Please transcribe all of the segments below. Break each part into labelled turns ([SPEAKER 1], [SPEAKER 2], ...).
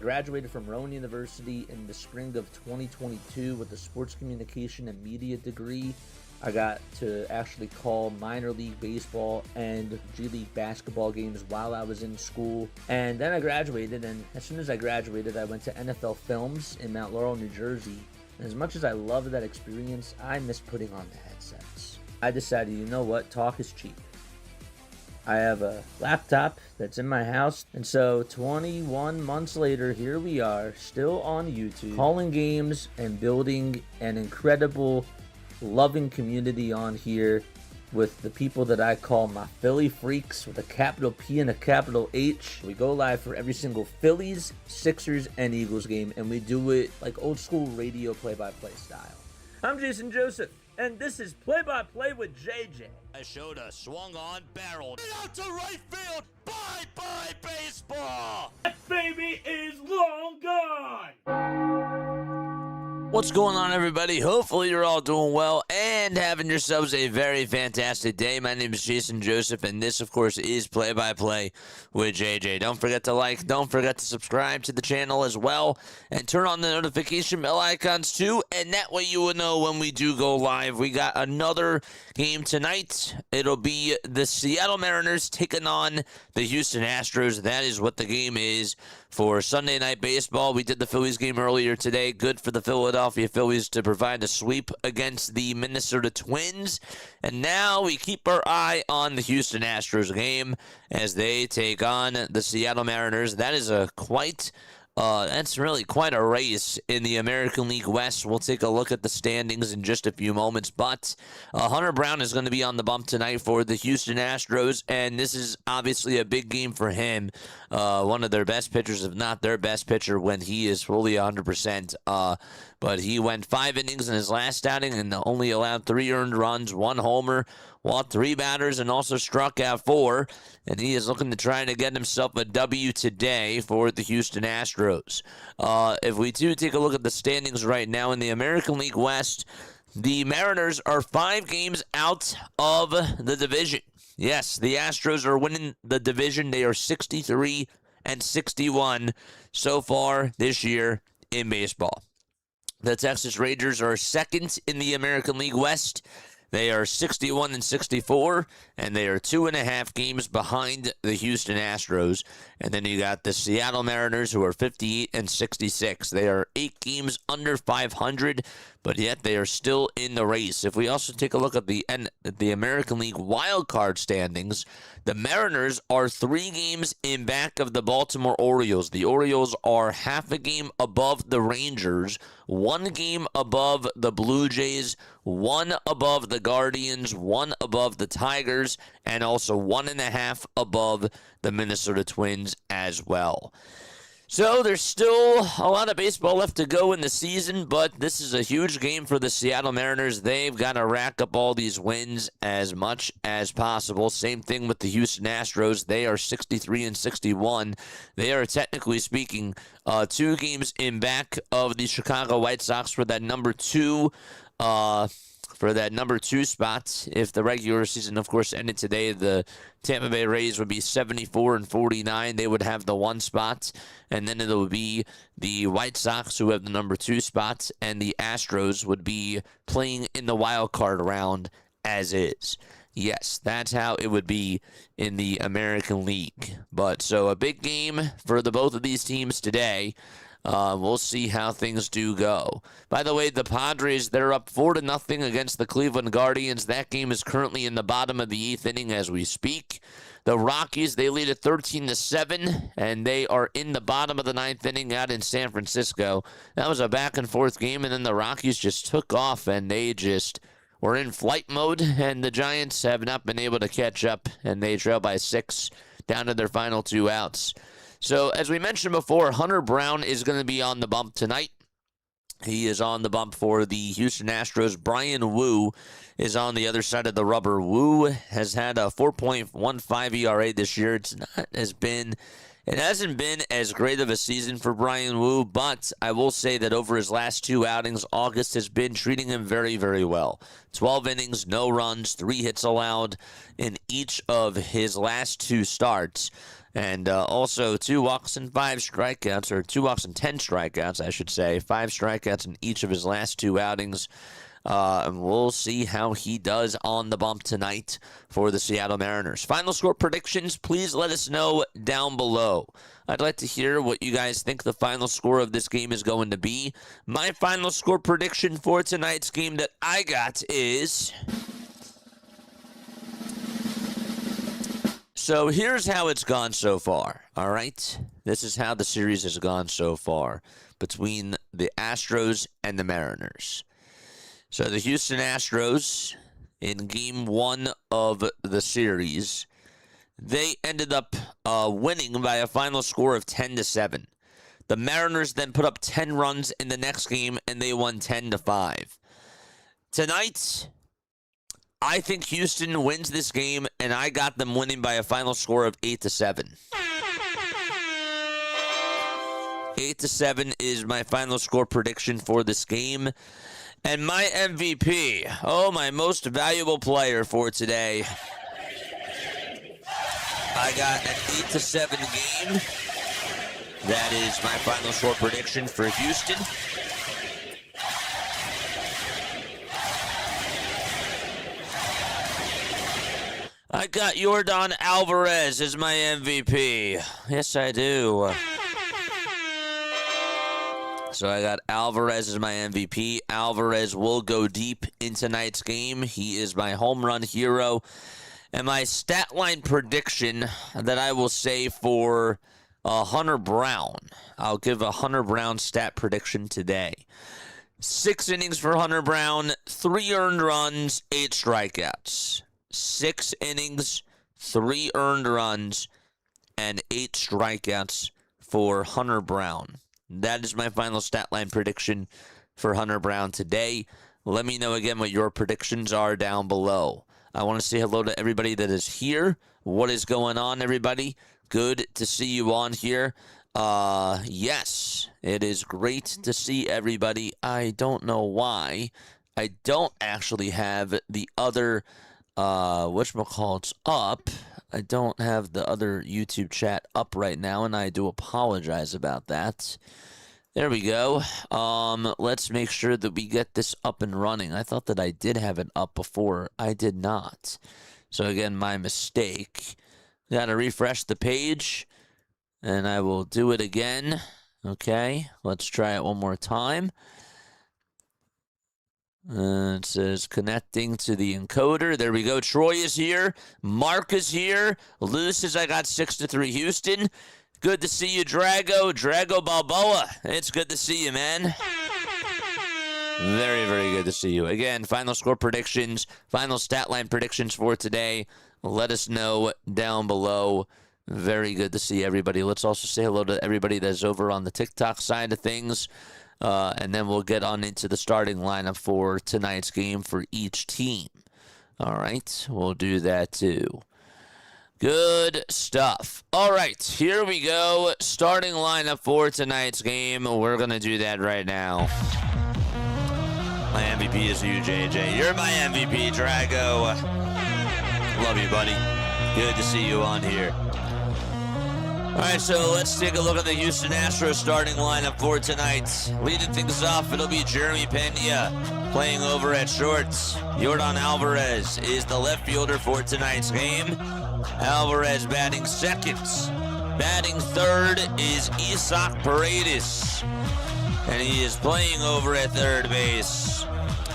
[SPEAKER 1] graduated from Rowan University in the spring of 2022 with a sports communication and media degree. I got to actually call minor league baseball and G League basketball games while I was in school. And then I graduated, and as soon as I graduated, I went to NFL Films in Mount Laurel, New Jersey. And as much as I loved that experience, I miss putting on the headsets. I decided, you know what, talk is cheap. I have a laptop that's in my house, and so 21 months later, here we are, still on YouTube, calling games and building an incredible, loving community on here with the people that I call my Philly freaks with a capital P and a capital H. We go live for every single Phillies, Sixers, and Eagles game, and we do it like old school radio play-by-play style. I'm Jason Joseph, and this is Play-by-Play with JJ.
[SPEAKER 2] I showed a swung on barrel out to right field. Bye-bye baseball.
[SPEAKER 3] That baby is long gone.
[SPEAKER 2] What's going on, everybody? Hopefully you're all doing well and having yourselves a very fantastic day. My name is Jason Joseph, and this, of course, is Play-by-Play with JJ. Don't forget to like, don't forget to subscribe to the channel as well, and turn on the notification bell icons too, and that way you will know when we do go live. We got another game tonight. It'll be the Seattle Mariners taking on the Houston Astros. That is what the game is for Sunday Night Baseball. We did the Phillies game earlier today. Good for the Philadelphia Phillies to provide a sweep against the Minnesota Twins. And now we keep our eye on the Houston Astros game as they take on the Seattle Mariners. That is that's really quite a race in the American League West. We'll take a look at the standings in just a few moments. But Hunter Brown is going to be on the bump tonight for the Houston Astros, and this is obviously a big game for him. One of their best pitchers, if not their best pitcher, when he is fully 100%. But he went 5 innings in his last outing and only allowed 3 earned runs, 1 homer, walked 3 batters, and also struck out 4. And he is looking to try to get himself a W today for the Houston Astros. If we do take a look at the standings right now in the American League West, the Mariners are 5 games out of the division. Yes, the Astros are winning the division. They are 63-61 so far this year in baseball. The Texas Rangers are second in the American League West. They are 61-64, and they are 2.5 games behind the Houston Astros. And then you got the Seattle Mariners, who are 58-66. They are 8 games under 500, but yet they are still in the race. If we also take a look at the American League wild card standings, the Mariners are 3 games in back of the Baltimore Orioles. The Orioles are half a game above the Rangers, 1 game above the Blue Jays, 1 above the Guardians, 1 above the Tigers, and also 1.5 above the Minnesota Twins as well. So there's still a lot of baseball left to go in the season, but this is a huge game for the Seattle Mariners. They've got to rack up all these wins as much as possible. Same thing with the Houston Astros. They are 63-61. They are, technically speaking, 2 games in back of the Chicago White Sox for that number 2 spot. If the regular season, of course, ended today, the Tampa Bay Rays would be 74-49. They would have the 1 spot. And then it would be the White Sox who have the number 2 spot, and the Astros would be playing in the wild card round as is. Yes, that's how it would be in the American League. But so a big game for both of these teams today. We'll see how things do go. By the way, the Padres, they're up 4-0 against the Cleveland Guardians. That game is currently in the bottom of the 8th inning as we speak. The Rockies, they lead at 13-7, and they are in the bottom of the 9th inning out in San Francisco. That was a back-and-forth game, and then the Rockies just took off, and they just were in flight mode, and the Giants have not been able to catch up, and they trail by 6 down to their final 2 outs. So, as we mentioned before, Hunter Brown is going to be on the bump tonight. He is on the bump for the Houston Astros. Brian Wu is on the other side of the rubber. Wu has had a 4.15 ERA this year. It's not has been It hasn't been as great of a season for Bryan Woo, but I will say that over his last 2 outings, August has been treating him very, very well. 12 innings, no runs, 3 hits allowed in each of his last 2 starts. And also 2 walks and 5 strikeouts, or 2 walks and 10 strikeouts, I should say. 5 strikeouts in each of his last 2 outings. And we'll see how he does on the bump tonight for the Seattle Mariners. Final score predictions, please let us know down below. I'd like to hear what you guys think the final score of this game is going to be. My final score prediction for tonight's game that I got is... So here's how it's gone so far, all right? This is how the series has gone so far between the Astros and the Mariners. So the Houston Astros, in Game 1 of the series, they ended up winning by a final score of 10-7. The Mariners then put up 10 runs in the next game, and they won 10-5. Tonight, I think Houston wins this game, and I got them winning by a final score of 8-7. 8-7 is my final score prediction for this game. And my MVP, my most valuable player for today, I got an 8-7 game. That is my final score prediction for Houston. I got Yordan Alvarez as my MVP. Yes, I do. So I got Alvarez as my MVP. Alvarez will go deep in tonight's game. He is my home run hero. And my stat line prediction that I will say for Hunter Brown. I'll give a Hunter Brown stat prediction today. 6 innings for Hunter Brown, 3 earned runs, 8 strikeouts. 6 innings, 3 earned runs, and 8 strikeouts for Hunter Brown. That is my final stat line prediction for Hunter Brown today. Let me know again what your predictions are down below. I want to say hello to everybody that is here. What is going on, everybody? Good to see you on here. Yes, it is great to see everybody. I don't know why I don't actually have the other whatchamacallits up. I don't have the other YouTube chat up right now, and I do apologize about that. There we go. Let's make sure that we get this up and running. I thought that I did have it up before. I did not. So again, my mistake. Got to refresh the page, and I will do it again. Okay, let's try it one more time. It says connecting to the encoder. There we go. Troy is here. Mark is here. Lou says I got 6-3 Houston. Good to see you, Drago Balboa. It's good to see you, man. Very, very good to see you. Again, final score predictions, final stat line predictions for today. Let us know down below. Very good to see everybody. Let's also say hello to everybody that's over on the TikTok side of things. And then we'll get on into the starting lineup for tonight's game for each team. All right, we'll do that too. Good stuff. All right, here we go. Starting lineup for tonight's game. We're going to do that right now. My MVP is you, JJ. You're my MVP, Drago. Love you, buddy. Good to see you on here. All right, so let's take a look at the Houston Astros starting lineup for tonight. Leading things off, it'll be Jeremy Pena playing over at shorts. Yordan Alvarez is the left fielder for tonight's game. Alvarez batting second. Batting third is Isaac Paredes, and he is playing over at third base.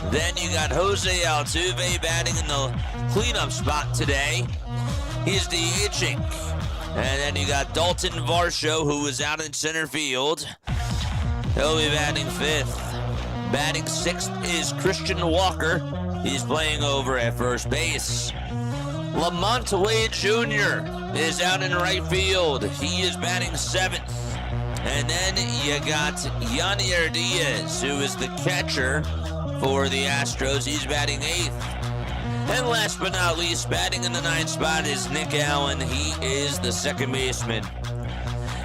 [SPEAKER 2] Then you got Jose Altuve batting in the cleanup spot today. He's DHing. And then you got Dalton Varsho, who is out in center field. He'll be batting fifth. Batting sixth is Christian Walker. He's playing over at first base. Lamont Wade Jr. is out in right field. He is batting seventh. And then you got Yanier Diaz, who is the catcher for the Astros. He's batting eighth. And last but not least, batting in the ninth spot is Nick Allen. He is the second baseman.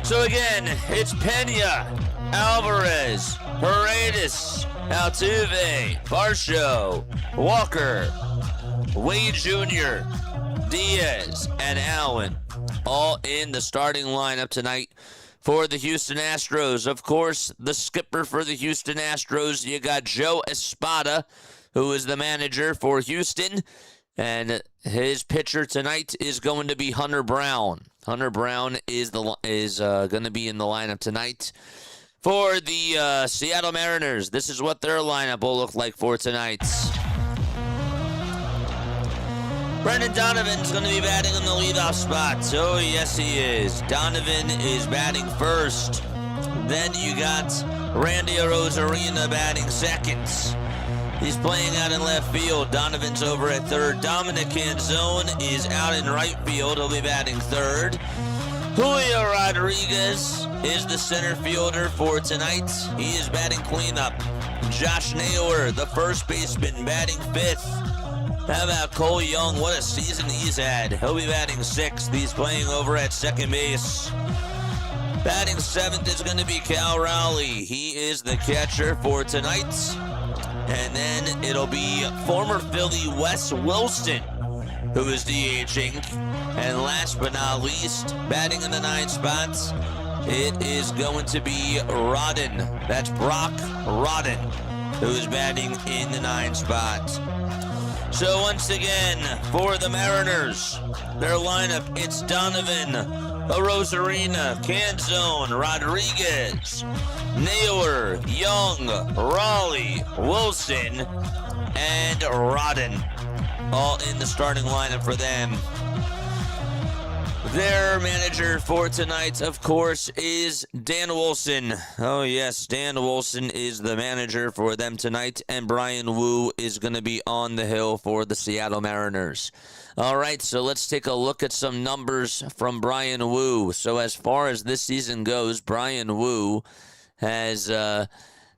[SPEAKER 2] So again, it's Pena, Alvarez, Paredes, Altuve, Varsho, Walker, Wade Jr., Diaz, and Allen, all in the starting lineup tonight for the Houston Astros. Of course, the skipper for the Houston Astros, you got Joe Espada, who is the manager for Houston, and his pitcher tonight is going to be Hunter Brown. Hunter Brown is going to be in the lineup tonight for the Seattle Mariners. This is what their lineup will look like for tonight. Brendan Donovan's going to be batting in the leadoff spot. Oh, yes, he is. Donovan is batting first. Then you got Randy Arozarena batting second. He's playing out in left field. Donovan's over at third. Dominic Canzone is out in right field. He'll be batting third. Julio Rodriguez is the center fielder for tonight. He is batting cleanup. Josh Naylor, the first baseman, batting fifth. How about Cole Young? What a season he's had. He'll be batting sixth. He's playing over at second base. Batting seventh is going to be Cal Rowley. He is the catcher for tonight. And then it'll be former Philly Wes Wilson, who is DHing. And last but not least, batting in the ninth spot, it is going to be Rodden. That's Brock Rodden, who is batting in the ninth spot. So once again, for the Mariners, their lineup, it's Donovan, Arozarena, Canzone, Rodriguez, Naylor, Young, Raleigh, Wilson, and Rodden, all in the starting lineup for them. Their manager for tonight, of course, is Dan Wilson. Oh, yes, Dan Wilson is the manager for them tonight, and Brian Wu is going to be on the hill for the Seattle Mariners. All right, so let's take a look at some numbers from Brian Wu. So as far as this season goes, Brian Wu has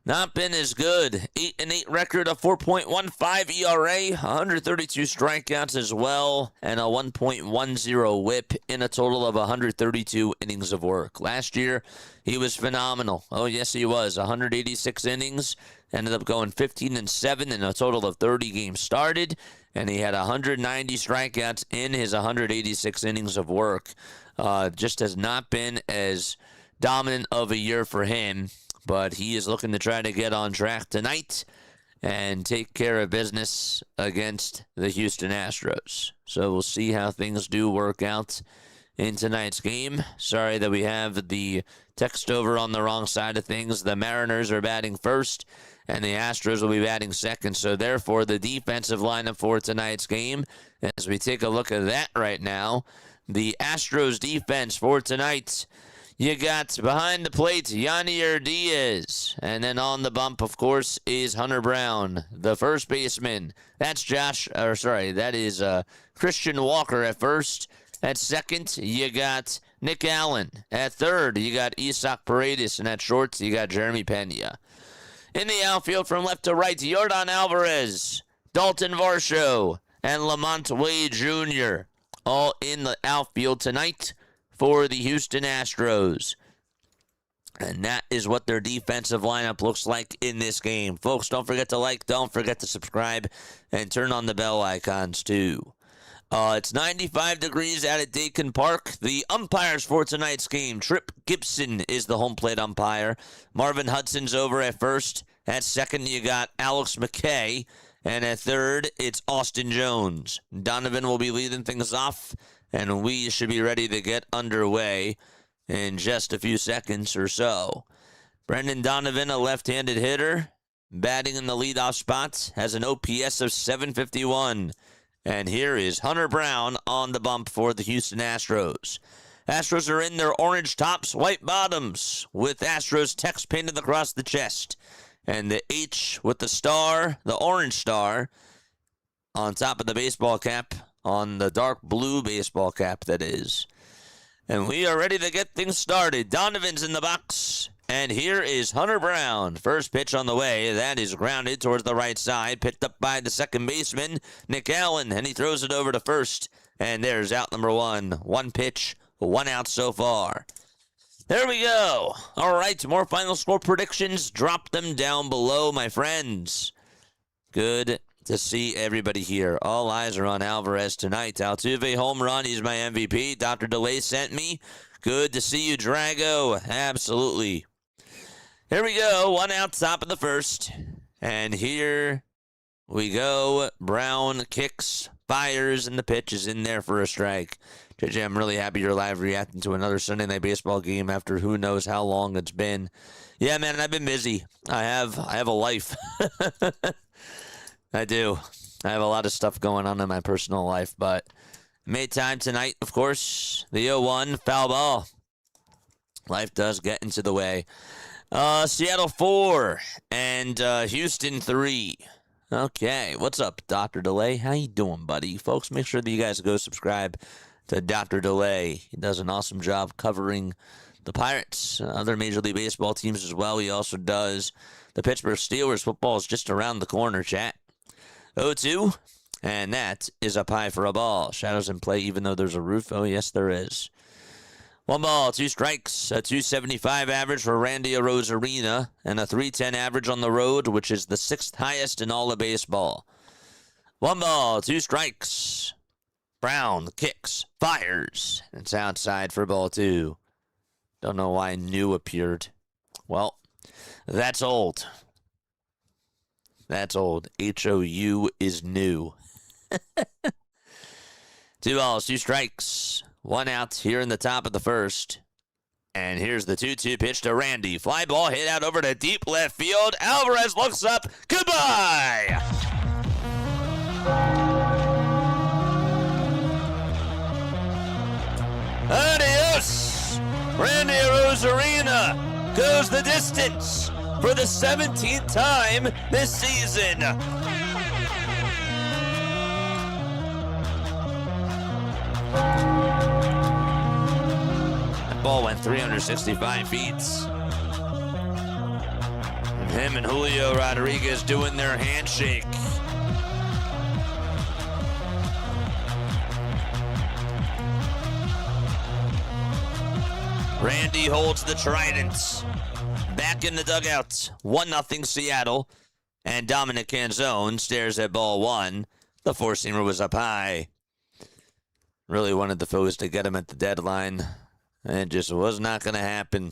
[SPEAKER 2] not been as good. 8-8 record, a 4.15 ERA, 132 strikeouts as well, and a 1.10 whip in a total of 132 innings of work. Last year, he was phenomenal. Oh, yes, he was. 186 innings, ended up going 15-7 in a total of 30 games started, and he had 190 strikeouts in his 186 innings of work. Just has not been as dominant of a year for him. But he is looking to try to get on track tonight and take care of business against the Houston Astros. So we'll see how things do work out in tonight's game. Sorry that we have the text over on the wrong side of things. The Mariners are batting first, and the Astros will be batting second. So therefore, the defensive lineup for tonight's game, as we take a look at that right now, the Astros defense for tonight, you got behind the plate, Yanier Diaz. And then on the bump, of course, is Hunter Brown, the first baseman. That is Christian Walker at first. At second, you got Nick Allen. At third, you got Isaac Paredes. And at short, you got Jeremy Pena. In the outfield from left to right, Yordan Alvarez, Dalton Varsho, and Lamont Wade Jr. all in the outfield tonight for the Houston Astros. And that is what their defensive lineup looks like in this game. Folks, don't forget to like, don't forget to subscribe, and turn on the bell icons too. It's 95 degrees out at Dakin Park. The umpires for tonight's game, Trip Gibson is the home plate umpire. Marvin Hudson's over at first. At second, you got Alex McKay. And at third, it's Austin Jones. Donovan will be leading things off, and we should be ready to get underway in just a few seconds or so. Brendan Donovan, a left-handed hitter, batting in the leadoff spot, has an OPS of 751. And here is Hunter Brown on the bump for the Houston Astros. Astros are in their orange tops, white bottoms, with Astros text painted across the chest. And the H with the star, the orange star, on top of the baseball cap, on the dark blue baseball cap, that is. And we are ready to get things started. Donovan's in the box. And here is Hunter Brown. First pitch on the way. That is grounded towards the right side. Picked up by the second baseman, Nick Allen. And he throws it over to first. And there's out number one. One pitch, one out so far. There we go. All right, more final score predictions. Drop them down below, my friends. Good to see everybody here. All eyes are on Alvarez tonight. Altuve home run. He's my MVP. Dr. DeLay sent me. Good to see you, Drago. Absolutely. Here we go. One out, top of the first. And here we go. Brown kicks, fires, and the pitch is in there for a strike. JJ, I'm really happy you're live reacting to another Sunday Night Baseball game after who knows how long it's been. Yeah, man, I've been busy. I have a life. I do. I have a lot of stuff going on in my personal life, but made time tonight, of course. The 0-1, foul ball. Life does get into the way. Seattle 4 and Houston 3. Okay, what's up, Dr. DeLay? How you doing, buddy? Folks, make sure that you guys go subscribe to Dr. DeLay. He does an awesome job covering the Pirates, other Major League Baseball teams as well. He also does the Pittsburgh Steelers. Football is just around the corner, chat. 0-2, and that is up high for a ball. Shadows in play even though there's a roof. Oh, yes, there is. 1 ball, 2 strikes, a 275 average for Randy Arozarena, and a 310 average on the road, which is the 6th highest in all of baseball. 1 ball, 2 strikes. Brown kicks, fires. It's outside for ball 2. Don't know why new appeared. Well, that's old. That's old. HOU is new. 2 balls, 2 strikes. 1 out here in the top of the first. And here's the 2-2 pitch to Randy. Fly ball hit out over to deep left field. Alvarez looks up. Goodbye! Adios! Randy Arozarena goes the distance for the 17th time this season. That ball went 365 feet. And him and Julio Rodriguez doing their handshake. Randy holds the trident. Back in the dugout. 1-0 Seattle. And Dominic Canzone stares at ball 1. The 4-seamer was up high. Really wanted the Phillies to get him at the deadline. And it just was not going to happen.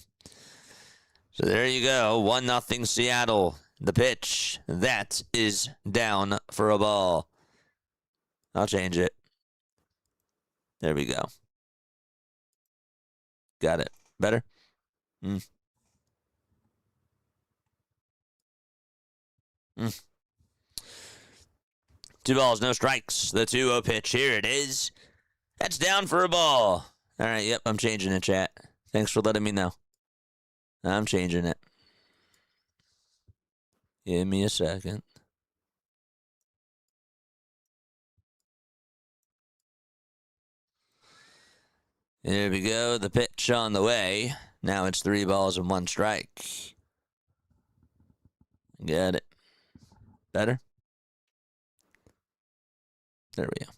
[SPEAKER 2] So there you go. 1-0 Seattle. The pitch. That is down for a ball. I'll change it. There we go. Got it. Better? 2 balls, no strikes. The 2-0 pitch. Here it is. That's down for a ball. All right, yep, I'm changing it, chat. Thanks for letting me know. I'm changing it. Give me a second. There we go. The pitch on the way. Now it's 3 balls and 1 strike. Got it. Better? There we go.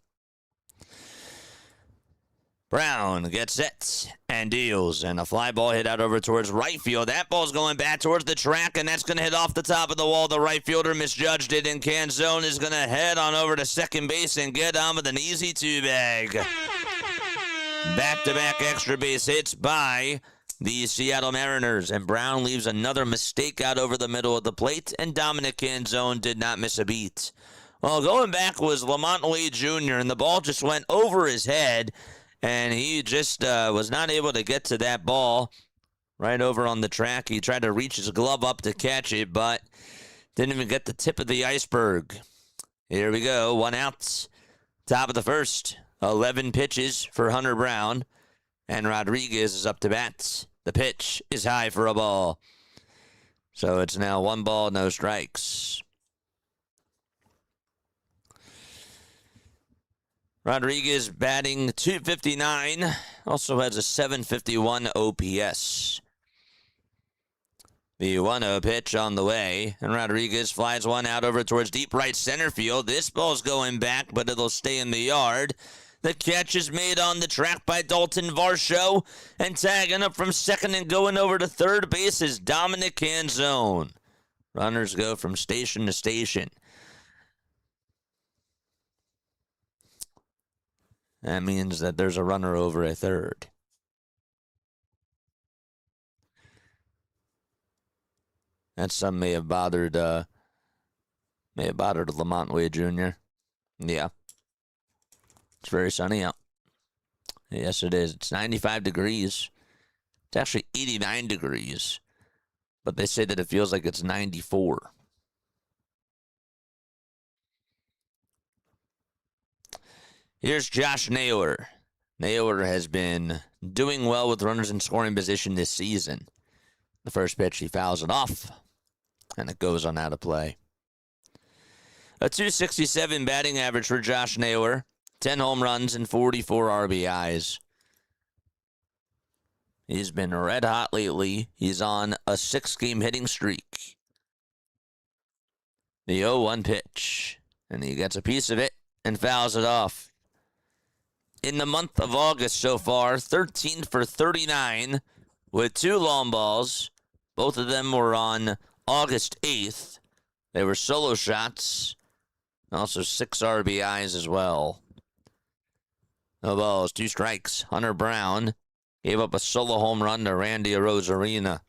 [SPEAKER 2] Brown gets set and deals, and a fly ball hit out over towards right field. That ball's going back towards the track, and that's going to hit off the top of the wall. The right fielder misjudged it, and Canzone is going to head on over to second base and get on with an easy 2-bag. Back-to-back extra base hits by the Seattle Mariners, and Brown leaves another mistake out over the middle of the plate, and Dominic Canzone did not miss a beat. Well, going back was Lamont Wade Jr., and the ball just went over his head, and he just was not able to get to that ball right over on the track. He tried to reach his glove up to catch it, but didn't even get the tip of the iceberg. Here we go. 1 out. Top of the first. 11 pitches for Hunter Brown, and Rodriguez is up to bat. The pitch is high for a ball. So it's now 1 ball, no strikes. Rodriguez batting .259, also has a .751 OPS. The 1-0 pitch on the way, and Rodriguez flies one out over towards deep right center field. This ball's going back, but it'll stay in the yard. The catch is made on the track by Dalton Varsho, and tagging up from second and going over to third base is Dominic Canzone. Runners go from station to station. That means that there's a runner over at third. That some may have bothered Lamont Wade Jr. Yeah. It's very sunny out. Yes, it is. It's 95 degrees. It's actually 89 degrees. But they say that it feels like it's 94. Here's Josh Naylor. Naylor has been doing well with runners in scoring position this season. The first pitch, he fouls it off, and it goes on out of play. A .267 batting average for Josh Naylor, 10 home runs and 44 RBIs. He's been red hot lately. He's on a 6-game hitting streak. The 0-1 pitch, and he gets a piece of it and fouls it off. In the month of August so far, 13 for 39 with 2 long balls. Both of them were on August 8th. They were solo shots. Also 6 RBIs as well. No balls, 2 strikes. Hunter Brown gave up a solo home run to Randy Arozarena.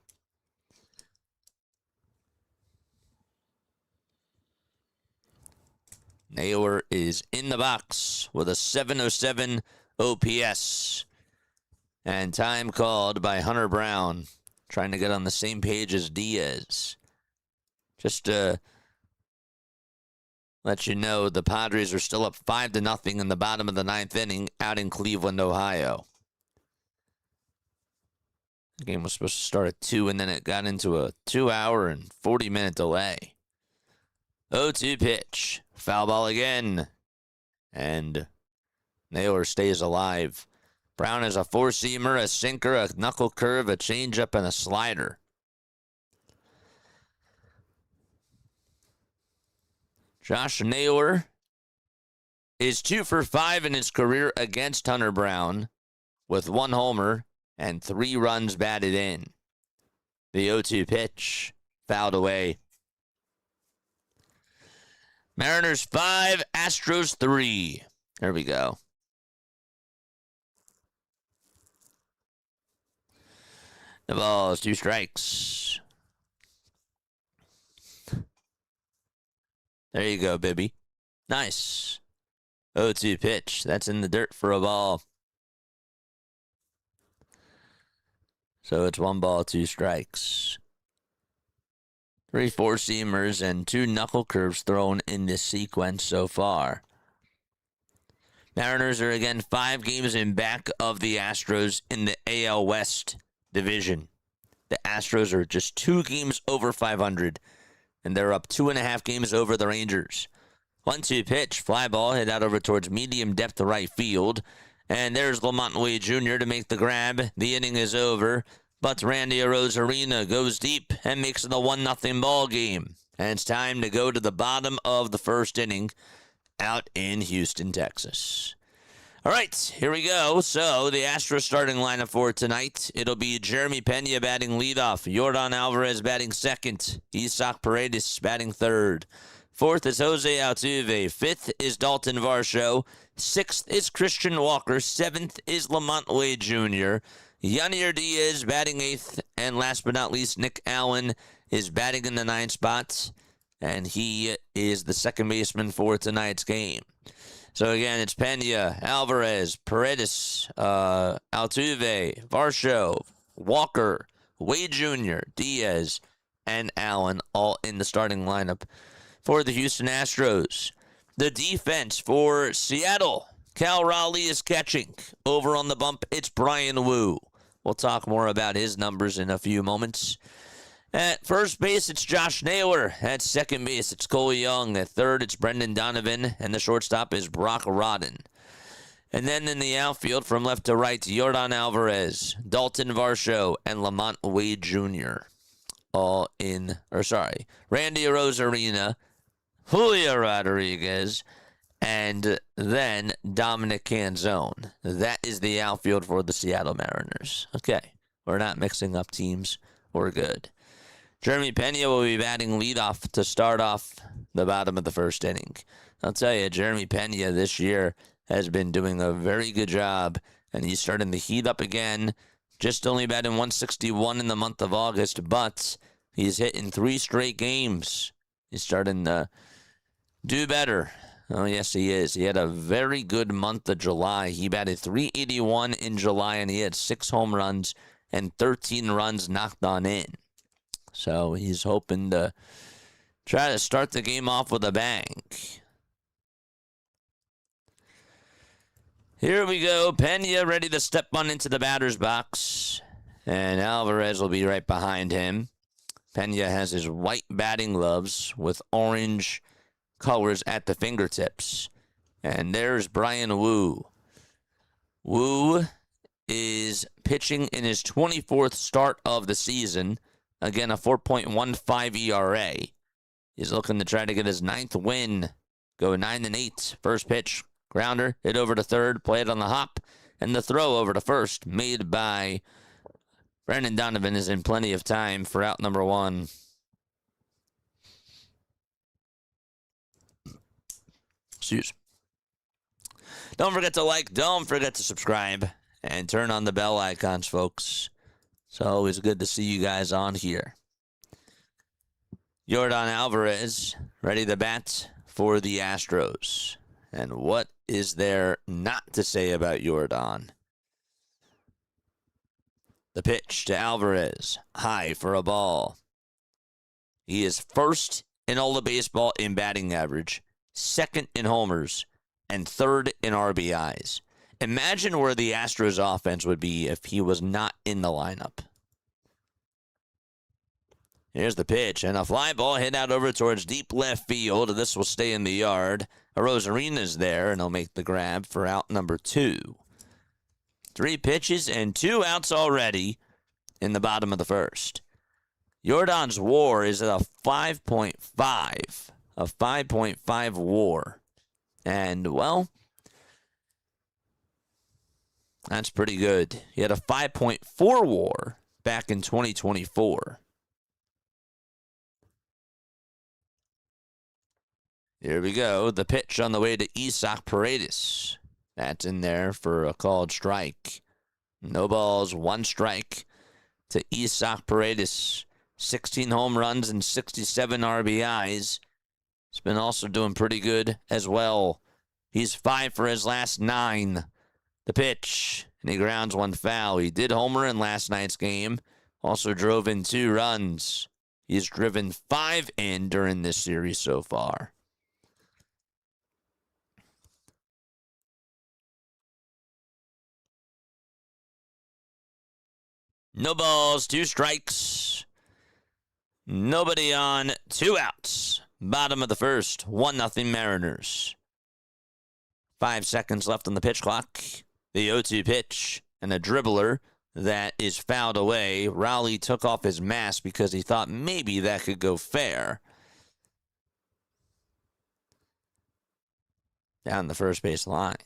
[SPEAKER 2] Naylor is in the box with a .707 OPS. And time called by Hunter Brown, trying to get on the same page as Diaz. Just to let you know, the Padres are still up 5-0 in the bottom of the 9th inning out in Cleveland, Ohio. The game was supposed to start at 2, and then it got into a 2-hour and 40-minute delay. 0-2 pitch. Foul ball again. And Naylor stays alive. Brown has a 4-seamer, a sinker, a knuckle curve, a changeup, and a slider. Josh Naylor is 2 for 5 in his career against Hunter Brown with 1 homer and 3 runs batted in. The 0-2 pitch fouled away. Mariners 5, Astros 3. There we go. The ball is 2 strikes. There you go, Bibby. Nice. 0-2 pitch. That's in the dirt for a ball. So it's 1 ball, 2 strikes. 3 4-seamers and 2 knuckle curves thrown in this sequence so far. Mariners are again 5 games in back of the Astros in the AL West division. The Astros are just 2 games over 500, and they're up 2.5 games over the Rangers. 1-2 pitch, fly ball hit out over towards medium depth to right field, and there's Lamont Wade Jr. to make the grab. The inning is over. But Randy Arozarena goes deep and makes it a 1-0 ball game. And it's time to go to the bottom of the first inning out in Houston, Texas. All right, here we go. So the Astros starting lineup for tonight. It'll be Jeremy Pena batting leadoff. Yordan Alvarez batting second. Isaac Paredes batting third. Fourth is Jose Altuve. Fifth is Dalton Varsho. Sixth is Christian Walker. Seventh is Lamont Wade Jr. Yanier Diaz batting 8th, and last but not least, Nick Allen is batting in the 9th spot, and he is the second baseman for tonight's game. So again, it's Pena, Alvarez, Paredes, Altuve, Varsho, Walker, Wade Jr., Diaz, and Allen all in the starting lineup for the Houston Astros. The defense for Seattle, Cal Raleigh is catching. Over on the bump, it's Brian Wu. We'll talk more about his numbers in a few moments. At first base, it's Josh Naylor. At second base, it's Cole Young. At third, it's Brendan Donovan. And the shortstop is Brock Rodden. And then in the outfield, from left to right, Yordan Alvarez, Dalton Varsho, and Lamont Wade Jr. Randy Arozarena, Julio Rodriguez, and then Dominic Canzone. That is the outfield for the Seattle Mariners. Okay, we're not mixing up teams. We're good. Jeremy Pena will be batting leadoff to start off the bottom of the first inning. I'll tell you, Jeremy Pena this year has been doing a very good job, and he's starting to heat up again. Just only batting 161 in the month of August, but he's hitting 3 straight games. He's starting to do better. Oh, yes, he is. He had a very good month of July. He batted .381 in July, and he had 6 home runs and 13 runs knocked on in. So he's hoping to try to start the game off with a bang. Here we go. Pena ready to step on into the batter's box. And Alvarez will be right behind him. Pena has his white batting gloves with orange colors at the fingertips. And there's Brian Wu. Wu is pitching in his 24th start of the season. Again, a 4.15 ERA. He's looking to try to get his 9th win. Go 9-8. First pitch, grounder, hit over to third, play it on the hop, and the throw over to first, made by Brandon Donovan, is in plenty of time for out number 1. Excuse. Don't forget to like, don't forget to subscribe, and turn on the bell icons, folks. It's always good to see you guys on here. Yordan Alvarez ready to bat for the Astros. And what is there not to say about Yordan? The pitch to Alvarez, high for a ball. He is first in all of baseball in batting average, second in homers, and third in RBIs. Imagine where the Astros offense would be if he was not in the lineup. Here's the pitch, and a fly ball hit out over towards deep left field. This will stay in the yard. Arozarena's there, and he'll make the grab for out number 2. 3 pitches and 2 outs already in the bottom of the first. Yordan's WAR is at a 5.5. A 5.5 WAR. And, well, that's pretty good. He had a 5.4 WAR back in 2024. Here we go. The pitch on the way to Isaac Paredes. That's in there for a called strike. No balls, 1 strike to Isaac Paredes. 16 home runs and 67 RBIs. He's been also doing pretty good as well. He's 5 for his last 9. The pitch, and he grounds 1 foul. He did homer in last night's game. Also drove in 2 runs. He's driven 5 in during this series so far. No balls, 2 strikes. Nobody on, 2 outs. Bottom of the first, 1-0 Mariners. 5 seconds left on the pitch clock. The 0-2 pitch, and a dribbler that is fouled away. Rowley took off his mask because he thought maybe that could go fair. Down the first base line.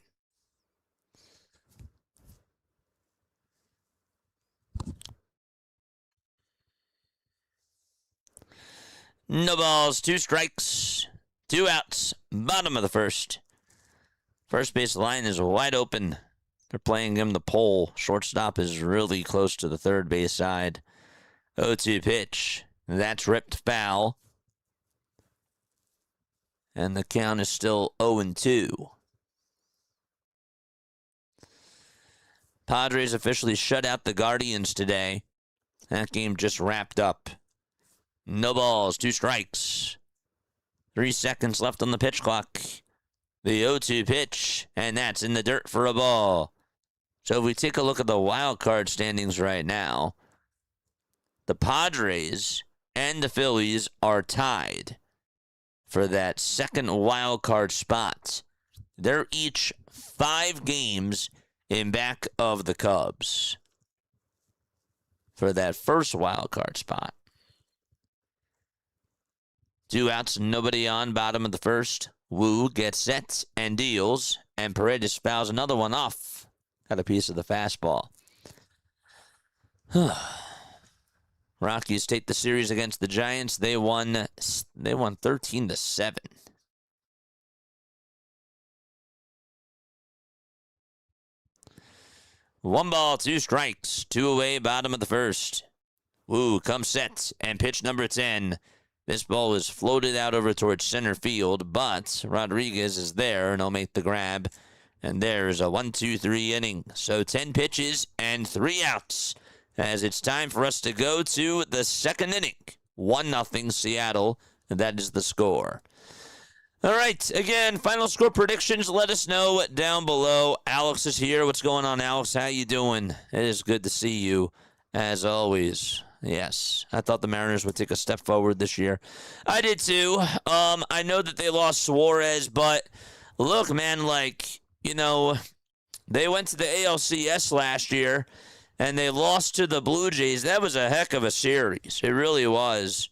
[SPEAKER 2] No balls, 2 strikes, 2 outs, bottom of the first. First base line is wide open. They're playing him the pole. Shortstop is really close to the third base side. 0-2 pitch. That's ripped foul. And the count is still 0-2. Padres officially shut out the Guardians today. That game just wrapped up. No balls, 2 strikes. 3 seconds left on the pitch clock. The 0-2 pitch, and that's in the dirt for a ball. So if we take a look at the wild card standings right now, the Padres and the Phillies are tied for that second wild card spot. They're each 5 games in back of the Cubs for that first wild card spot. 2 outs, nobody on, bottom of the first. Wu gets set and deals, and Paredes fouls another one off. Got a piece of the fastball. Rockies take the series against the Giants. They won 13-7. One ball, two strikes, two away, bottom of the first. Wu comes set, and pitch number 10. This ball is floated out over towards center field, but Rodriguez is there, and he'll make the grab. And there's a 1-2-3 inning. So 10 pitches and 3 outs, as it's time for us to go to the second inning. 1-0 Seattle, and that is the score. All right, again, final score predictions. Let us know down below. Alex is here. What's going on, Alex? How you doing? It is good to see you, as always. Yes, I thought the Mariners would take a step forward this year. I did too. I know that they lost Suarez, but look, man, they went to the ALCS last year, and they lost to the Blue Jays. That was a heck of a series. It really was.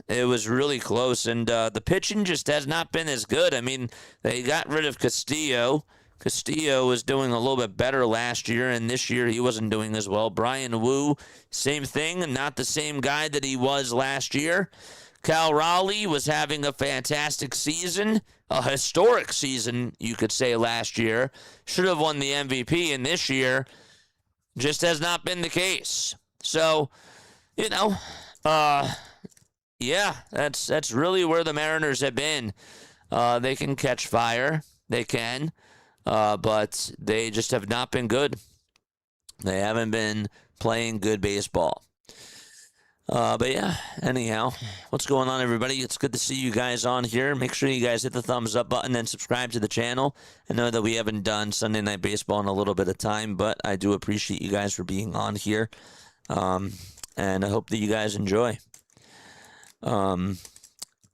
[SPEAKER 2] It was really close, and the pitching just has not been as good. I mean, they got rid of Castillo. Castillo was doing a little bit better last year, and this year he wasn't doing as well. Brian Wu, same thing, not the same guy that he was last year. Cal Raleigh was having a fantastic season, a historic season, you could say, last year. Should have won the MVP, and this year just has not been the case. So, yeah, that's really where the Mariners have been. They can catch fire. They can. But they just have not been good. They haven't been playing good baseball. But yeah, anyhow, what's going on, everybody? It's good to see you guys on here. Make sure you guys hit the thumbs up button and subscribe to the channel. I know that we haven't done Sunday Night Baseball in a little bit of time, but I do appreciate you guys for being on here. And I hope that you guys enjoy. I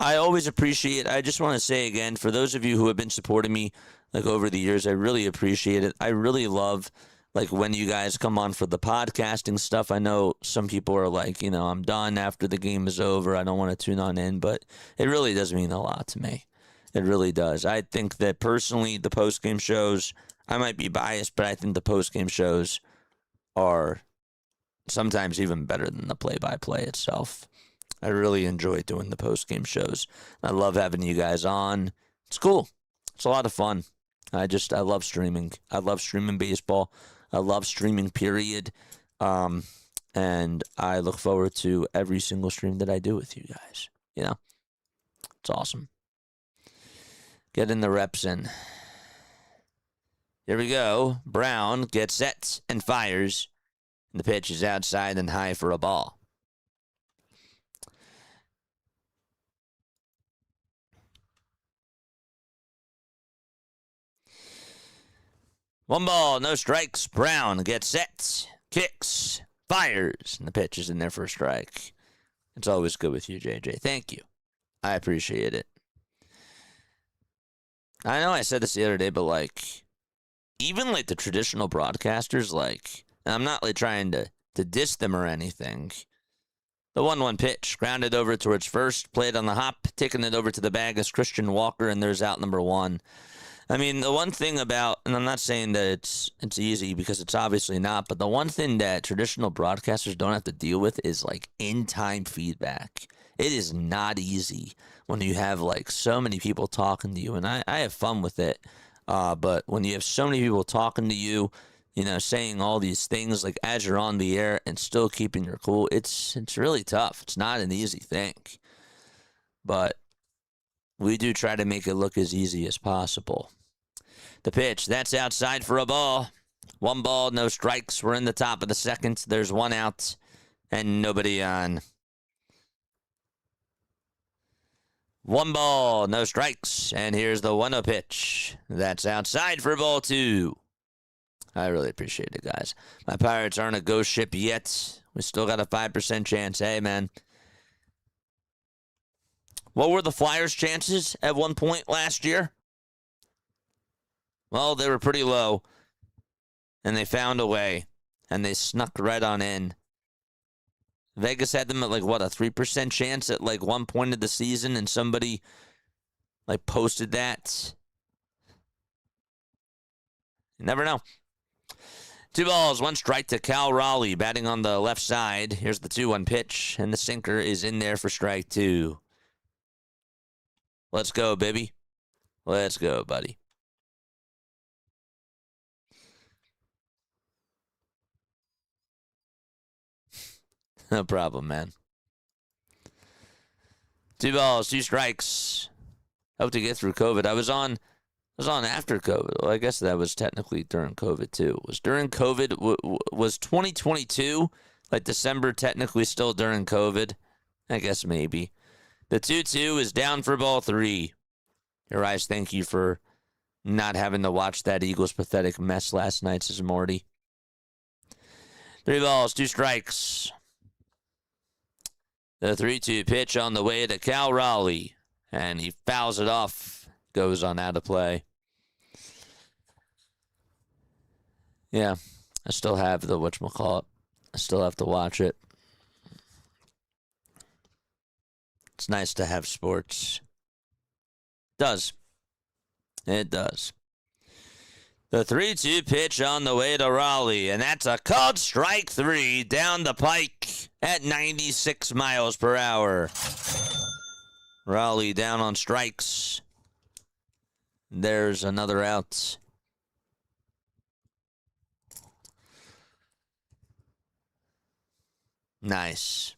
[SPEAKER 2] always appreciate, I just want to say again, for those of you who have been supporting me over the years, I really appreciate it. I really love when you guys come on for the podcasting stuff. I know some people are I'm done after the game is over. I don't want to tune on in, but it really does mean a lot to me. It really does. I think that personally, the post-game shows, I might be biased, but I think the post-game shows are sometimes even better than the play-by-play itself. I really enjoy doing the post-game shows. I love having you guys on. It's cool. It's a lot of fun. I love streaming. I love streaming baseball. I love streaming, period. And I look forward to every single stream that I do with you guys. It's awesome. Getting the reps in. Here we go. Brown gets set and fires. And the pitch is outside and high for a ball. One ball, no strikes. Brown gets set, kicks, fires, and the pitch is in there for a strike. It's always good with you, JJ. Thank you. I appreciate it. I know I said this the other day, but even the traditional broadcasters, and I'm not trying to diss them or anything. The 1-1 pitch, grounded over towards first, played on the hop, taking it over to the bag is Christian Walker, and there's out number 1. I mean, the one thing about, and I'm not saying that it's easy because it's obviously not, but the one thing that traditional broadcasters don't have to deal with is in-time feedback. It is not easy when you have so many people talking to you, and I have fun with it. But when you have so many people talking to you, saying all these things as you're on the air and still keeping your cool, it's really tough. It's not an easy thing. But we do try to make it look as easy as possible. The pitch, that's outside for a ball. 1 ball, no strikes. We're in the top of the second. There's 1 out and nobody on. 1 ball, no strikes. And here's the 1-0 pitch. That's outside for ball 2. I really appreciate it, guys. My Pirates aren't a ghost ship yet. We still got a 5% chance. Hey, man. What were the Flyers' chances at one point last year? Well, they were pretty low, and they found a way, and they snuck right on in. Vegas had them at a 3% chance at one point of the season, and somebody like posted that. You never know. 2 balls, 1 strike to Cal Raleigh, batting on the left side. Here's the 2-1 pitch, and the sinker is in there for strike 2. Let's go, baby. Let's go, buddy. No problem, man. 2 balls, 2 strikes. Hope to get through COVID. I was on after COVID. Well, I guess that was technically during COVID too. Was during COVID? Was 2022 like December technically still during COVID? I guess maybe. The 2-2 is down for ball 3. Your eyes, thank you for not having to watch that Eagles pathetic mess last night, says Morty. 3 balls, 2 strikes. The 3-2 pitch on the way to Cal Raleigh, and he fouls it off. Goes on out of play. Yeah, I still have the whatchamacallit. I still have to watch it. It's nice to have sports. It does. It does. The 3-2 pitch on the way to Raleigh, and that's a called strike 3 down the pike at 96 miles per hour. Raleigh down on strikes. There's another out. Nice.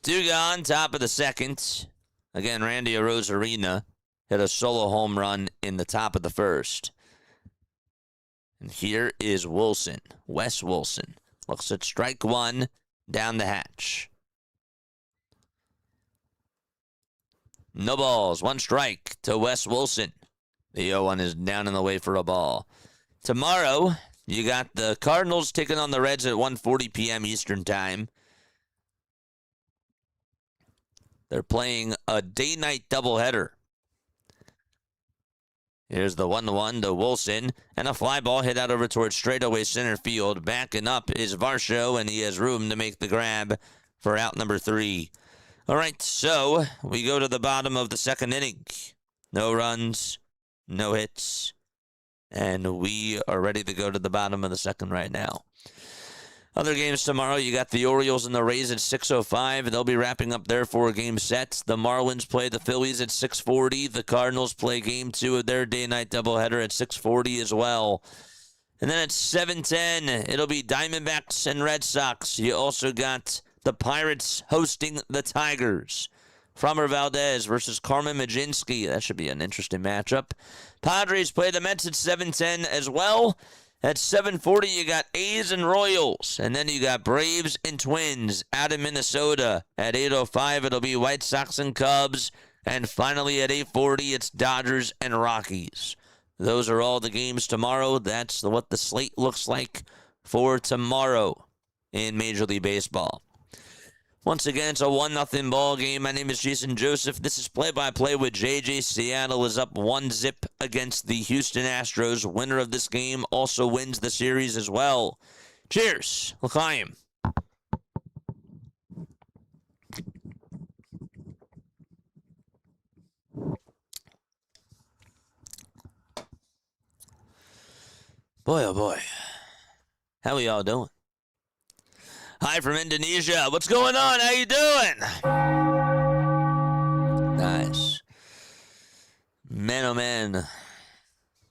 [SPEAKER 2] 2 gone, top of the second. Again, Randy Arozarena hit a solo home run in the top of the first. And here is Wilson, Wes Wilson. Looks at strike 1 down the hatch. No balls, 1 strike to Wes Wilson. The 0-1 is down and away for a ball. Tomorrow, you got the Cardinals taking on the Reds at 1:40 p.m. Eastern Time. They're playing a day-night doubleheader. Here's the 1-1 to Wilson, and a fly ball hit out over towards straightaway center field. Backing up is Varsho, and he has room to make the grab for out number 3. All right, so we go to the bottom of the second inning. No runs, no hits, and we are ready to go to the bottom of the second right now. Other games tomorrow, you got the Orioles and the Rays at 6:05. They'll be wrapping up their 4-game sets. The Marlins play the Phillies at 6:40. The Cardinals play game 2 of their day-night doubleheader at 6:40 as well. And then at 7:10, it'll be Diamondbacks and Red Sox. You also got the Pirates hosting the Tigers. Framber Valdez versus Carmen Majinski. That should be an interesting matchup. Padres play the Mets at 7:10 as well. At 7:40, you got A's and Royals. And then you got Braves and Twins out in Minnesota. At 8:05, it'll be White Sox and Cubs. And finally, at 8:40, it's Dodgers and Rockies. Those are all the games tomorrow. That's what the slate looks like for tomorrow in Major League Baseball. Once again, it's a 1-0 ball game. My name is Jason Joseph. This is Play-by-Play with JJ. Seattle is up 1-0 against the Houston Astros. Winner of this game also wins the series as well. Cheers. L'chaim. Boy, oh boy. How are y'all doing? Hi from Indonesia. What's going on? How you doing? Nice. Man, oh man.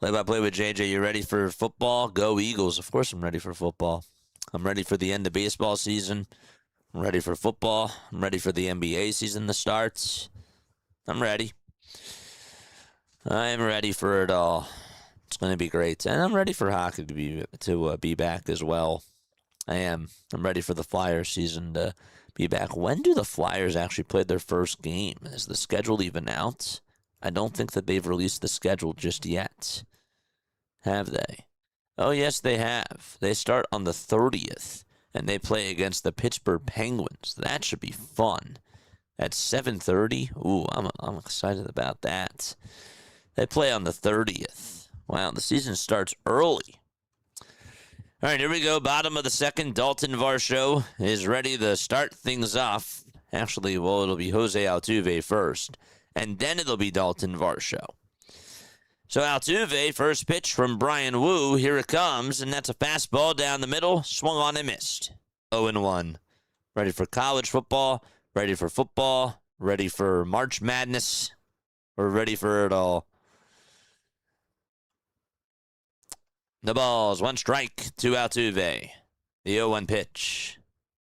[SPEAKER 2] Play-by-play with JJ. You ready for football? Go Eagles. Of course I'm ready for football. I'm ready for the end of baseball season. I'm ready for football. I'm ready for the NBA season to start. I'm ready. I'm ready for it all. It's going to be great. And I'm ready for hockey to be back as well. I am. I'm ready for the Flyers season to be back. When do the Flyers actually play their first game? Is the schedule even out? I don't think that they've released the schedule just yet. Have they? Oh, yes, they have. They start on the 30th, and they play against the Pittsburgh Penguins. That should be fun. At 7:30? Ooh, I'm excited about that. They play on the 30th. Wow, the season starts early. All right, here we go. Bottom of the second. Dalton Varsho is ready to start things off. Actually, well, it'll be Jose Altuve first, and then it'll be Dalton Varsho. So Altuve, first pitch from Brian Wu. Here it comes, and that's a fastball down the middle. Swung on and missed. 0-1. Ready for college football, ready for football, ready for March Madness. We're ready for it all. The ball's 1 strike to Altuve. The 0-1 pitch.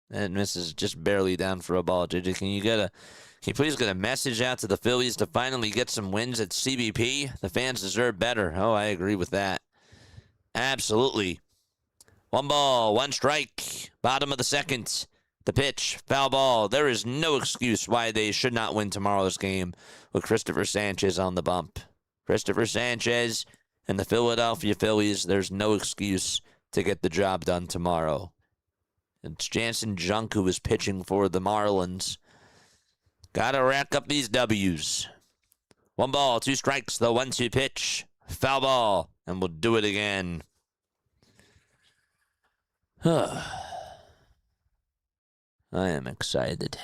[SPEAKER 2] And misses just barely down for a ball. JJ, can you please get a message out to the Phillies to finally get some wins at CBP? The fans deserve better. Oh, I agree with that. Absolutely. 1 ball, 1 strike. Bottom of the second. The pitch, foul ball. There is no excuse why they should not win tomorrow's game with Christopher Sanchez on the bump. Christopher Sanchez and the Philadelphia Phillies, there's no excuse to get the job done tomorrow. It's Jansen Junk who is pitching for the Marlins. Gotta rack up these W's. 1 ball, 2 strikes, the 1-2 pitch. Foul ball, and we'll do it again. I am excited.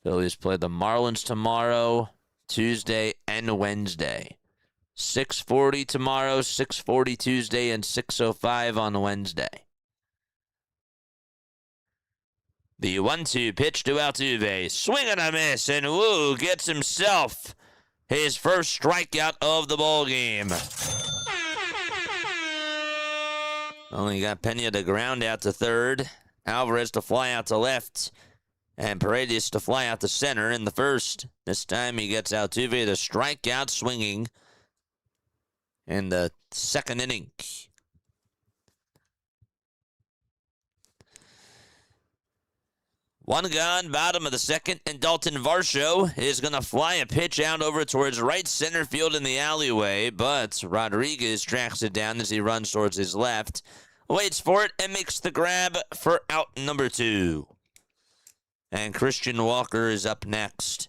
[SPEAKER 2] Phillies play the Marlins tomorrow, Tuesday, and Wednesday. 6:40 tomorrow, 6:40 Tuesday, and 6:05 on Wednesday. The 1-2 pitch to Altuve. Swing and a miss, and Wu gets himself his first strikeout of the ball game. Only got Pena to ground out to third, Alvarez to fly out to left, and Paredes to fly out to center in the first. This time he gets Altuve to strike out swinging in the second inning. One gone, bottom of the second, and Dalton Varsho is going to fly a pitch out over towards right center field in the alleyway, but Rodriguez tracks it down as he runs towards his left, waits for it, and makes the grab for out number 2. And Christian Walker is up next.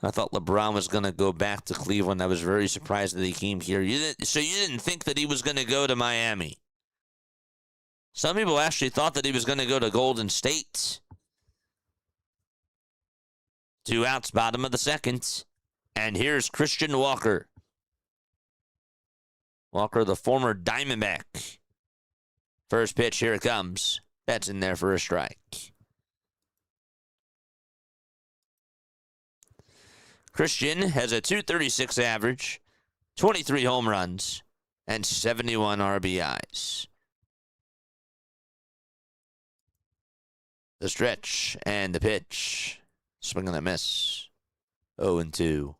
[SPEAKER 2] I thought LeBron was going to go back to Cleveland. I was very surprised that he came here. So you didn't think that he was going to go to Miami? Some people actually thought that he was going to go to Golden State. 2 outs, bottom of the second. And here's Christian Walker. Walker, the former Diamondback. First pitch, here it comes. That's in there for a strike. Christian has a .236 average, 23 home runs, and 71 RBIs. The stretch and the pitch. Swing and a miss. 0-2.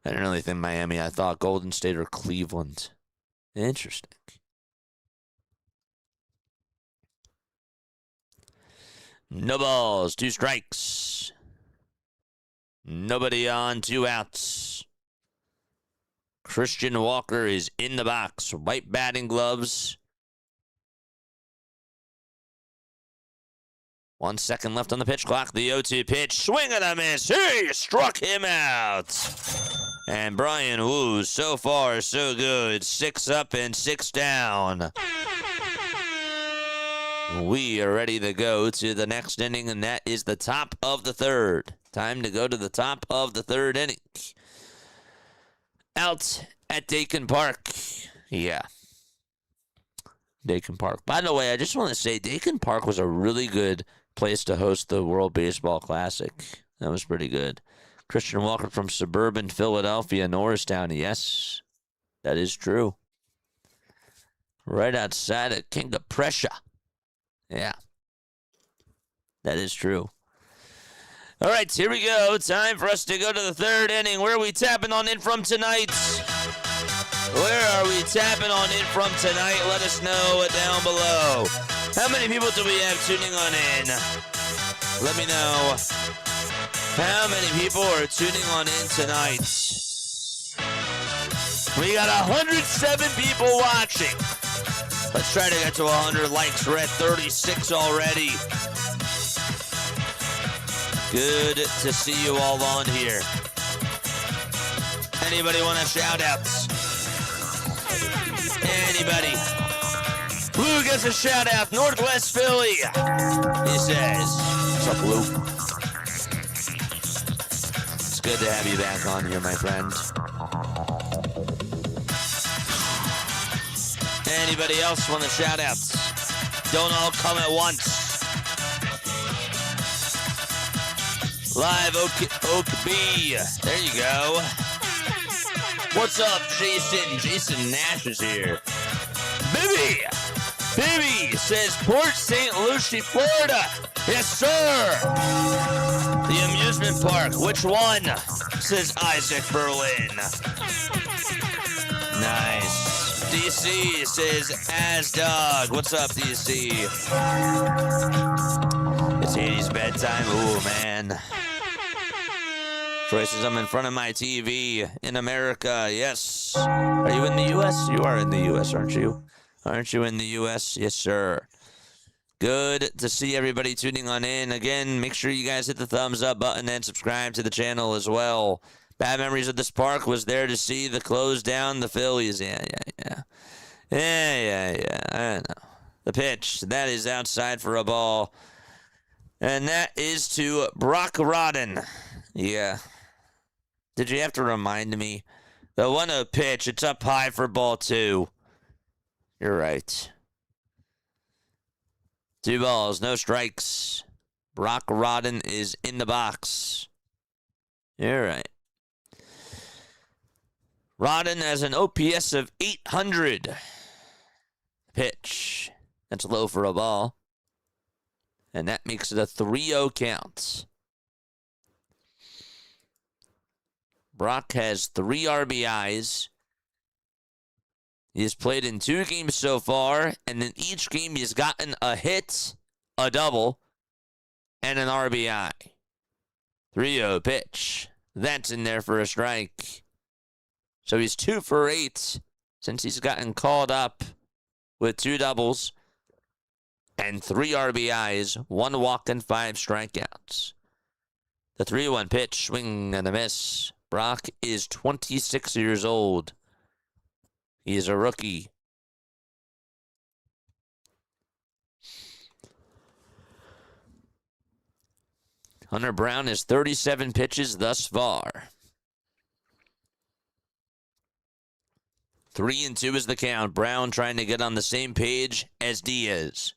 [SPEAKER 2] I didn't really think Miami. I thought Golden State or Cleveland. Interesting. No balls, 2 strikes. Nobody on, 2 outs. Christian Walker is in the box. White batting gloves. 1 second left on the pitch clock. The 0-2 pitch. Swing and a miss. He struck him out. And Brian Wu, so far, so good. 6 up and 6 down. We are ready to go to the next inning, and that is the top of the third. Time to go to the top of the third inning. Out at Dakin Park. Yeah. Dakin Park. By the way, I just want to say Dakin Park was a really good place to host the World Baseball Classic. That was pretty good. Christian Walker from suburban Philadelphia, Norristown. Yes, that is true. Right outside of King of Prussia. Yeah, that is true. All right, here we go. Time for us to go to the third inning. Where are we tapping on in from tonight? Where are we tapping on in from tonight? Let us know down below. How many people do we have tuning on in? Let me know. How many people are tuning on in tonight? We got 107 people watching. Let's try to get to 100 likes. We're at 36 already. Good to see you all on here. Anybody want to shout outs? Anybody? Blue gets a shout out. Northwest Philly. He says, "What's up, Blue? It's good to have you back on here, my friend." Anybody else want to shout outs? Don't all come at once. Live Oak B. There you go. What's up, Jason? Jason Nash is here. Bibby says Port St. Lucie, Florida. Yes, sir. The amusement park. Which one? Says Isaac Berlin. Nice. DC says Asdog. What's up, DC? It's Hades bedtime. Ooh, man. Troy says, I'm in front of my TV in America. Yes. Are you in the U.S.? You are in the U.S., aren't you? Aren't you in the U.S.? Yes, sir. Good to see everybody tuning on in. Again, make sure you guys hit the thumbs up button and subscribe to the channel as well. Bad Memories of this Park was there to see the close down the Phillies. Yeah. I don't know. The pitch. That is outside for a ball. And that is to Brock Rodden. Yeah. Did you have to remind me? The 1-0 pitch. It's up high for ball 2. You're right. 2 balls, no strikes. Brock Rodden is in the box. You're right. Rodden has an OPS of 800. Pitch. That's low for a ball. And that makes it a 3-0 count. Brock has 3 RBIs. He has played in 2 games so far, and in each game he's gotten a hit, a double, and an RBI. 3-0 pitch. That's in there for a strike. So he's 2 for 8 since he's gotten called up with 2 doubles and 3 RBIs, 1 walk, and 5 strikeouts. The 3-1 pitch, swing and a miss. Brock is 26 years old. He is a rookie. Hunter Brown has 37 pitches thus far. 3-2 is the count. Brown trying to get on the same page as Diaz.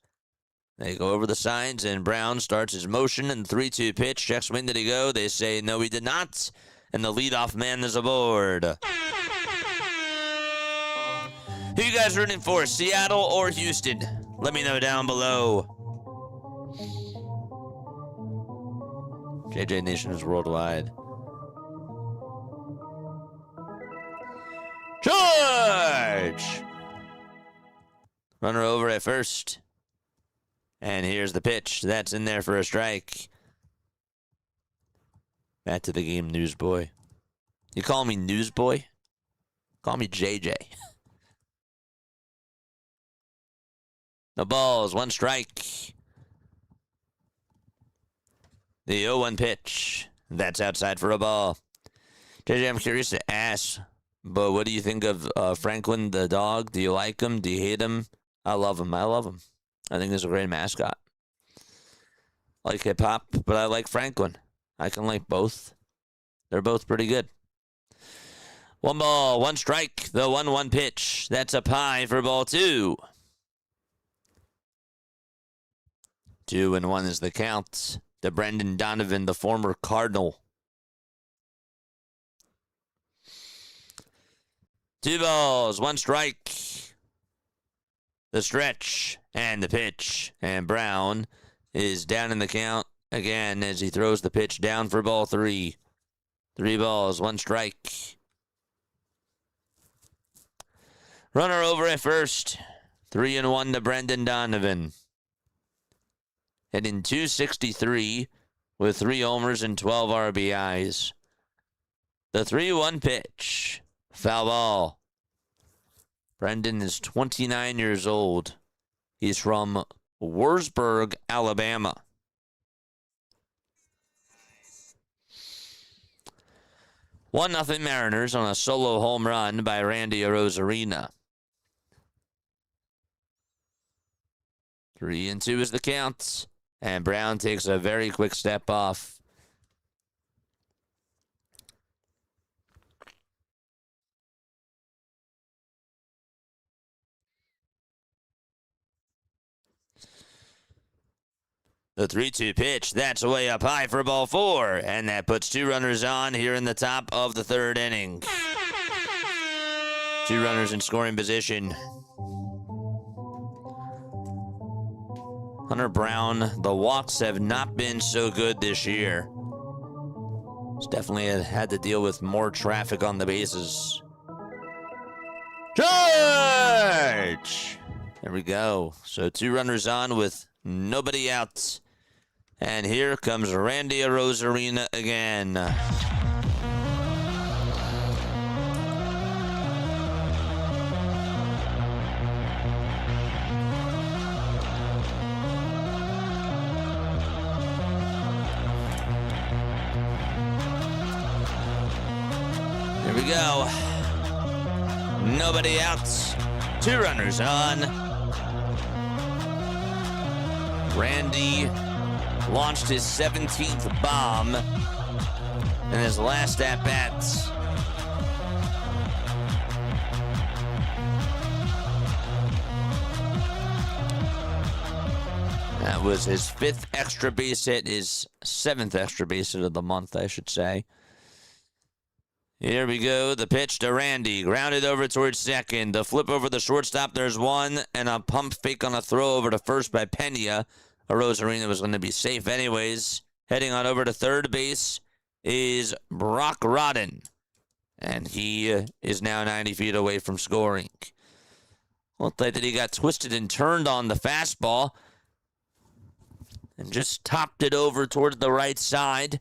[SPEAKER 2] They go over the signs, and Brown starts his motion, and 3-2 pitch. Checks swing, did he go? They say no, he did not. And the leadoff man is aboard. Who you guys rooting for, Seattle or Houston? Let me know down below. JJ Nation is worldwide. George! Runner over at first. And here's the pitch. That's in there for a strike. Back to the game, newsboy. You call me newsboy? Call me JJ. No balls, 1 strike. The 0-1 pitch. That's outside for a ball. JJ, I'm curious to ask, but what do you think of Franklin the dog? Do you like him? Do you hate him? I love him. I think he's a great mascot. I like hip-hop, but I like Franklin. I can like both. They're both pretty good. 1 ball, 1 strike. The 1-1 pitch. That's up high for ball 2. 2-1 is the count. To Brendan Donovan, the former Cardinal. 2 balls, 1 strike. The stretch and the pitch. And Brown is down in the count again as he throws the pitch down for ball 3. 3 balls, 1 strike. Runner over at first. 3-1 to Brendan Donovan. Hitting .263 with 3 homers and 12 RBIs. The 3-1 pitch. Foul ball. Brendan is 29 years old. He's from Warrensburg, Alabama. One 0 Mariners on a solo home run by Randy Arozarena. 3-2 is the count. And Brown takes a very quick step off. The 3-2 pitch, that's way up high for ball 4. And that puts 2 runners on here in the top of the 3rd inning. 2 runners in scoring position. Hunter Brown, the walks have not been so good this year. He's definitely had to deal with more traffic on the bases. Charge! There we go. So 2 runners on with nobody out. And here comes Randy Arozarena again. Here we go. Nobody out. 2 runners on. Randy launched his 17th bomb in his last at-bat. That was his 5th extra base hit, his 7th extra base hit of the month, I should say. Here we go. The pitch to Randy. Grounded over towards second. The flip over the shortstop. There's 1. And a pump fake on a throw over to first by Pena. Arozarena was going to be safe anyways. Heading on over to third base is Brock Rodden. And he is now 90 feet away from scoring. Looked like that he got twisted and turned on the fastball. And just topped it over towards the right side.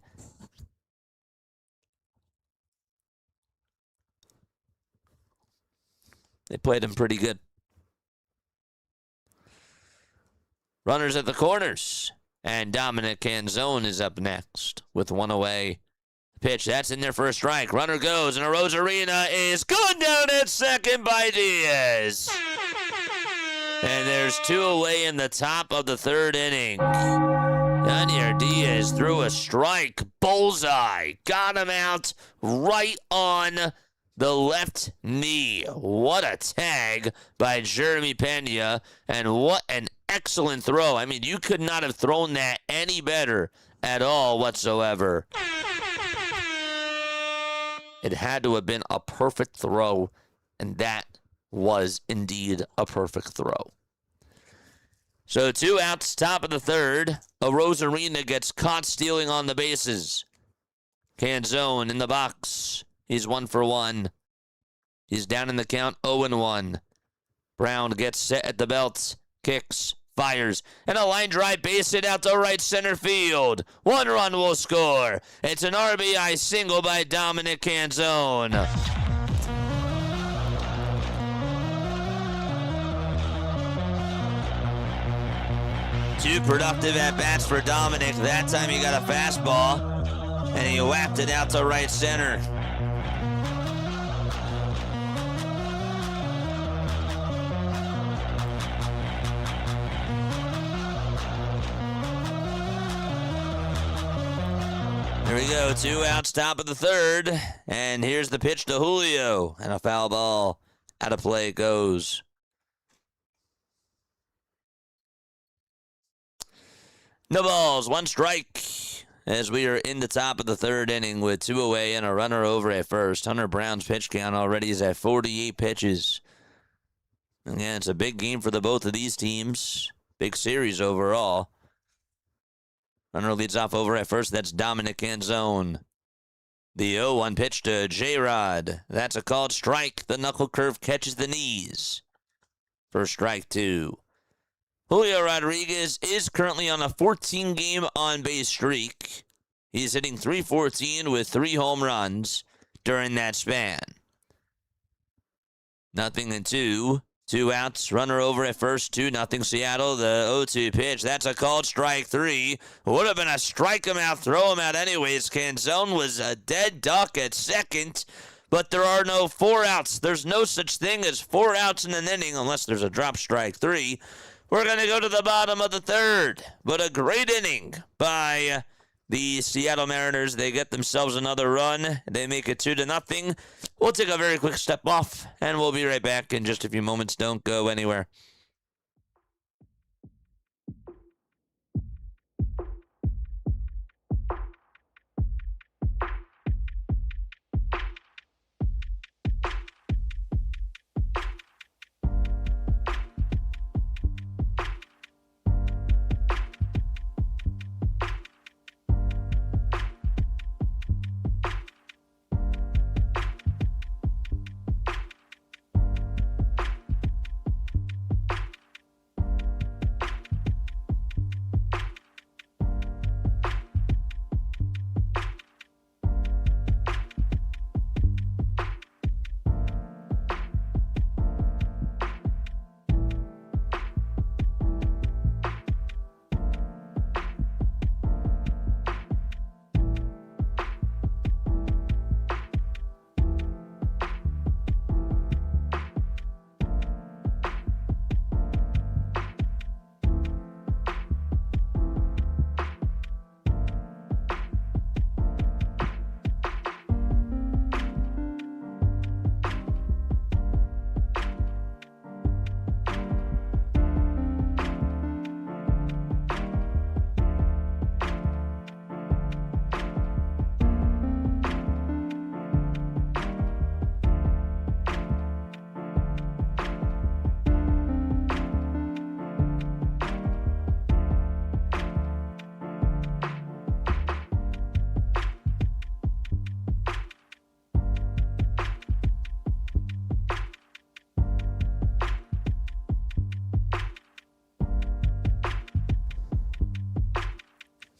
[SPEAKER 2] They played him pretty good. Runners at the corners. And Dominic Canzone is up next with 1 away. Pitch, that's in there for a strike. Runner goes, and Arozarena is gone down at second by Diaz. And there's 2 away in the top of the 3rd inning. Yanier Diaz threw a strike. Bullseye. Got him out right on the left knee. What a tag by Jeremy Pena, and what an excellent throw. I mean, you could not have thrown that any better at all whatsoever. It had to have been a perfect throw, and that was indeed a perfect throw. So 2 outs, top of the 3rd. Arozarena gets caught stealing on the bases. Canzone in the box. He's 1 for 1. He's down in the count, 0-1. Brown gets set at the belt, kicks, fires, and a line drive base hit out to right center field. 1 run will score. It's an RBI single by Dominic Canzone. Two productive at-bats for Dominic. That time he got a fastball, and he whacked it out to right center. Here we go, 2 outs, top of the 3rd, and here's the pitch to Julio, and a foul ball. Out of play it goes. No balls, 1 strike, as we are in the top of the 3rd inning with 2 away and a runner over at first. Hunter Brown's pitch count already is at 48 pitches. Again, it's a big game for the both of these teams. Big series overall. Runner leads off over at first. That's Dominic Canzone. The 0-1 pitch to J-Rod. That's a called strike. The knuckle curve catches the knees. First strike, 2. Julio Rodriguez is currently on a 14-game on-base streak. He's hitting .314 with 3 home runs during that span. 0-2. 2 outs, runner over at first, 2-0 Seattle. The 0-2 pitch, that's a called strike 3. Would have been a strike him out, throw him out anyways. Canzone was a dead duck at second, but there are no 4 outs. There's no such thing as 4 outs in an inning unless there's a drop strike 3. We're going to go to the bottom of the third. But a great inning by the Seattle Mariners. They get themselves another run. They make it 2-0. We'll take a very quick step off, and we'll be right back in just a few moments. Don't go anywhere.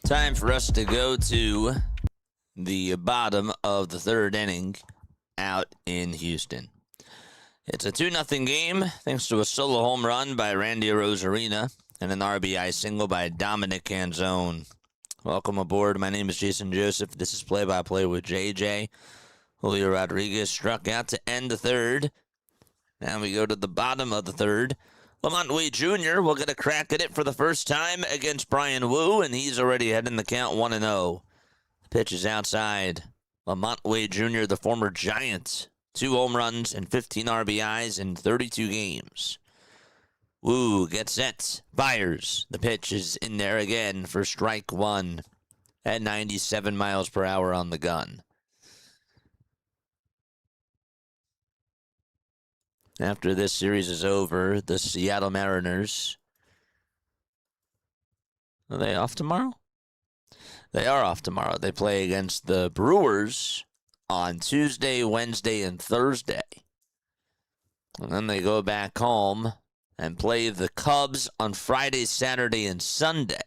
[SPEAKER 2] Time for us to go to the bottom of the third inning out in Houston. It's a 2-0 game thanks to a solo home run by Randy Arozarena and an RBI single by Dominic Canzone. Welcome aboard. My name is Jason Joseph. This is Play-by-Play with JJ. Julio Rodriguez struck out to end the third. Now we go to the bottom of the third. Lamont Wade Jr. will get a crack at it for the first time against Brian Wu, and he's already heading the count 1-0. The pitch is outside. Lamont Wade Jr., the former Giant, 2 home runs and 15 RBIs in 32 games. Wu gets set, fires. The pitch is in there again for strike 1 at 97 miles per hour on the gun. After this series is over, the Seattle Mariners, are they off tomorrow? They are off tomorrow. They play against the Brewers on Tuesday, Wednesday, and Thursday. And then they go back home and play the Cubs on Friday, Saturday, and Sunday.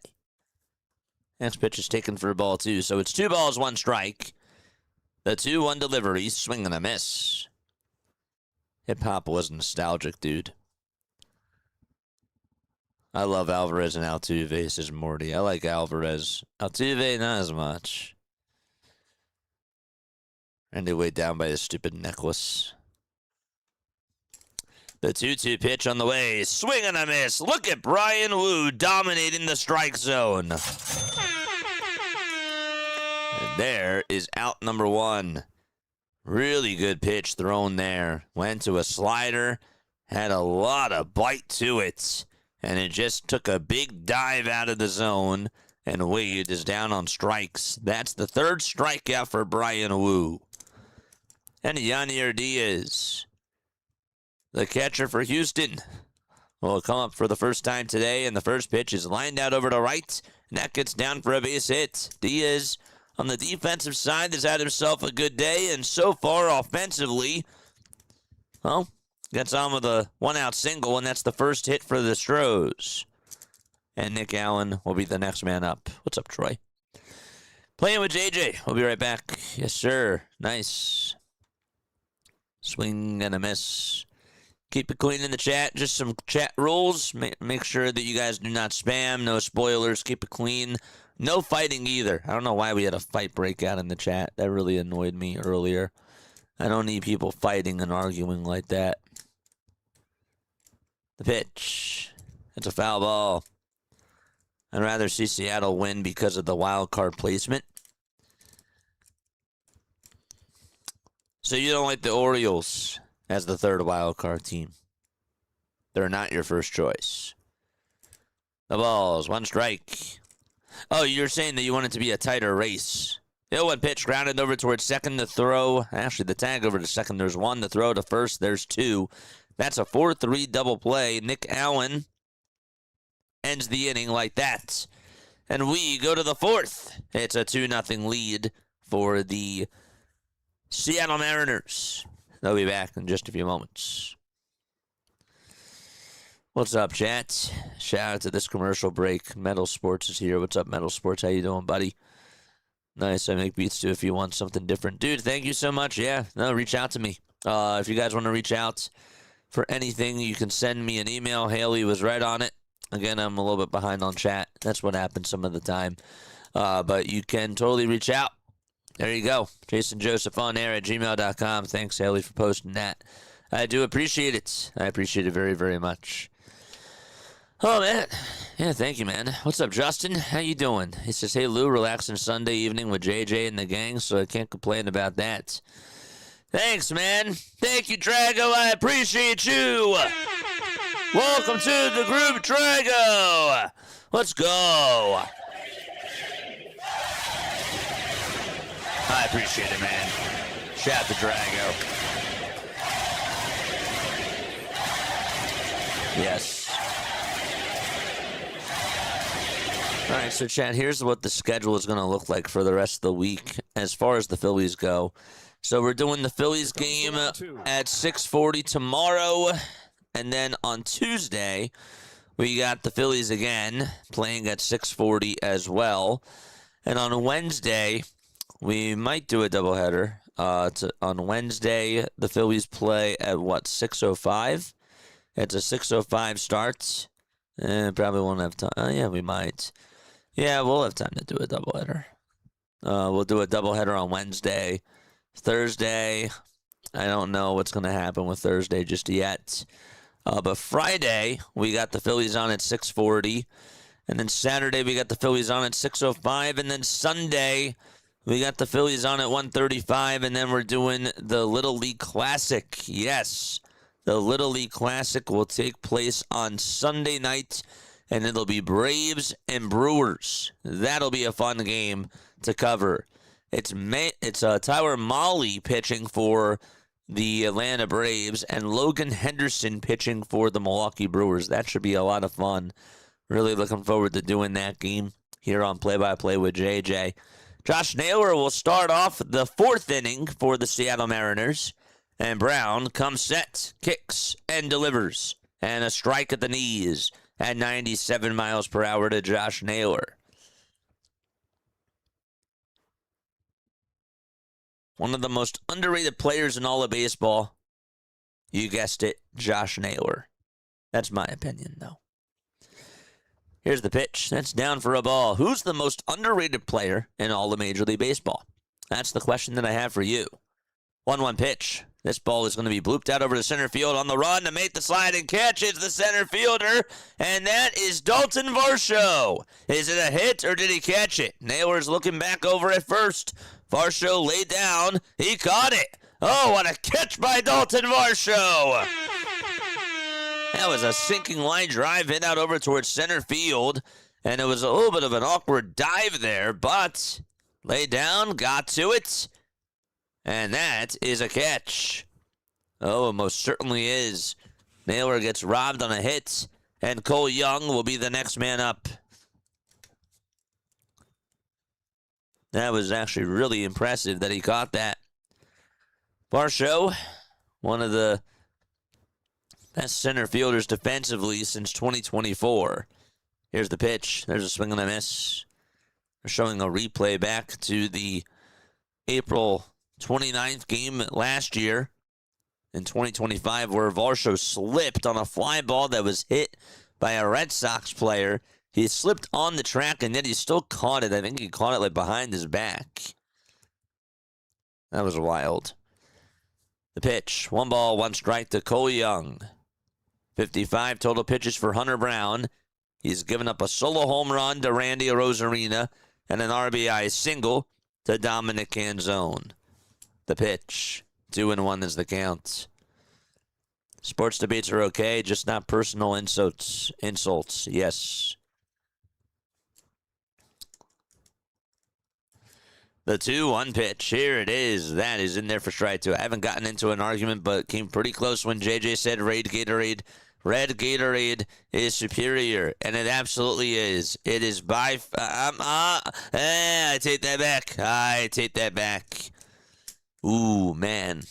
[SPEAKER 2] Next pitch is taken for a ball, too. So it's 2 balls, 1 strike. The 2-1 delivery, swing and a miss. Hip-hop was nostalgic, dude. I love Alvarez and Altuve, says Morty. I like Alvarez. Altuve, not as much. And they weighed down by his stupid necklace. The 2-2 pitch on the way. Swing and a miss. Look at Brian Wu dominating the strike zone. And there is out number 1. Really good pitch thrown there. Went to a slider. Had a lot of bite to it. And it just took a big dive out of the zone. And Wade is down on strikes. That's the 3rd strikeout for Brian Wu. And Yanier Diaz, the catcher for Houston, will come up for the first time today. And the first pitch is lined out over to right. And that gets down for a base hit. Diaz, on the defensive side, has had himself a good day, and so far offensively, well, gets on with a 1-out single, and that's the first hit for the Astros. And Nick Allen will be the next man up. What's up, Troy? Playing with JJ. We'll be right back. Yes, sir. Nice. Swing and a miss. Keep it clean in the chat. Just some chat rules. Make sure that you guys do not spam. No spoilers. Keep it clean. No fighting either. I don't know why we had a fight break out in the chat. That really annoyed me earlier. I don't need people fighting and arguing like that. The pitch. It's a foul ball. I'd rather see Seattle win because of the wild card placement. So you don't like the Orioles as the third wild card team. They're not your first choice. The balls, 1 strike. Oh, you're saying that you want it to be a tighter race. The 0-1 pitch grounded over towards second to throw. Actually, the tag over to second. There's 1 to throw to first. There's 2. That's a 4-3 double play. Nick Allen ends the inning like that. And we go to the 4th. It's a 2-0 lead for the Seattle Mariners. They'll be back in just a few moments. What's up, chat? Shout out to this commercial break. Metal Sports is here. What's up, Metal Sports? How you doing, buddy? Nice. I make beats too if you want something different. Dude, thank you so much. Yeah, no, reach out to me. If you guys want to reach out for anything, you can send me an email. Haley was right on it. Again, I'm a little bit behind on chat. That's what happens some of the time. But you can totally reach out. There you go. JasonJosephOnAir@gmail.com. Thanks, Haley, for posting that. I do appreciate it. I appreciate it very, very much. Oh, man. Yeah, thank you, man. What's up, Justin? How you doing? He says, hey, Lou, relaxing Sunday evening with JJ and the gang, so I can't complain about that. Thanks, man. Thank you, Drago. I appreciate you. Welcome to the group, Drago. Let's go. I appreciate it, man. Shout out to Drago. Yes. All right, so chat, here's what the schedule is going to look like for the rest of the week as far as the Phillies go. So we're doing the Phillies game at 6:40 tomorrow, and then on Tuesday we got the Phillies again playing at 6:40 as well. And on Wednesday we might do a doubleheader. On Wednesday the Phillies play at 6:05. It's a 6:05 start. Probably won't have time. Yeah, we might. Yeah, we'll have time to do a doubleheader. We'll do a doubleheader on Wednesday. Thursday, I don't know what's going to happen with Thursday just yet. But Friday, we got the Phillies on at 6:40. And then Saturday, we got the Phillies on at 6:05. And then Sunday, we got the Phillies on at 1:35. And then we're doing the Little League Classic. Yes, the Little League Classic will take place on Sunday night. And it'll be Braves and Brewers. That'll be a fun game to cover. It's Tyler Mahle pitching for the Atlanta Braves and Logan Henderson pitching for the Milwaukee Brewers. That should be a lot of fun. Really looking forward to doing that game here on Play by Play with JJ. Josh Naylor will start off the 4th inning for the Seattle Mariners. And Brown comes set, kicks, and delivers. And a strike at the knees at 97 miles per hour to Josh Naylor. One of the most underrated players in all of baseball. You guessed it, Josh Naylor. That's my opinion, though. Here's the pitch. That's down for a ball. Who's the most underrated player in all of Major League Baseball? That's the question that I have for you. 1-1 pitch. This ball is going to be blooped out over to center field. On the run to make the sliding catch is the center fielder, and that is Dalton Varsho. Is it a hit or did he catch it? Naylor's looking back over at first. Varsho laid down. He caught it. Oh, what a catch by Dalton Varsho. That was a sinking line drive in out over towards center field, and it was a little bit of an awkward dive there, but laid down, got to it. And that is a catch. Oh, it most certainly is. Naylor gets robbed on a hit, and Cole Young will be the next man up. That was actually really impressive that he caught that. Varsho, one of the best center fielders defensively since 2024. Here's the pitch. There's a swing and a miss. They're showing a replay back to the April 29th game last year in 2025 where Varsho slipped on a fly ball that was hit by a Red Sox player. He slipped on the track and yet he still caught it. I think he caught it like behind his back. That was wild. The pitch, 1 ball, 1 strike to Cole Young. 55 total pitches for Hunter Brown. He's given up a solo home run to Randy Arozarena and an RBI single to Dominic Canzone. The pitch. 2-1 is the count. Sports debates are okay, just not personal insults. Yes. The 2-1 pitch. Here it is. That is in there for strike two. I haven't gotten into an argument, but came pretty close when JJ said Red Gatorade is superior, and it absolutely is. It is by... I take that back. Ooh, man.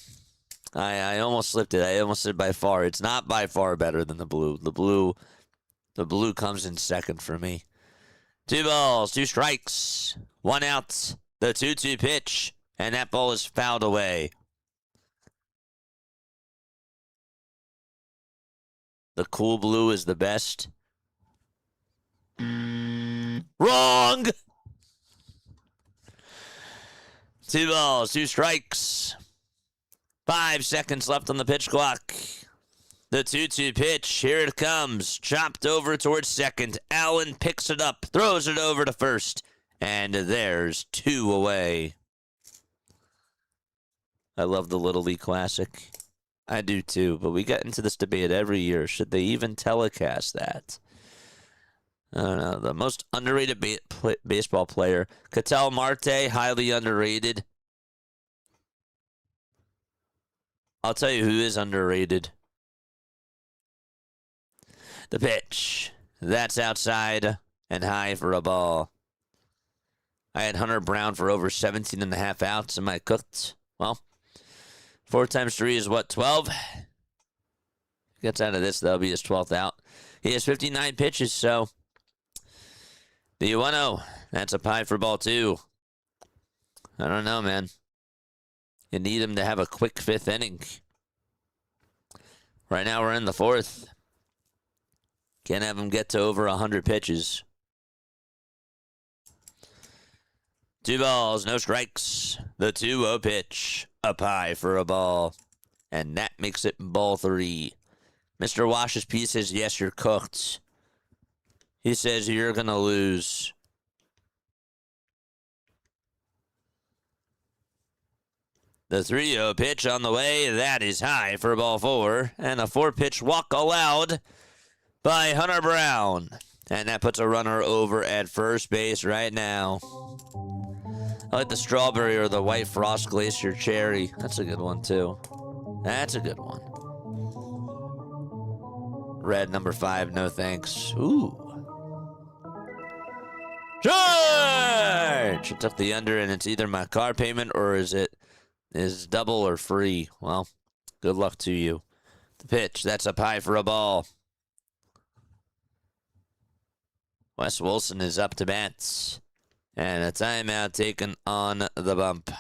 [SPEAKER 2] I almost slipped it. I almost said by far. It's not by far better than the blue. The blue comes in second for me. 2 balls, 2 strikes, 1 out. The 2-2 pitch, and that ball is fouled away. The cool blue is the best. Wrong! 2 balls, 2 strikes. 5 seconds left on the pitch clock. The 2-2 pitch, here it comes. Chopped over towards second. Allen picks it up, throws it over to first. And there's 2 away. I love the Little League Classic. I do too, but we get into this debate every year. Should they even telecast that? I don't know. The most underrated baseball player. Ketel Marte, highly underrated. I'll tell you who is underrated. The pitch. That's outside and high for a ball. I had Hunter Brown for over 17.5 outs. Am I cooked? Well, 4 times 3 is what, 12? Gets out of this, that'll be his 12th out. He has 59 pitches, so the 1-0. That's a pie for ball 2. I don't know, man. You need him to have a quick 5th inning. Right now we're in the 4th. Can't have him get to over 100 pitches. 2 balls, no strikes. The 2-0 pitch. A pie for a ball. And that makes it ball 3. Mr. Wash's piece says, yes, you're cooked. He says you're going to lose. The 3-0 pitch on the way. That is high for ball 4. And a 4-pitch walk allowed by Hunter Brown. And that puts a runner over at first base right now. I like the strawberry or the white frost glacier cherry. That's a good one, too. That's a good one. Red number 5, no thanks. Ooh. Charge! I took the under, and it's either my car payment or is double or free. Well, good luck to you. The pitch, that's up high for a ball. Wes Wilson is up to bat. And a timeout taken on the bump.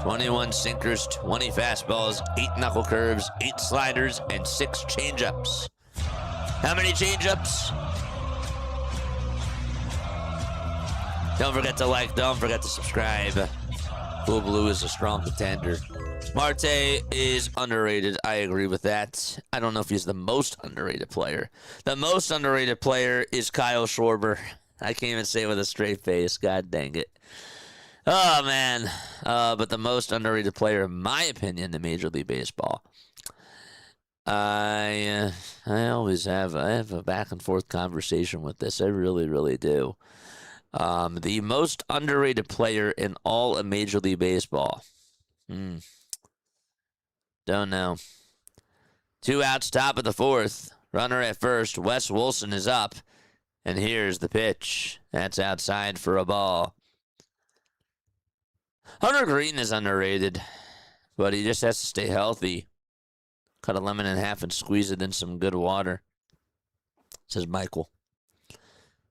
[SPEAKER 2] "21 sinkers, 20 fastballs, 8 knuckle curves, 8 sliders, and 6 changeups." How many changeups? Don't forget to like, don't forget to subscribe. Cool Blue is a strong contender. Marte is underrated. I agree with that. I don't know if he's the most underrated player. The most underrated player is Kyle Schwarber. I can't even say it with a straight face. God dang it. Oh, man. But the most underrated player, in my opinion, in Major League Baseball. I always have a back and forth conversation with this. I really, really do. The most underrated player in all of Major League Baseball. Don't know. 2 outs, top of the 4th. Runner at first. Wes Wilson is up. And here's the pitch. That's outside for a ball. Hunter Green is underrated, but he just has to stay healthy. Cut a lemon in half and squeeze it in some good water, says Michael.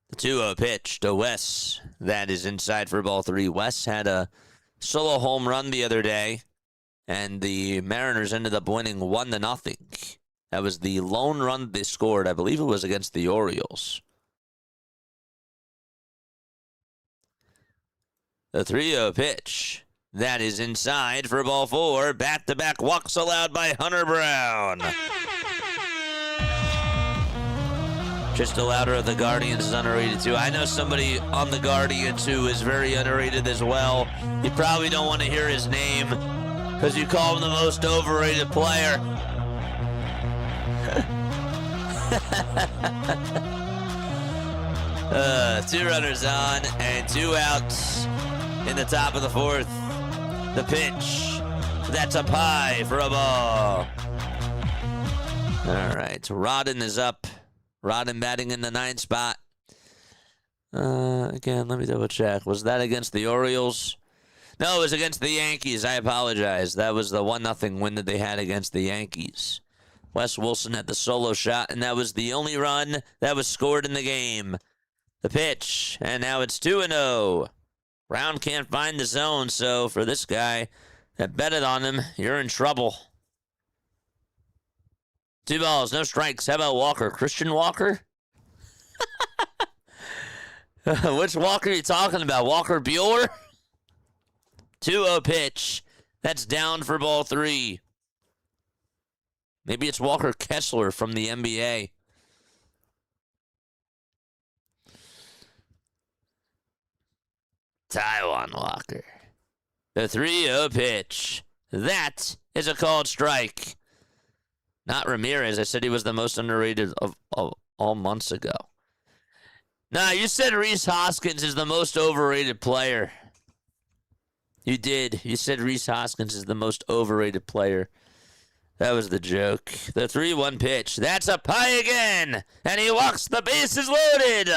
[SPEAKER 2] The 2-0 pitch to Wes. That is inside for ball 3. Wes had a solo home run the other day, and the Mariners ended up winning 1-0. That was the lone run they scored. I believe it was against the Orioles. The 3-0 pitch. That is inside for ball 4. Back-to-back walks allowed by Hunter Brown. Just the louder of the Guardians is underrated too. I know somebody on the Guardians who is very underrated as well. You probably don't want to hear his name because you call him the most overrated player. 2 runners on and 2 outs in the top of the 4th. The pitch. That's up high for a ball. All right. Rodden is up. Rodden batting in the 9th spot. Again, let me double check. Was that against the Orioles? No, it was against the Yankees. I apologize. That was the 1-0 win that they had against the Yankees. Wes Wilson had the solo shot, and that was the only run that was scored in the game. The pitch, and now it's 2-0. Brown can't find the zone, so for this guy that betted on him, you're in trouble. 2 balls, no strikes. How about Walker? Christian Walker? Which Walker are you talking about? Walker Bueller? 2-0 pitch. That's down for ball 3. Maybe it's Walker Kessler from the NBA. Taijuan Walker. The 3-0 pitch. That is a called strike. Not Ramirez. I said he was the most underrated of all months ago. Nah, you said Rhys Hoskins is the most overrated player. You did. You said Rhys Hoskins is the most overrated player. That was the joke. The 3-1 pitch. That's up high again. And he walks. The bases loaded.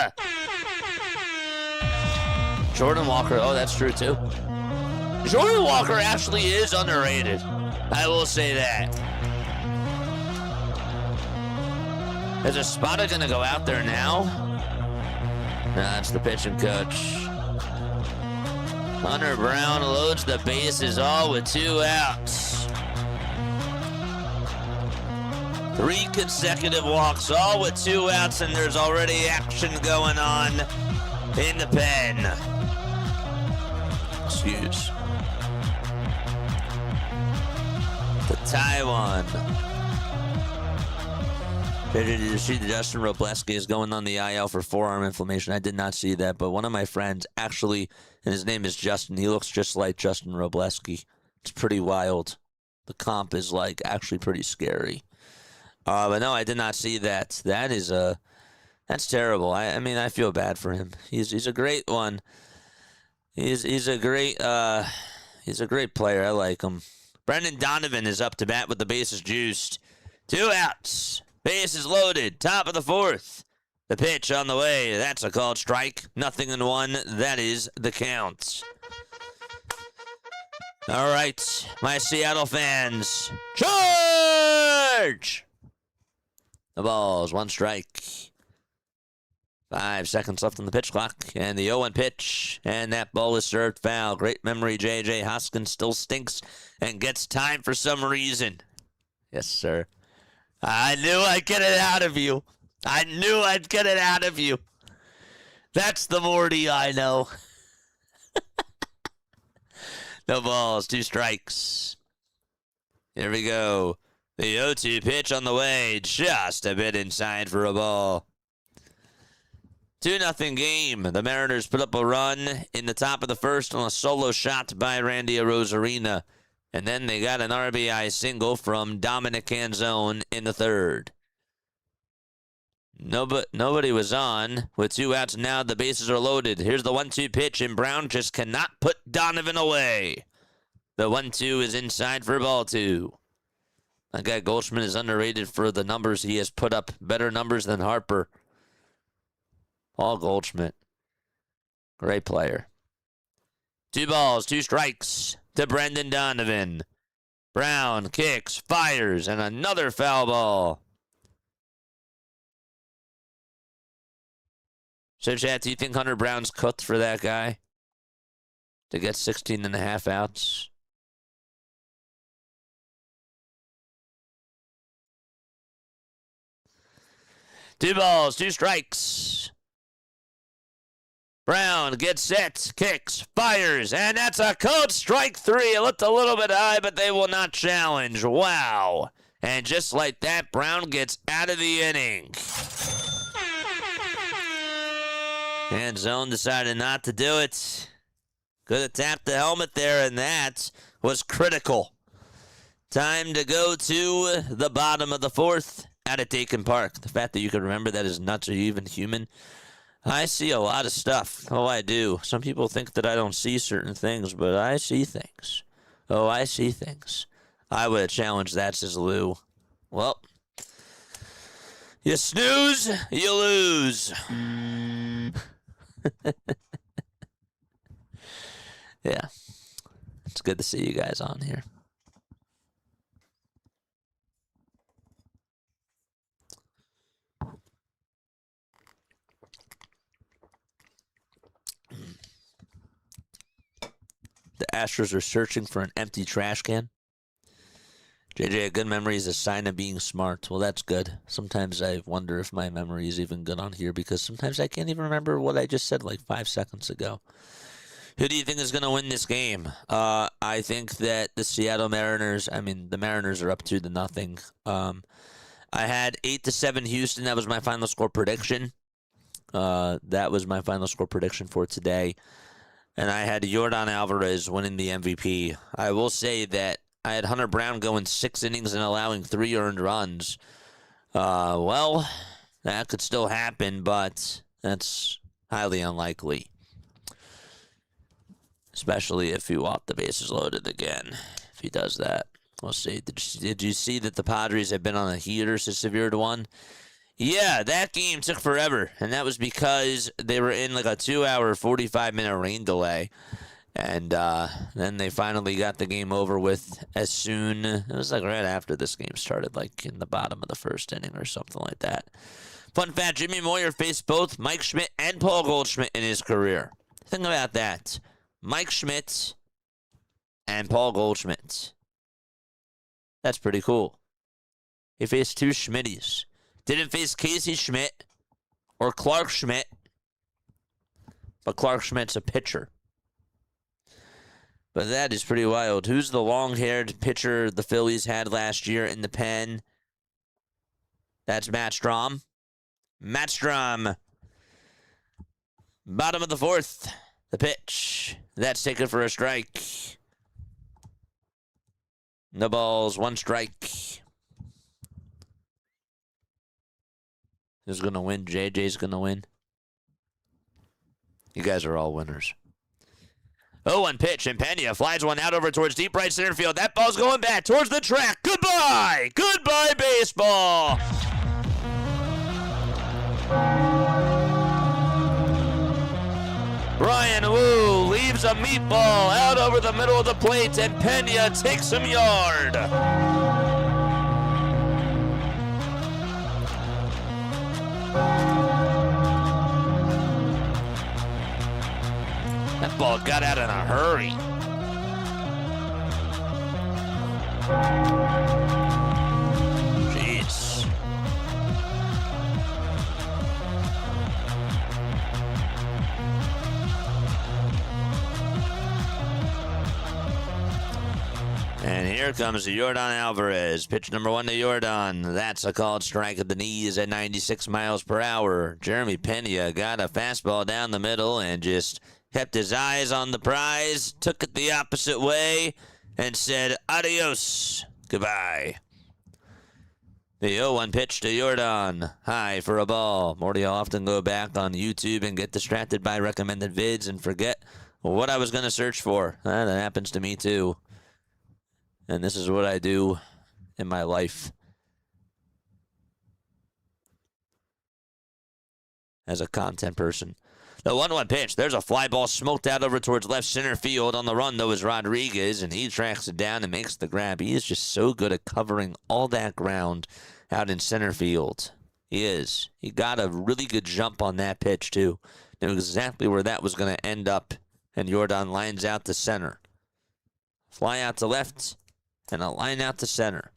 [SPEAKER 2] Jordan Walker. Oh, that's true, too. Jordan Walker actually is underrated. I will say that. Is Espada going to go out there now? No, that's the pitching coach. Hunter Brown loads the bases all with 2 outs. 3 consecutive walks, all with 2 outs, and there's already action going on in the pen. Excuse. The Taijuan. Did you see that Justin Robleski is going on the IL for forearm inflammation? I did not see that, but one of my friends actually, and his name is Justin, he looks just like Justin Robleski. It's pretty wild. The comp is like actually pretty scary. But no, I did not see that. That's terrible. I mean, I feel bad for him. He's a great one. He's a great player. I like him. Brendan Donovan is up to bat with the bases juiced. 2 outs. Bases loaded. Top of the 4th. The pitch on the way. That's a called strike. 0-1. That is the count. All right, my Seattle fans. Charge! The ball's 1 strike. 5 seconds left on the pitch clock. And the 0-1 pitch. And that ball is served foul. Great memory, J.J. Hoskins still stinks and gets time for some reason. Yes, sir. I knew I'd get it out of you. I knew I'd get it out of you. That's the Morty I know. No balls, 2 strikes. Here we go. The 0-2 pitch on the way. Just a bit inside for a ball. 2-0 game. The Mariners put up a run in the top of the 1st on a solo shot by Randy Arozarena. And then they got an RBI single from Dominic Canzone in the 3rd. Nobody was on. With 2 outs now, the bases are loaded. Here's the 1-2 pitch, and Brown just cannot put Donovan away. The 1-2 is inside for ball 2. That guy Goldschmidt is underrated for the numbers he has put up. Better numbers than Harper. Paul Goldschmidt. Great player. 2 balls, 2 strikes to Brendan Donovan. Brown kicks, fires, and another foul ball. So, chat, do you think Hunter Brown's cooked for that guy to get 16.5 outs? Two balls, 2 strikes. Brown down, gets set, kicks, fires, and that's a called strike 3. It looked a little bit high, but they will not challenge. Wow. And just like that, Brown gets out of the inning. And Zone decided not to do it. Could have tapped the helmet there, and that was critical. Time to go to the bottom of the 4th at Dakin Park. The fact that you can remember that is nuts. Are you even human? I see a lot of stuff. Oh, I do. Some people think that I don't see certain things, but I see things. Oh, I see things. I would have challenged that, says Lou. Well, you snooze, you lose. Yeah. It's good to see you guys on here. The Astros are searching for an empty trash can. JJ, a good memory is a sign of being smart. Well, that's good. Sometimes I wonder if my memory is even good on here because sometimes I can't even remember what I just said like 5 seconds ago. Who do you think is going to win this game? I think that the Seattle Mariners, the Mariners are up 2-0. I had 8-7 Houston. That was my final score prediction. That was my final score prediction for today. And I had Yordan Alvarez winning the MVP. I will say that I had Hunter Brown going 6 innings and allowing 3 earned runs. Well, that could still happen, but that's highly unlikely. Especially if he walked the bases loaded again. If he does that, we'll see. Did you see that the Padres have been on a heater since Severe to 1? Yeah, that game took forever, and that was because they were in like a 2-hour, 45-minute rain delay. And then they finally got the game over with as soon, it was like right after this game started, like in the bottom of the 1st inning or something like that. Fun fact, Jimmy Moyer faced both Mike Schmidt and Paul Goldschmidt in his career. Think about that. Mike Schmidt and Paul Goldschmidt. That's pretty cool. He faced 2 Schmitties. Didn't face Casey Schmidt or Clark Schmidt, but Clark Schmidt's a pitcher. But that is pretty wild. Who's the long-haired pitcher the Phillies had last year in the pen? That's Matt Strom. Matt Strom. Bottom of the 4th. The pitch. That's taken for a strike. No balls, 1 strike. Who's going to win? JJ's going to win. You guys are all winners. 0-1 pitch, and Pena flies one out over towards deep right center field. That ball's going back towards the track. Goodbye! Goodbye, baseball! Brian Wu leaves a meatball out over the middle of the plate, and Pena takes him yard. That ball got out in a hurry. Jeez. And here comes Yordan Alvarez. Pitch number 1 to Yordan. That's a called strike at the knees at 96 miles per hour. Jeremy Pena got a fastball down the middle and just kept his eyes on the prize, took it the opposite way, and said, adios, goodbye. The 0-1 pitch to Yordan. High for a ball. Morty, I'll often go back on YouTube and get distracted by recommended vids and forget what I was going to search for. That happens to me too. And this is what I do in my life as a content person. The 1-1 pitch. There's a fly ball smoked out over towards left center field. On the run, though, is Rodriguez, and he tracks it down and makes the grab. He is just so good at covering all that ground out in center field. He is. He got a really good jump on that pitch, too. Knew exactly where that was going to end up, and Yordan lines out to center. Fly out to left, and a line out to center.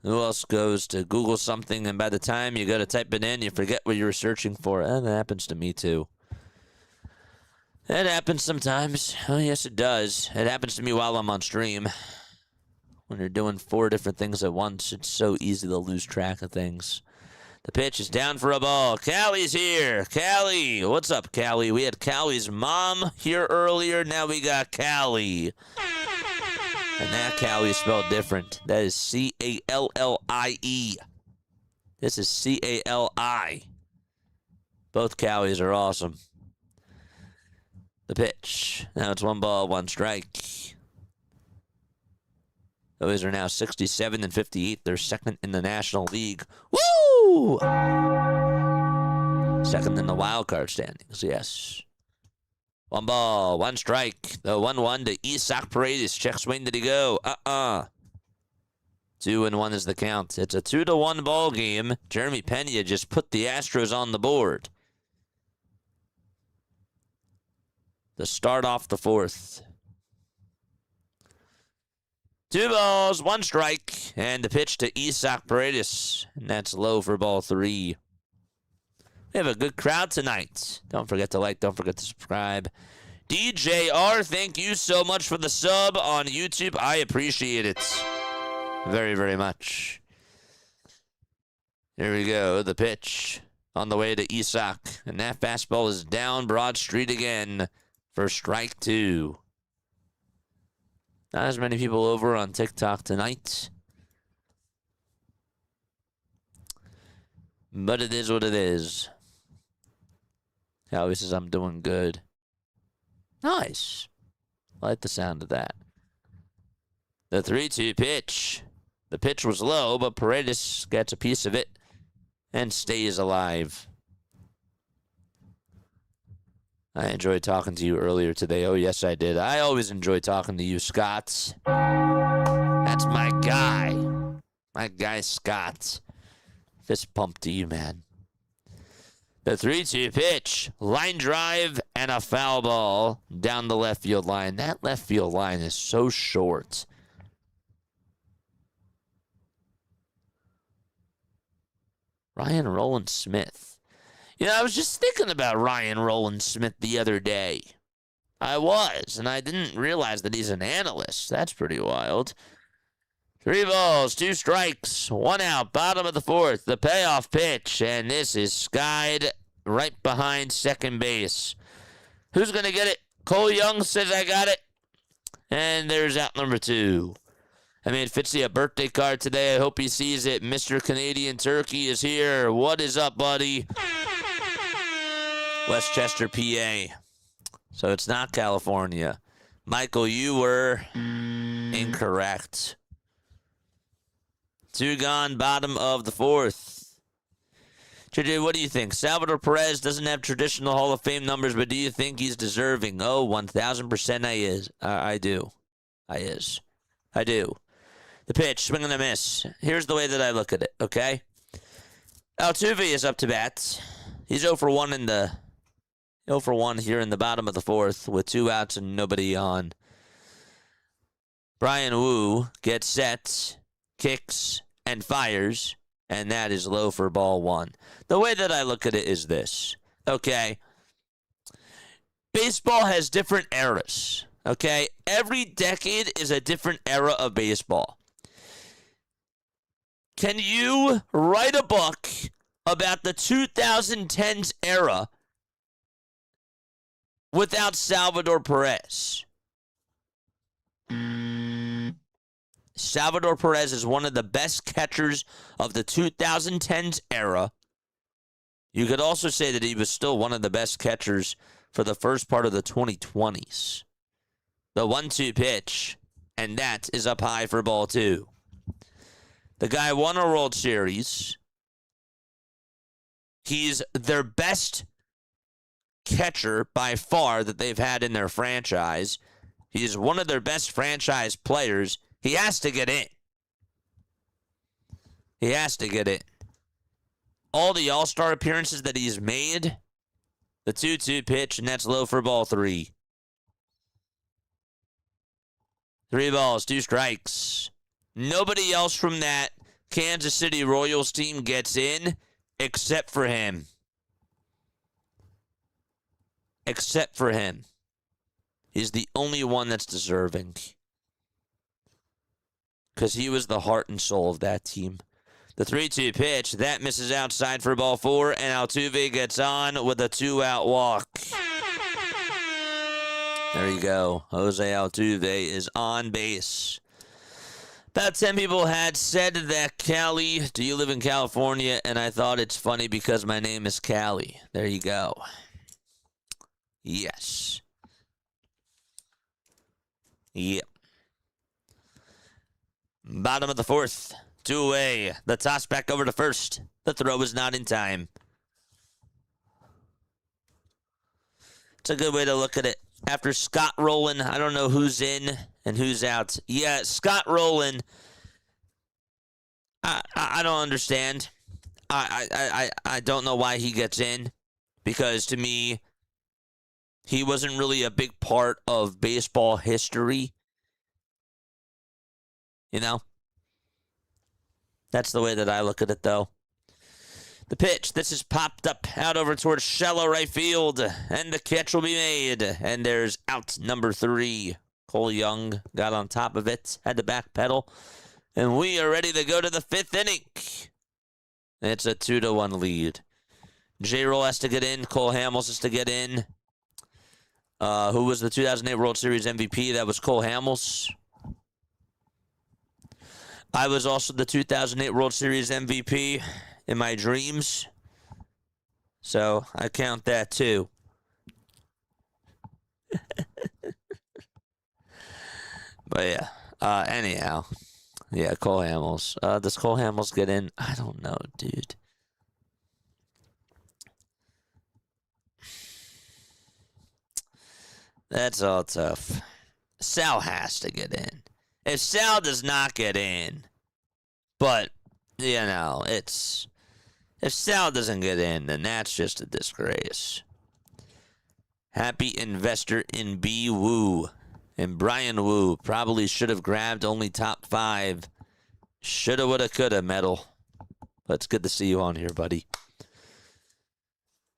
[SPEAKER 2] Who else goes to Google something, and by the time you go to type it in, you forget what you were searching for? That happens to me, too. That happens sometimes. Oh, yes, it does. It happens to me while I'm on stream. When you're doing 4 different things at once, it's so easy to lose track of things. The pitch is down for a ball. Callie's here. Callie. What's up, Callie? We had Callie's mom here earlier. Now we got Callie. And that Callie is spelled different. That is C-A-L-L-I-E. This is C-A-L-I. Both Callies are awesome. The pitch. Now it's 1 ball, 1 strike. Those are now 67 and 58. They're second in the National League. Woo! Second in the wild card standings, yes. 1 ball, 1 strike. The 1-1 to Isaac Paredes. Check swing, did he go? 2-1 is the count. It's a 2-1 ball game. Jeremy Pena just put the Astros on the board. To start off the 4th. 2 balls, 1 strike, and the pitch to Isaac Paredes. And that's low for ball 3. We have a good crowd tonight. Don't forget to like, don't forget to subscribe. DJR, thank you so much for the sub on YouTube. I appreciate it very, very much. Here we go, the pitch on the way to Isaac. And that fastball is down Broad Street again for strike 2. Not as many people over on TikTok tonight. But it is what it is. Callie says I'm doing good. Nice. I like the sound of that. The 3-2 pitch. The pitch was low, but Paredes gets a piece of it and stays alive. I enjoyed talking to you earlier today. Oh, yes, I did. I always enjoy talking to you, Scott. That's my guy. My guy, Scott. Fist pump to you, man. The 3-2 pitch. Line drive and a foul ball down the left field line. That left field line is so short. Ryan Roland Smith. You know, I was just thinking about Ryan Roland Smith the other day. I was, and I didn't realize that he's an analyst. That's pretty wild. 3 balls, 2 strikes, 1 out, bottom of the 4th. The payoff pitch, and this is skied right behind second base. Who's going to get it? Cole Young says I got it. And there's out number 2. I made Fitzy a birthday card today. I hope he sees it. Mr. Canadian Turkey is here. What is up, buddy? Westchester, PA. So it's not California. Michael, you were incorrect. 2 gone, bottom of the 4th. JJ, what do you think? Salvador Perez doesn't have traditional Hall of Fame numbers, but do you think he's deserving? Oh, 1,000% I do. I do. The pitch, swing and a miss. Here's the way that I look at it, okay? Altuve is up to bat. He's 0 for 1 in the 0 for 1 here in the bottom of the 4th with 2 outs and nobody on. Brian Wu gets set, kicks, and fires, and that is low for ball 1. The way that I look at it is this, okay? Baseball has different eras, okay? Every decade is a different era of baseball. Can you write a book about the 2010s era without Salvador Perez? Salvador Perez is one of the best catchers of the 2010s era. You could also say that he was still one of the best catchers for the first part of the 2020s. The 1-2 pitch, and that is up high for ball 2. The guy won a World Series. He's their best catcher by far that they've had in their franchise. He's one of their best franchise players. He has to get in. He has to get in. All the All-Star appearances that he's made, the 2-2 pitch, and that's low for ball 3. 3 balls, 2 strikes. Nobody else from that Kansas City Royals team gets in, except for him. Except for him. He's the only one that's deserving. Because he was the heart and soul of that team. The 3-2 pitch, that misses outside for ball 4, and Altuve gets on with a 2-out walk. There you go. Jose Altuve is on base. About 10 people had said that, Cali, do you live in California? And I thought it's funny because my name is Cali. There you go. Yes. Yep. Bottom of the 4th. 2 away. The toss back over to first. The throw is not in time. It's a good way to look at it. After Scott Rowland, I don't know who's in and who's out. Yeah, Scott Rowland, I don't understand. I don't know why he gets in. Because to me, he wasn't really a big part of baseball history. You know? That's the way that I look at it, though. The pitch, this is popped up out over towards shallow right field, and the catch will be made. And there's out number 3. Cole Young got on top of it, had to backpedal, and we are ready to go to the 5th inning. It's a 2-1 lead. J-Roll has to get in. Cole Hamels has to get in. Who was the 2008 World Series MVP? That was Cole Hamels. I was also the 2008 World Series MVP in my dreams. So I count that too. But yeah. Anyhow. Yeah, Cole Hamels. Does Cole Hamels get in? I don't know, dude. That's all tough. Sal has to get in. If Sal does not get in, but, you know, it's... If Sal doesn't get in, then that's just a disgrace. Happy investor in B. Woo. And Brian Woo probably should have grabbed only top 5. Shoulda, woulda, coulda medal. But it's good to see you on here, buddy.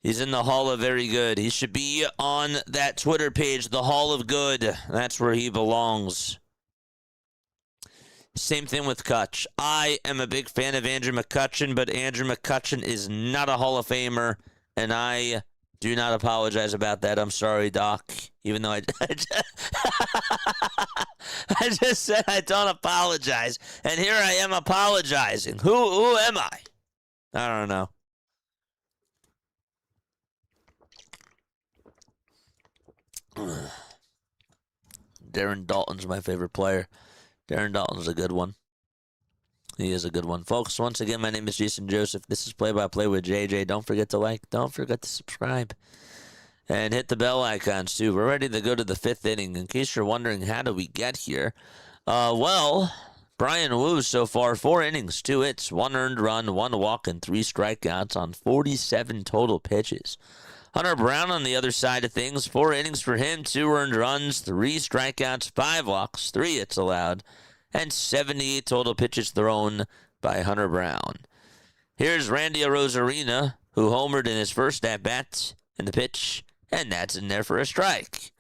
[SPEAKER 2] He's in the Hall of Very Good. He should be on that Twitter page, the Hall of Good. That's where he belongs. Same thing with Kutch. I am a big fan of Andrew McCutchen, but Andrew McCutchen is not a Hall of Famer, and I do not apologize about that. I'm sorry, Doc. Even though I just said I don't apologize, and here I am apologizing. Who am I? I don't know. Darren Dalton's my favorite player. Darren Dalton's a good one. He is a good one. Folks, once again, my name is Jason Joseph. This is Play-by-Play with JJ. Don't forget to like. Don't forget to subscribe. And hit the bell icons, too. We're ready to go to the 5th inning. In case you're wondering, how do we get here? Well, Brian Woo so far, 4 innings, 2 hits, 1 earned run, 1 walk, and 3 strikeouts on 47 total pitches. Hunter Brown on the other side of things, 4 innings for him, 2 earned runs, 3 strikeouts, 5 walks, 3 hits allowed, and 78 total pitches thrown by Hunter Brown. Here's Randy Arozarena, who homered in his first at-bat in the pitch, and that's in there for a strike.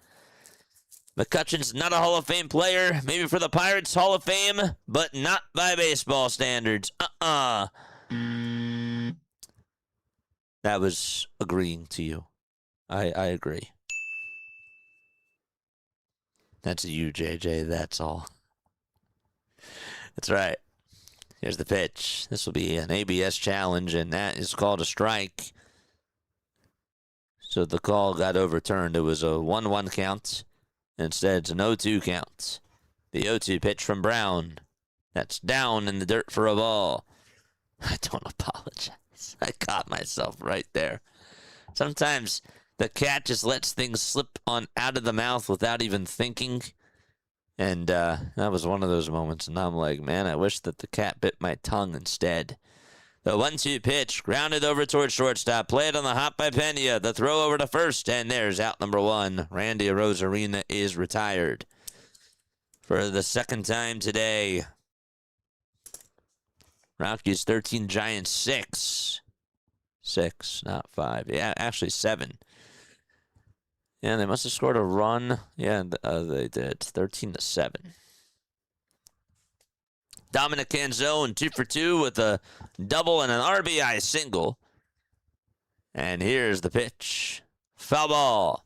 [SPEAKER 2] McCutchen's not a Hall of Fame player, maybe for the Pirates Hall of Fame, but not by baseball standards. That was agreeing to you. I agree. That's you, JJ. That's all. That's right. Here's the pitch. This will be an ABS challenge, and that is called a strike. So the call got overturned. It was a 1-1 count. Instead, it's an 0-2 count. The 0-2 pitch from Brown. That's down in the dirt for a ball. I don't apologize. I caught myself right there. Sometimes the cat just lets things slip on out of the mouth without even thinking. And that was one of those moments. And I'm like, man, I wish that the cat bit my tongue instead. The 1-2 pitch, grounded over towards shortstop, played on the hop by Pena. The throw over to first, and there's out number 1. Randy Arozarena is retired for the 2nd time today. Rockies 13, Giants 6. 6, not 5. Yeah, actually 7. Yeah, they must have scored a run. Yeah, they did. 13-7. Dominic Canzone, 2 for 2 with a double and an RBI single. And here's the pitch. Foul ball.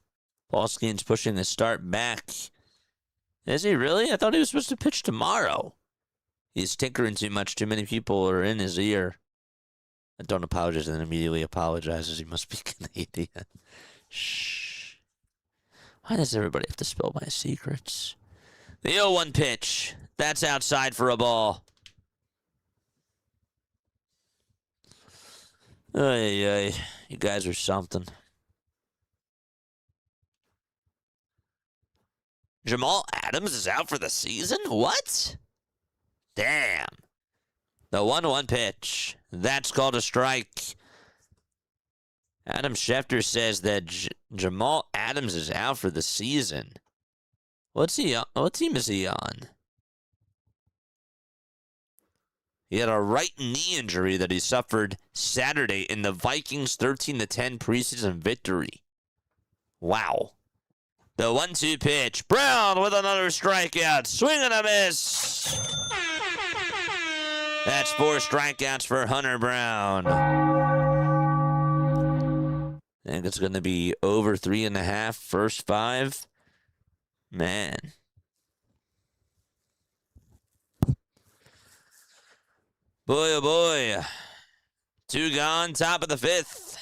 [SPEAKER 2] Paulskin's pushing the start back. Is he really? I thought he was supposed to pitch tomorrow. He's tinkering too much. Too many people are in his ear. I don't apologize and then immediately apologizes. He must be Canadian. Shh. Why does everybody have to spill my secrets? The 0-1 pitch. That's outside for a ball. Ay. You guys are something. Jamal Adams is out for the season? What? Damn. The 1-1 pitch. That's called a strike. Adam Schefter says that Jamal Adams is out for the season. What's he on? What team is he on? He had a right knee injury that he suffered Saturday in the Vikings 13-10 preseason victory. Wow. The 1-2 pitch. Brown with another strikeout. Swing and a miss. That's 4 strikeouts for Hunter Brown. I think it's going to be over 3.5 first 5. Man. Boy, oh boy. 2 gone, top of the 5th.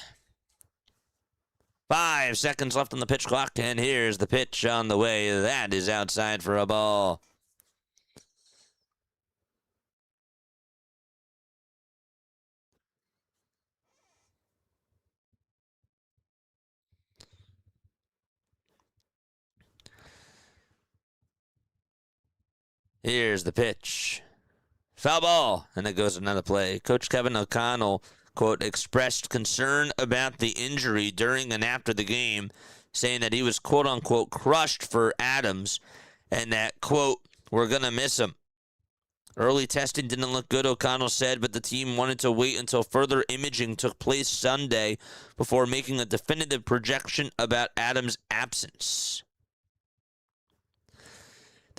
[SPEAKER 2] 5 seconds left on the pitch clock, and here's the pitch on the way. That is outside for a ball. Here's the pitch. Foul ball, and it goes another play. Coach Kevin O'Connell, quote, expressed concern about the injury during and after the game, saying that he was, quote unquote, crushed for Adams, and that, quote, we're going to miss him. Early testing didn't look good, O'Connell said, but the team wanted to wait until further imaging took place Sunday before making a definitive projection about Adams' absence.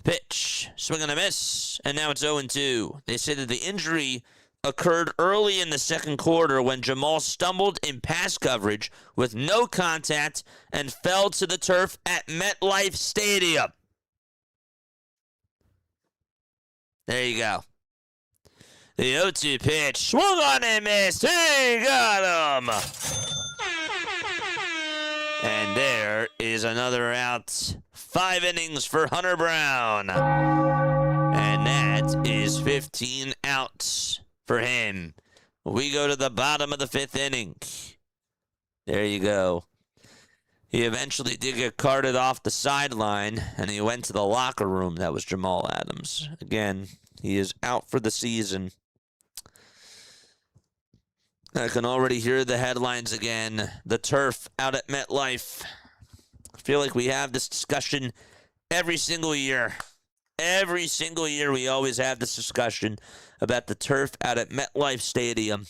[SPEAKER 2] Pitch, swing and a miss, and now it's 0-2. They say that the injury occurred early in the second quarter when Jamal stumbled in pass coverage with no contact and fell to the turf at MetLife Stadium. There you go. The 0-2 pitch, swung on and missed. He got him. And there is another out. 5 innings for Hunter Brown. And that is 15 outs for him. We go to the bottom of the 5th inning. There you go. He eventually did get carted off the sideline, and he went to the locker room. That was Jamal Adams. Again, he is out for the season. I can already hear the headlines again. The turf out at MetLife. I feel like we have this discussion every single year. Every single year we always have this discussion about the turf out at MetLife Stadium.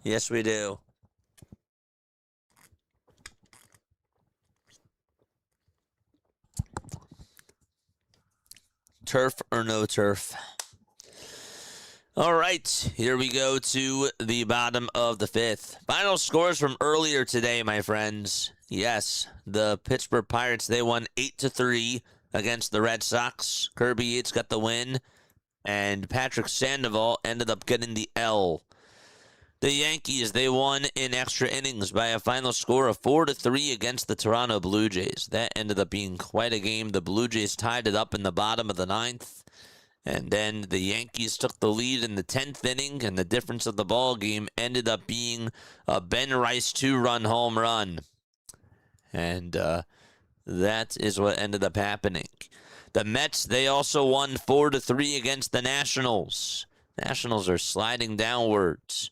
[SPEAKER 2] Yes, we do. Turf or no turf? All right, here we go to the bottom of the 5th. Final scores from earlier today, my friends. Yes, the Pittsburgh Pirates, they won 8-3 against the Red Sox. Kirby Yates got the win, and Patrick Sandoval ended up getting the L. The Yankees, they won in extra innings by a final score of 4-3 against the Toronto Blue Jays. That ended up being quite a game. The Blue Jays tied it up in the bottom of the 9th. And then the Yankees took the lead in the 10th inning, and the difference of the ball game ended up being a Ben Rice 2-run home run. And that is what ended up happening. The Mets, they also won 4-3 against the Nationals. Nationals are sliding downwards.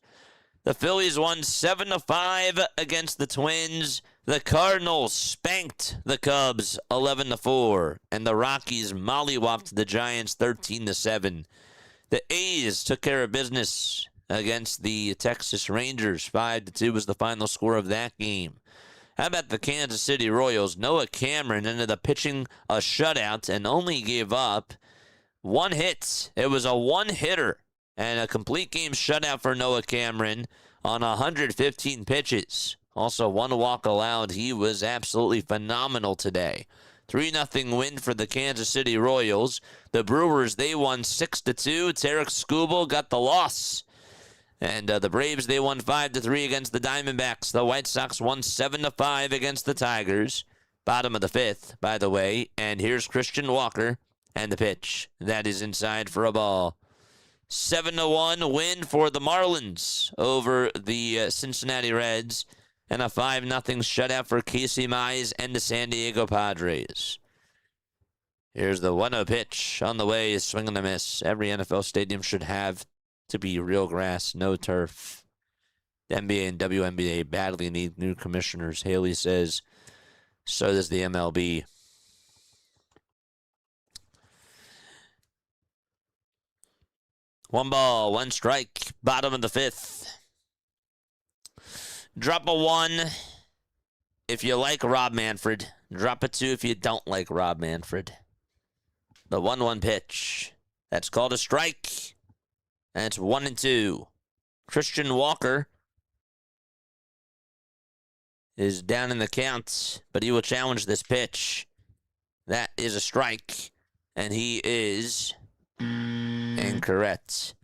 [SPEAKER 2] The Phillies won 7-5 against the Twins. The Cardinals spanked the Cubs 11-4, and the Rockies mollywopped the Giants 13-7. The A's took care of business against the Texas Rangers. 5-2 was the final score of that game. How about the Kansas City Royals? Noah Cameron ended up pitching a shutout and only gave up 1 hit. It was a one-hitter and a complete game shutout for Noah Cameron on 115 pitches. Also, 1 walk allowed. He was absolutely phenomenal today. 3-0 win for the Kansas City Royals. The Brewers, they won 6-2. Tarek Skubal got the loss. And the Braves, they won 5-3 against the Diamondbacks. The White Sox won 7-5 against the Tigers. Bottom of the 5th, by the way. And here's Christian Walker and the pitch. That is inside for a ball. 7-1 win for the Marlins over the Cincinnati Reds. And a 5-0 shutout for Casey Mize and the San Diego Padres. Here's the 1-0 pitch on the way, swing and a miss. Every NFL stadium should have to be real grass, no turf. The NBA and WNBA badly need new commissioners, Haley says. So does the MLB. One ball, 1 strike, bottom of the 5th. Drop a 1 if you like Rob Manfred. Drop a 2 if you don't like Rob Manfred. The 1-1 pitch. That's called a strike. And it's 1-2. Christian Walker is down in the count, but he will challenge this pitch. That is a strike. And he is incorrect.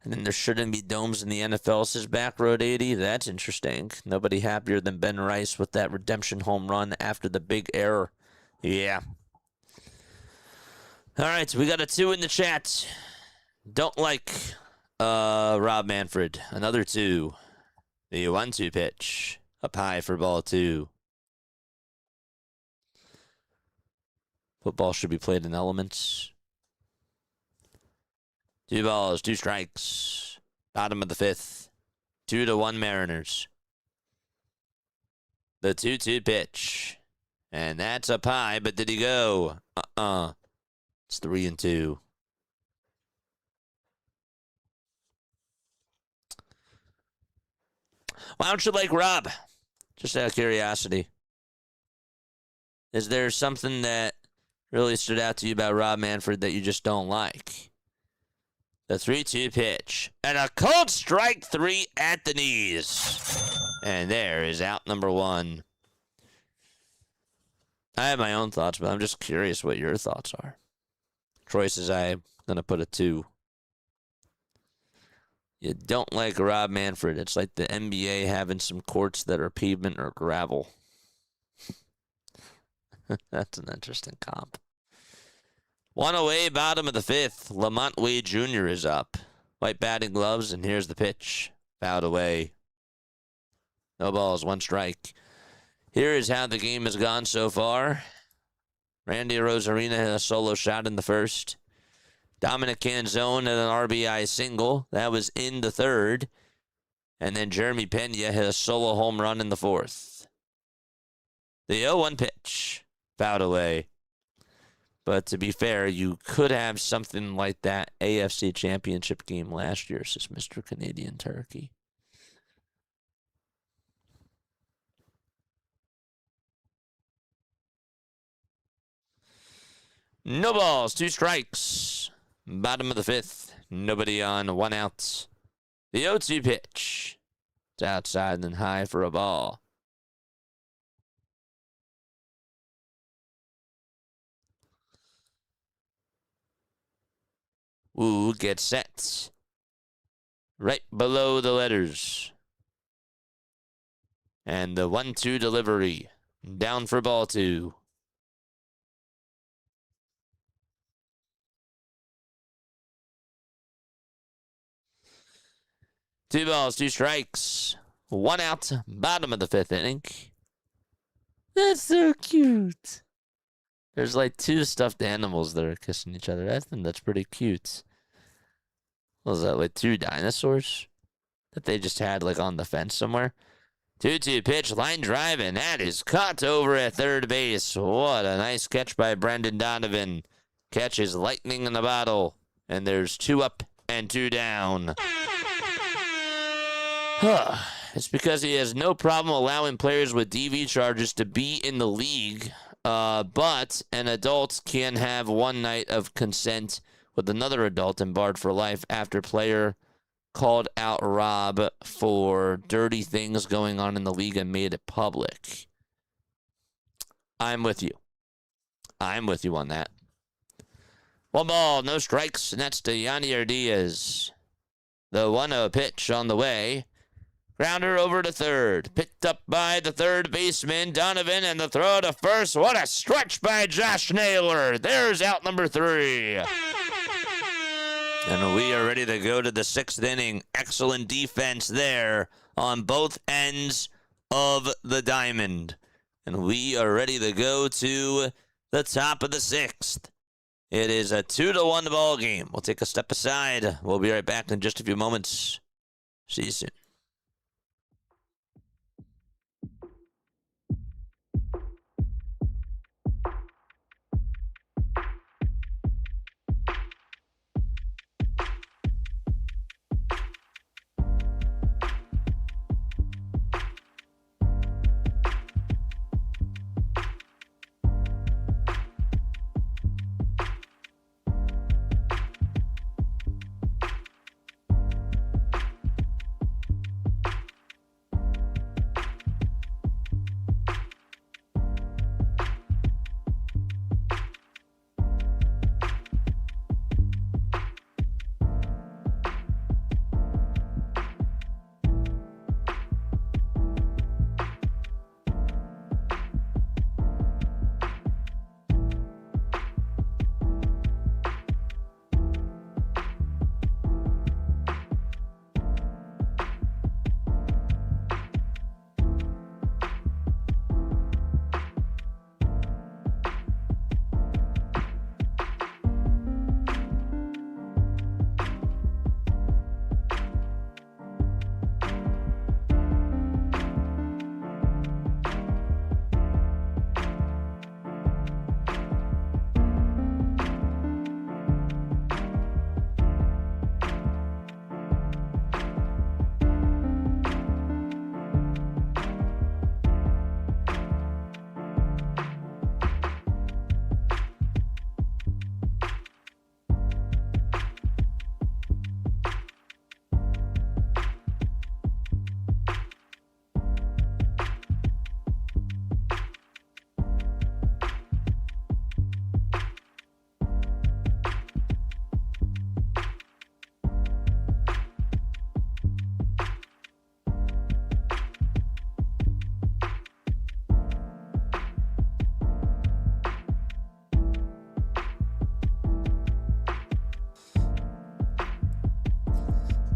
[SPEAKER 2] And then there shouldn't be domes in the NFL, says Back Road 80. That's interesting. Nobody happier than Ben Rice with that redemption home run after the big error. Yeah. All right, we got a 2 in the chat. Don't like Rob Manfred. Another 2. The 1-2 pitch. Up high for ball 2. Football should be played in elements. 2 balls, 2 strikes. Bottom of the 5th. 2-1 Mariners. The 2-2 pitch. And that's up high, but did he go? It's 3-2. Why don't you like Rob? Just out of curiosity. Is there something that really stood out to you about Rob Manfred that you just don't like? The 3-2 pitch. And a cold strike 3 at the knees. And there is out number 1. I have my own thoughts, but I'm just curious what your thoughts are. Troy says I'm going to put a 2. You don't like Rob Manfred. It's like the NBA having some courts that are pavement or gravel. That's an interesting comp. 1 away, bottom of the 5th. Lamont Wade Jr. is up. White batting gloves, and here's the pitch. Fouled away. No balls, 1 strike. Here is how the game has gone so far. Randy Arozarena hit a solo shot in the 1st. Dominic Canzone hit an RBI single. That was in the 3rd. And then Jeremy Pena hit a solo home run in the 4th. The 0-1 pitch. Fouled away. But to be fair, you could have something like that AFC Championship game last year, says Mr. Canadian Turkey. No balls, 2 strikes. Bottom of the 5th. Nobody on, 1 out. The 0-2 pitch. It's outside and high for a ball. Ooh, get set. Right below the letters. And the 1-2 delivery. Down for ball 2. Two balls, 2 strikes. 1 out, bottom of the 5th inning. That's so cute. There's like 2 stuffed animals that are kissing each other. I think that's pretty cute. What was that, like 2 dinosaurs that they just had like on the fence somewhere? 2-2 pitch, line drive, and that is caught over at third base. What a nice catch by Brendan Donovan. Catch is lightning in the bottle. And there's 2 up and 2 down. It's because he has no problem allowing players with DV charges to be in the league. But an adult can have one night of consent with another adult and barred for life after player called out Rob for dirty things going on in the league and made it public. I'm with you. I'm with you on that. 1 ball, no strikes, and that's to Yanier Diaz. The 1-0 pitch on the way. Grounder over to third. Picked up by the third baseman, Donovan, and the throw to first. What a stretch by Josh Naylor. There's out number 3. And we are ready to go to the 6th inning. Excellent defense there on both ends of the diamond. And we are ready to go to the top of the 6th. It is a 2-1 ball game. We'll take a step aside. We'll be right back in just a few moments. See you soon.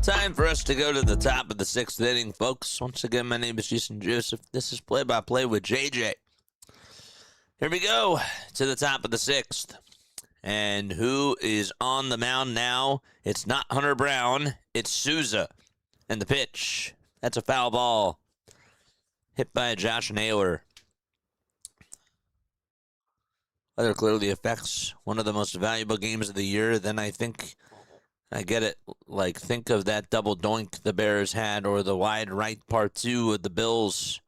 [SPEAKER 2] Time for us to go to the top of the 6th inning, folks. Once again, my name is Jason Joseph. This is Play-by-Play with JJ. Here we go to the top of the 6th. And who is on the mound now? It's not Hunter Brown. It's Souza. And the pitch. That's a foul ball. Hit by Josh Naylor. Weather clearly affects one of the most valuable games of the year. Then I think I get it. Like, think of that double doink the Bears had, or the wide right part 2 of the Bills.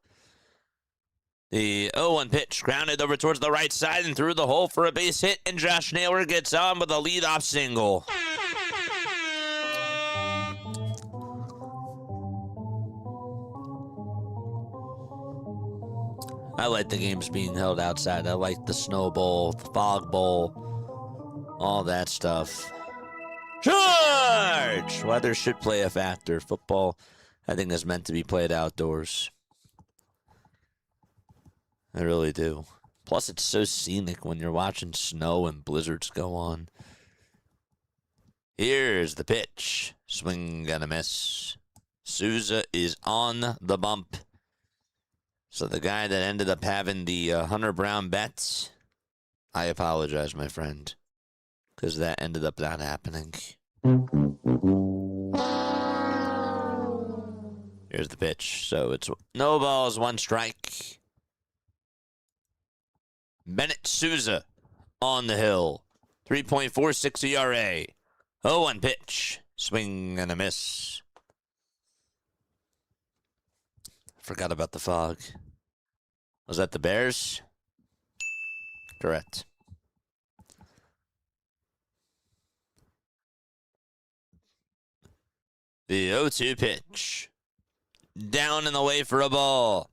[SPEAKER 2] The 0-1 pitch grounded over towards the right side and through the hole for a base hit, and Josh Naylor gets on with a leadoff single. I like the games being held outside. I like the snow bowl, the fog bowl, all that stuff. Charge! Weather should play a factor. Football, I think, is meant to be played outdoors. I really do. Plus, it's so scenic when you're watching snow and blizzards go on. Here's the pitch. Swing and a miss. Souza is on the bump. So the guy that ended up having the Hunter Brown bets, I apologize, my friend, because that ended up not happening. Here's the pitch. So it's no balls, 1 strike. Bennett Souza on the hill. 3.46 ERA. 0-1 pitch. Swing and a miss. Forgot about the fog. Was that the Bears? Correct. The 0-2 pitch. Down and away for a ball.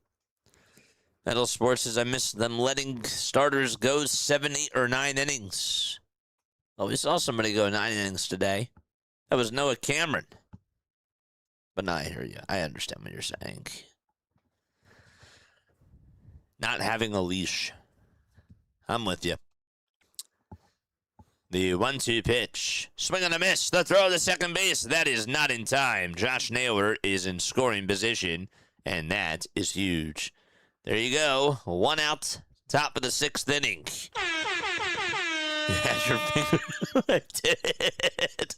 [SPEAKER 2] Metal Sports says I missed them letting starters go 7, 8, or 9 innings. Well, we saw somebody go 9 innings today. That was Noah Cameron. But no, I hear you. I understand what you're saying. Not having a leash. I'm with you. The 1-2 pitch. Swing and a miss. The throw to second base. That is not in time. Josh Naylor is in scoring position, and that is huge. There you go. 1 out. Top of the 6th inning. You had your finger. I did.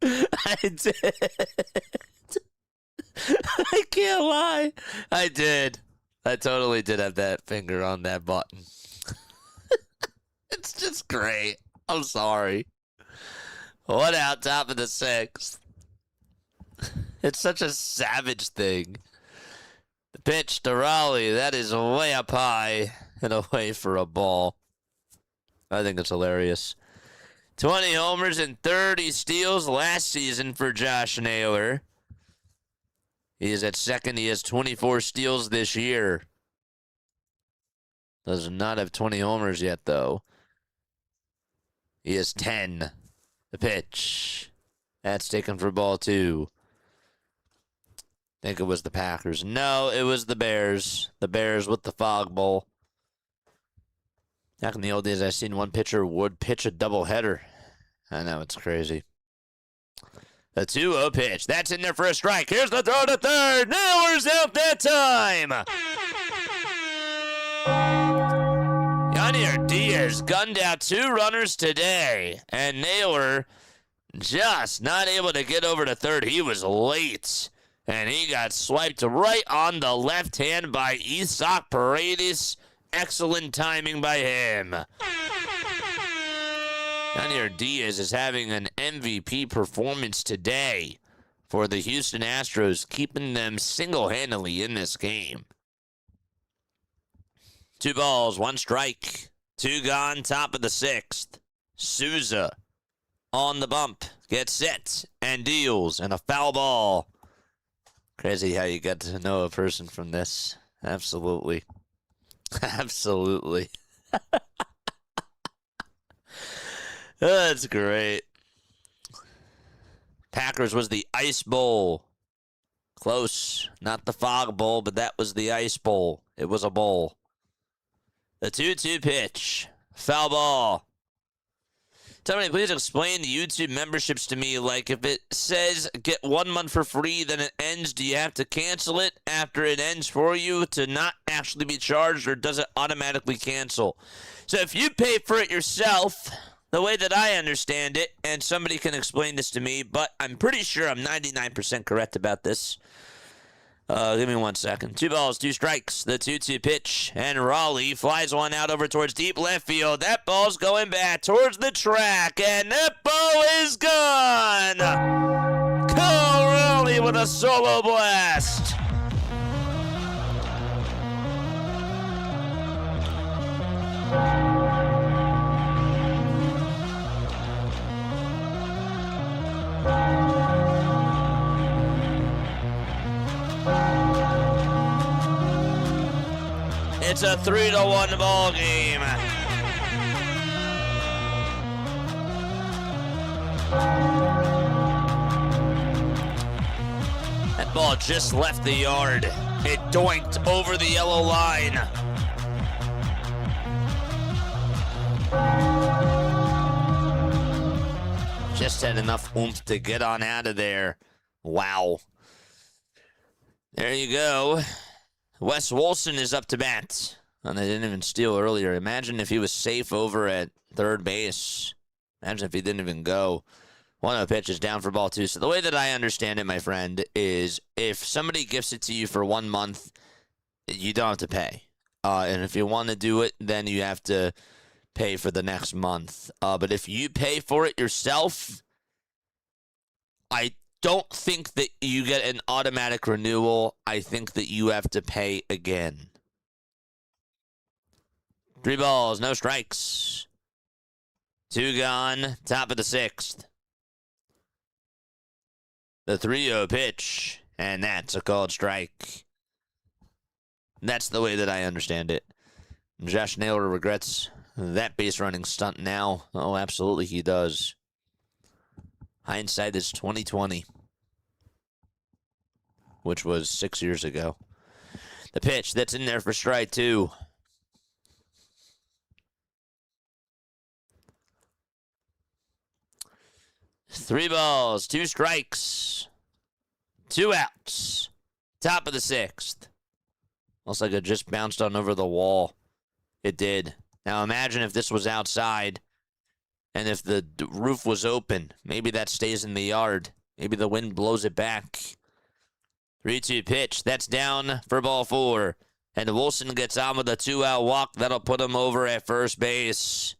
[SPEAKER 2] I did. I can't lie. I did. I totally did have that finger on that button. It's just great. I'm sorry. 1 out, top of the 6th. It's such a savage thing. The pitch to Raleigh, that is way up high and away for a ball. I think it's hilarious. 20 homers and 30 steals last season for Josh Naylor. He is at second. He has 24 steals this year. Does not have 20 homers yet, though. He has 10. The pitch. That's taken for ball 2. I think it was the Packers. No, it was the Bears. The Bears with the fog bowl. Back in the old days, I seen one pitcher would pitch a doubleheader. I know, it's crazy. The 2-0 pitch. That's in there for a strike. Here's the throw to third. Naylor's out that time. Yadier Diaz gunned out 2 runners today, and Naylor just not able to get over to third. He was late, and he got swiped right on the left hand by Isaac Paredes. Excellent timing by him. Yadier Diaz is having an MVP performance today for the Houston Astros, keeping them single-handedly in this game. 2 balls, 1 strike. 2 gone, top of the 6th. Souza on the bump, gets set, and deals, and a foul ball. Crazy how you get to know a person from this. Absolutely. Absolutely. That's great. Packers was the Ice Bowl. Close. Not the Fog Bowl, but that was the Ice Bowl. It was a bowl. The 2-2 pitch. Foul ball. Somebody please explain the YouTube memberships to me. Like, if it says get 1 month for free, then it ends, do you have to cancel it after it ends for you to not actually be charged, or does it automatically cancel? So if you pay for it yourself, the way that I understand it, and somebody can explain this to me, but I'm pretty sure I'm 99% correct about this. Give me 1 second. 2 balls, 2 strikes. The 2-2 pitch. And Raleigh flies one out over towards deep left field. That ball's going back towards the track. And that ball is gone. Kyle Raleigh with a solo blast. It's a 3-1 ball game. That ball just left the yard. It doinked over the yellow line. Just had enough oomph to get on out of there. Wow. There you go. Wes Wilson is up to bat. And they didn't even steal earlier. Imagine if he was safe over at third base. Imagine if he didn't even go. 1-0 pitch is down for ball 2. So the way that I understand it, my friend, is if somebody gifts it to you for 1 month, you don't have to pay. And if you want to do it, then you have to pay for the next month. But if you pay for it yourself, I don't think that you get an automatic renewal. I think that you have to pay again. 3 balls, no strikes. 2 gone, top of the 6th. The 3-0 pitch, and that's a called strike. That's the way that I understand it. Josh Naylor regrets that base running stunt now. Oh, absolutely he does. Hindsight is 2020, which was 6 years ago. The pitch that's in there for strike 2. Three balls, 2 strikes, 2 outs. Top of the 6th. Looks like it just bounced on over the wall. It did. Now imagine if this was outside and if the roof was open. Maybe that stays in the yard. Maybe the wind blows it back. 3-2 pitch. That's down for ball 4. And Wilson gets on with a 2-out walk. That'll put him over at first base.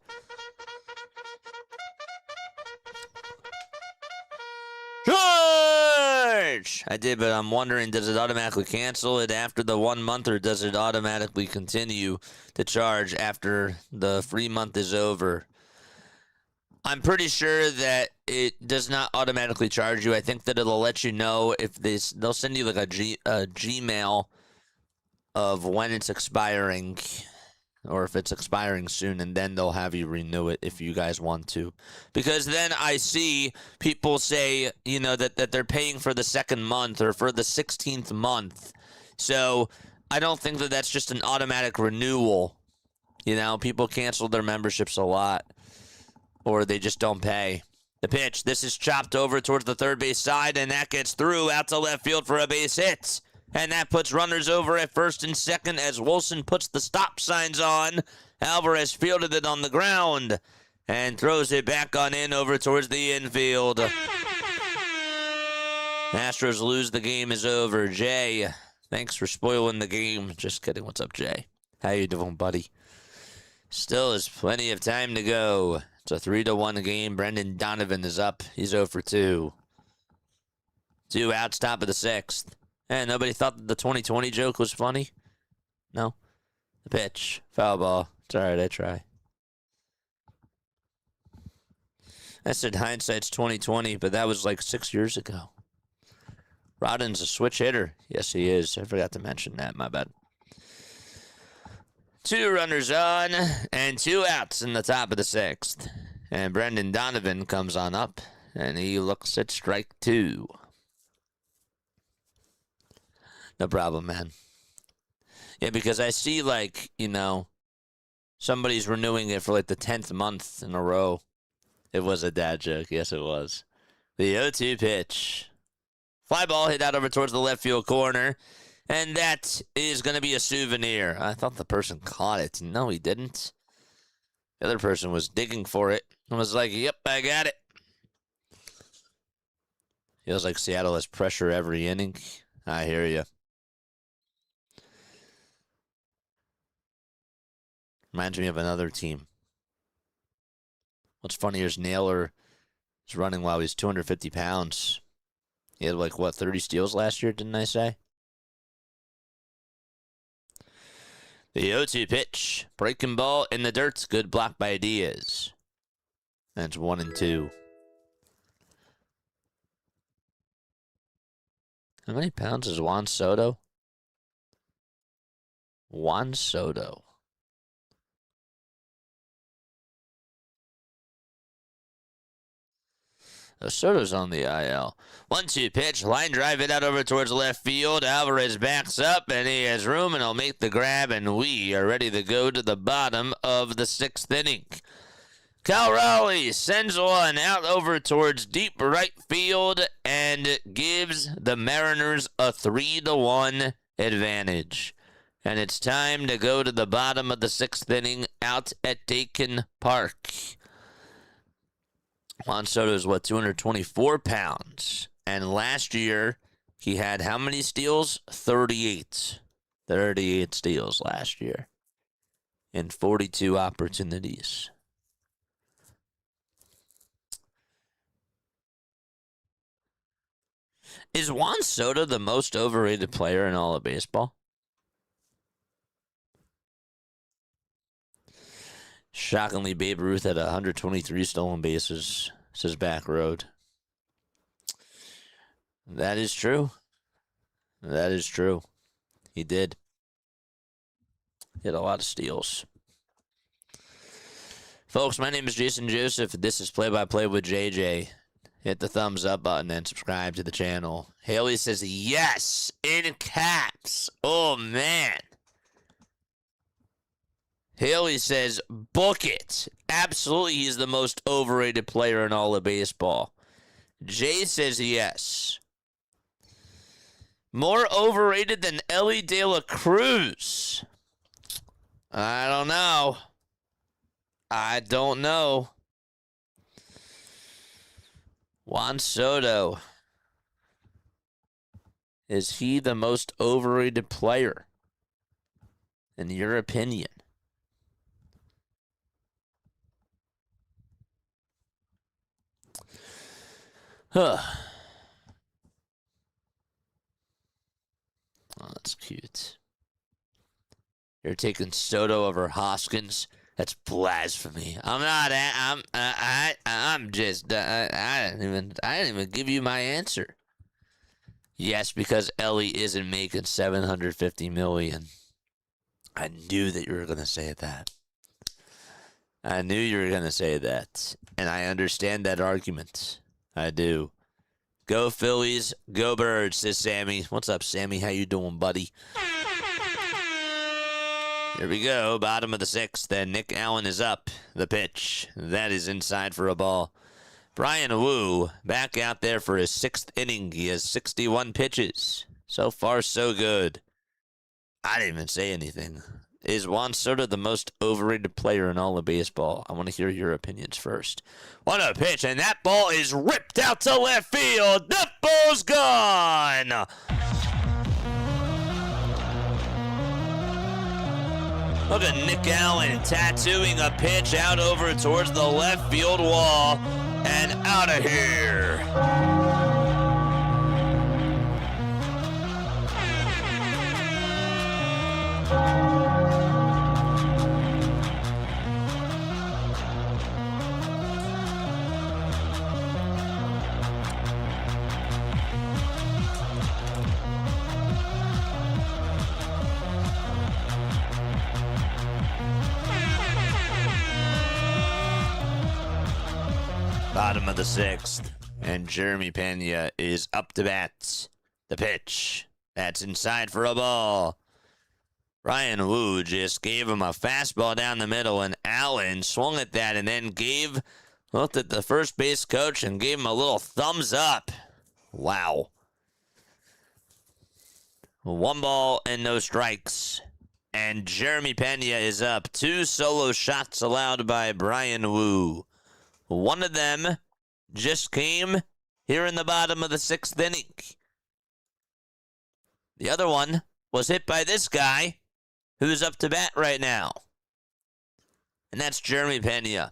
[SPEAKER 2] George! I did, but I'm wondering, does it automatically cancel it after the 1 month, or does it automatically continue to charge after the free month is over? I'm pretty sure that it does not automatically charge you. I think that it'll let you know if they'll send you like a Gmail of when it's expiring, or if it's expiring soon, and then they'll have you renew it if you guys want to. Because then I see people say, you know, that they're paying for the 2nd month or for the 16th month. So I don't think that that's just an automatic renewal. You know, people cancel their memberships a lot, or they just don't pay. The pitch, this is chopped over towards the third base side, and that gets through out to left field for a base hit. And that puts runners over at first and second as Wilson puts the stop signs on. Alvarez fielded it on the ground and throws it back on in over towards the infield. Astros lose. The game is over. Jay, thanks for spoiling the game. Just kidding. What's up, Jay? How you doing, buddy? Still is plenty of time to go. It's a 3-1 game. Brendan Donovan is up. He's 0 for 2. 2 outs, top of the 6th. And nobody thought that the 2020 joke was funny? No? The pitch. Foul ball. It's all right, I try. I said hindsight's 2020, but that was like 6 years ago. Rodden's a switch hitter. Yes, he is. I forgot to mention that. My bad. 2 runners on and 2 outs in the top of the 6th. And Brendan Donovan comes on up, and he looks at strike 2. No problem, man. Yeah, because I see, like, you know, somebody's renewing it for, like, the 10th month in a row. It was a dad joke. Yes, it was. The 0-2 pitch. Fly ball hit out over towards the left field corner. And that is going to be a souvenir. I thought the person caught it. No, he didn't. The other person was digging for it and was like, yep, I got it. Feels like Seattle has pressure every inning. I hear you. Reminds me of another team. What's funny is Naylor is running while he's 250 pounds. He had, like, what, 30 steals last year, didn't I say? The 0-2 pitch. Breaking ball in the dirt. Good block by Diaz. That's 1-2. How many pounds is Juan Soto? Juan Soto. Soto's on the IL. 1-2 pitch. Line drive it out over towards left field. Alvarez backs up, and he has room, and he'll make the grab, and we are ready to go to the bottom of the 6th inning. Cal Raleigh sends one out over towards deep right field and gives the Mariners a 3-1 advantage. And it's time to go to the bottom of the 6th inning out at Dakin Park. Juan Soto is, 224 pounds. And last year, he had how many steals? 38. 38 steals last year. in 42 opportunities. Is Juan Soto the most overrated player in all of baseball? Shockingly, Babe Ruth had 123 stolen bases, says Back Road. That is true. That is true. He did. He had a lot of steals. Folks, my name is Jason Joseph. This is Play by Play with JJ. Hit the thumbs up button and subscribe to the channel. Haley says yes in caps. Oh, man. Haley says book it. Absolutely, he's the most overrated player in all of baseball. Jay says yes. More overrated than Ellie De La Cruz. I don't know. I don't know. Juan Soto. Is he the most overrated player? In your opinion? Huh. Oh, that's cute. You're taking Soto over Hoskins? That's blasphemy. I'm not. I'm just. I didn't even give you my answer. Yes, because Ellie isn't making $750 million. I knew that you were gonna say that. I knew you were gonna say that, and I understand that argument. I do. Go Phillies, go Birds, says Sammy. What's up, Sammy? How you doing, buddy? Here we go, bottom of the sixth. Then Nick Allen is up. The pitch. That is inside for a ball. Brian Wu back out there for his sixth inning. He has 61 pitches. So far, so good. I didn't even say anything. Is Juan Soto the most overrated player in all of baseball? I want to hear your opinions first. What a pitch, and that ball is ripped out to left field. That ball's gone. Look at Nick Allen tattooing a pitch out over towards the left field wall and out of here. Bottom of the sixth, and Jeremy Pena is up to bat. The pitch. That's inside for a ball. Ryan Wu just gave him a fastball down the middle, and Allen swung at that and then looked at the first base coach and gave him a little thumbs up. Wow. 1 ball and no strikes. And Jeremy Pena is up. 2 solo shots allowed by Brian Wu. One of them just came here in the bottom of the 6th inning. The other one was hit by this guy who's up to bat right now. And that's Jeremy Pena.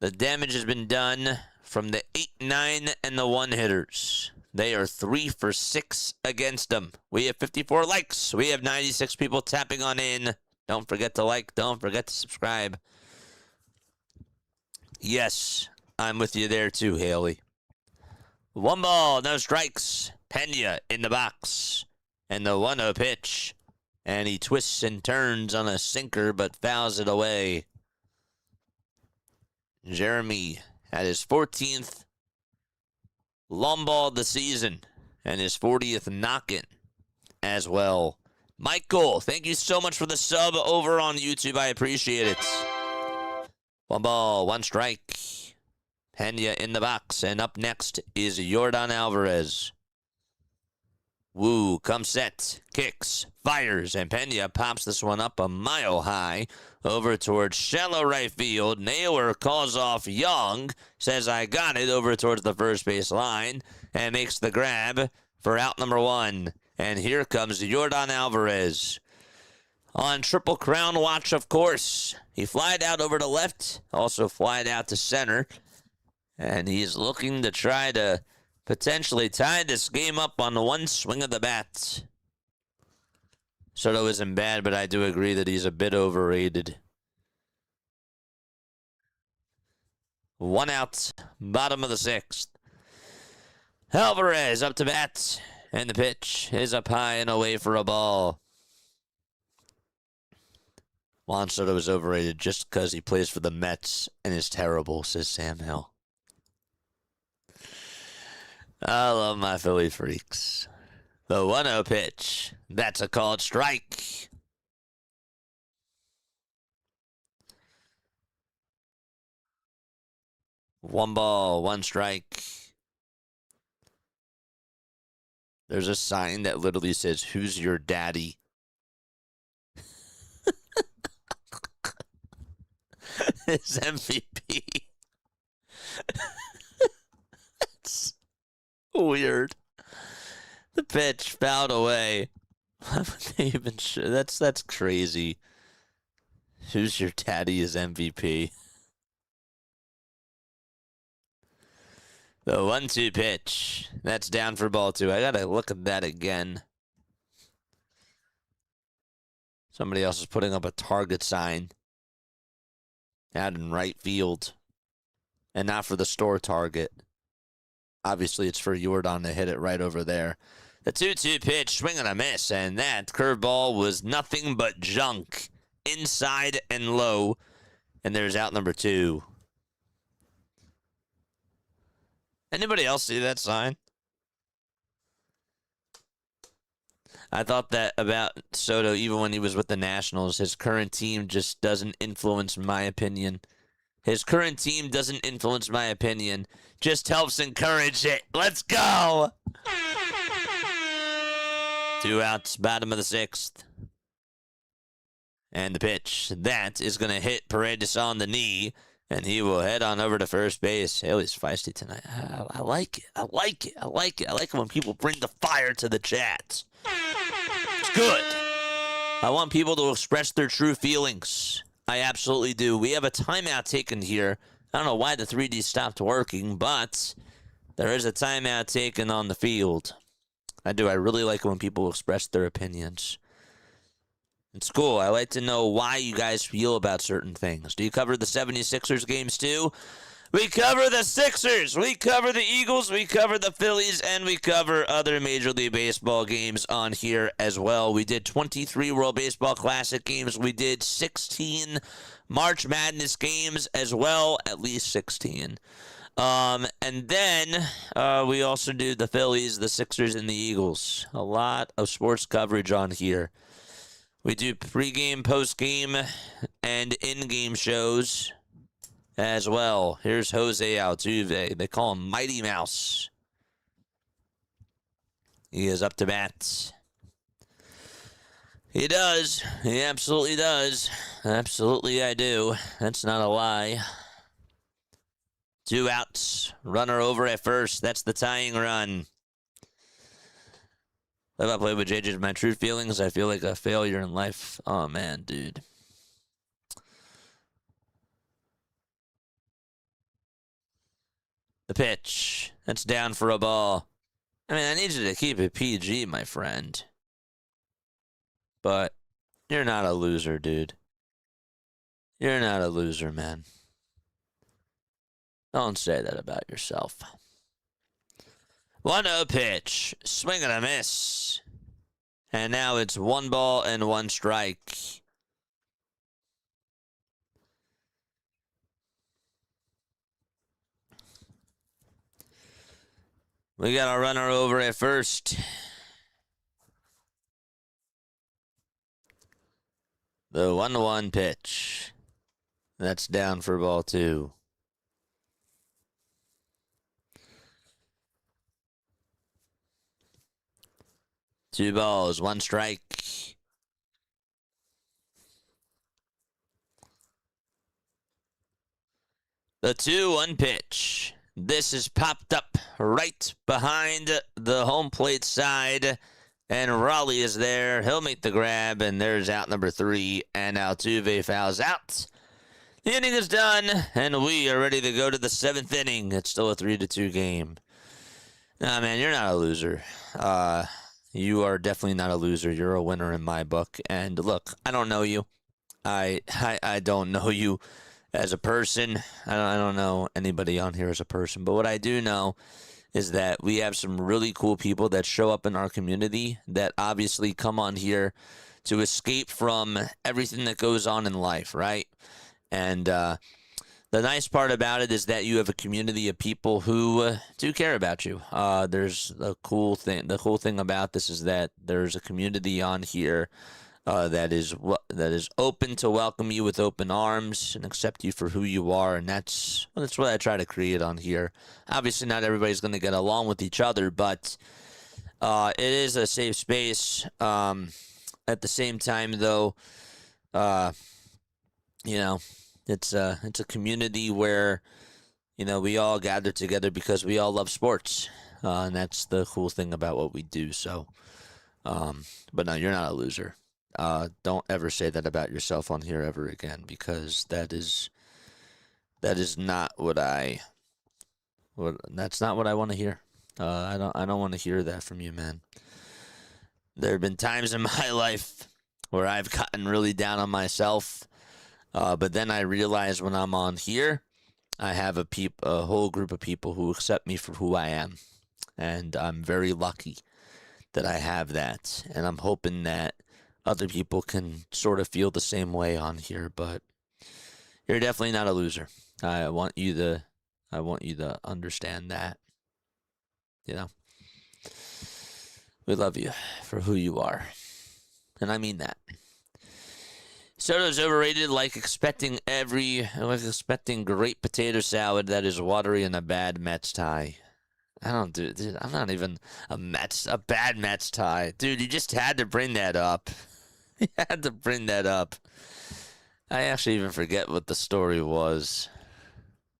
[SPEAKER 2] The damage has been done from the 8, 9, and the 1 hitters. They are 3 for 6 against them. We have 54 likes. We have 96 people tapping on in. Don't forget to like. Don't forget to subscribe. Yes, I'm with you there too, Haley. 1 ball, no strikes. Pena in the box. And the 1-0 pitch. And he twists and turns on a sinker, but fouls it away. Jeremy had his 14th long ball of the season. And his 40th knock-in as well. Michael, thank you so much for the sub over on YouTube. I appreciate it. 1 ball, 1 strike. Pena in the box. And up next is Yordan Alvarez. Wu comes set, kicks, fires, and Pena pops this one up a mile high over towards shallow right field. Naylor calls off Young, says I got it over towards the first base line, and makes the grab for out number 1. And here comes Yordan Alvarez. On Triple Crown watch, of course. He flied out over to left, also flied out to center. And he's looking to try to potentially tie this game up on one swing of the bat. Soto isn't bad, but I do agree that he's a bit overrated. 1 out, bottom of the 6th. Alvarez up to bat, and the pitch is up high and away for a ball. Juan Soto is overrated just because he plays for the Mets and is terrible, says Sam Hill. I love my Philly freaks. The 1-0 pitch. That's a called strike. One ball, one strike. There's a sign that literally says, "Who's your daddy?" It's MVP. That's weird. The pitch fouled away. Why would they even show? That's crazy. Who's your daddy is MVP. The 1-2 pitch. That's down for ball 2. I gotta look at that again. Somebody else is putting up a target sign out in right field. And not for the store target. Obviously, it's for Yordan to hit it right over there. The 2-2 pitch, swing and a miss, and that curveball was nothing but junk. Inside and low. And there's out number 2. Anybody else see that sign? I thought that about Soto, even when he was with the Nationals. His current team just doesn't influence my opinion. His current team doesn't influence my opinion. Just helps encourage it. Let's go! 2 outs, bottom of the 6th. And the pitch. That is going to hit Paredes on the knee. And he will head on over to first base. Haley's feisty tonight. I like it. I like it. I like it. I like it when people bring the fire to the chat. It's good. I want people to express their true feelings. I absolutely do. We have a timeout taken here. I don't know why the 3D stopped working, but there is a timeout taken on the field. I do. I really like it when people express their opinions. It's cool. I like to know why you guys feel about certain things. Do you cover the 76ers games too? We cover the Sixers. We cover the Eagles. We cover the Phillies. And we cover other Major League Baseball games on here as well. We did 23 World Baseball Classic games. We did 16 March Madness games as well. At least 16. And then we also do the Phillies, the Sixers, and the Eagles. A lot of sports coverage on here. We do pregame, postgame, and in-game shows as well. Here's Jose Altuve. They call him Mighty Mouse. He is up to bat. He does. He absolutely does. Absolutely I do. That's not a lie. 2 outs. Runner over at first. That's the tying run. If I play with JJ, my true feelings, I feel like a failure in life. Oh, man, dude. The pitch. That's down for a ball. I mean, I need you to keep it PG, my friend. But you're not a loser, dude. You're not a loser, man. Don't say that about yourself. 1-0 pitch. Swing and a miss. And now it's 1 ball and 1 strike. We got a runner over at first. The 1-1 pitch. That's down for ball 2. Two balls, 1 strike. The 2-1 pitch. This is popped up right behind the home plate side. And Raleigh is there. He'll make the grab, and there's out number 3, and Altuve fouls out. The inning is done, and we are ready to go to the 7th inning. It's still a 3-2 game. Nah, man, you're not a loser. You are definitely not a loser. You're a winner in my book. And look, I don't know you. I don't know you as a person. I don't know anybody on here as a person. But what I do know is that we have some really cool people that show up in our community that obviously come on here to escape from everything that goes on in life, right? And the nice part about it is that you have a community of people who do care about you. There's a cool thing. The cool thing about this is that there's a community on here that is open to welcome you with open arms and accept you for who you are, and that's what I try to create on here. Obviously, not everybody's going to get along with each other, but it is a safe space. At the same time, though, you know, it's a community where, you know, we all gather together because we all love sports, and that's the cool thing about what we do. So, but no, you're not a loser. Don't ever say that about yourself on here ever again, because that's not what that's not what I want to hear. I don't want to hear that from you, man. There have been times in my life where I've gotten really down on myself, but then I realize when I'm on here, I have a whole group of people who accept me for who I am, and I'm very lucky that I have that, and I'm hoping that other people can sort of feel the same way on here. But you're definitely not a loser. I want you to understand that. You know, we love you for who you are, and I mean that. Soda's overrated, like expecting great potato salad that is watery and a bad Mets tie. I don't do, dude. I'm not even a bad Mets tie, dude. You just had to bring that up. You had to bring that up. I actually even forget what the story was,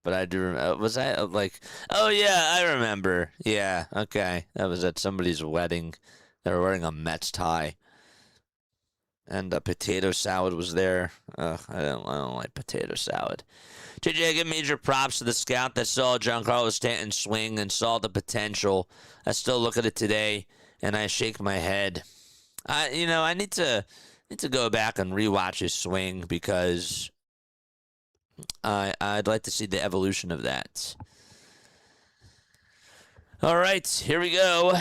[SPEAKER 2] but I do remember. Was I like? Oh yeah, I remember. Yeah, okay. That was at somebody's wedding. They were wearing a Mets tie, and a potato salad was there. I don't like potato salad. JJ, I give major props to the scout that saw Giancarlo Stanton swing and saw the potential. I still look at it today and I shake my head. I need to go back and rewatch his swing, because I'd like to see the evolution of that. All right, here we go.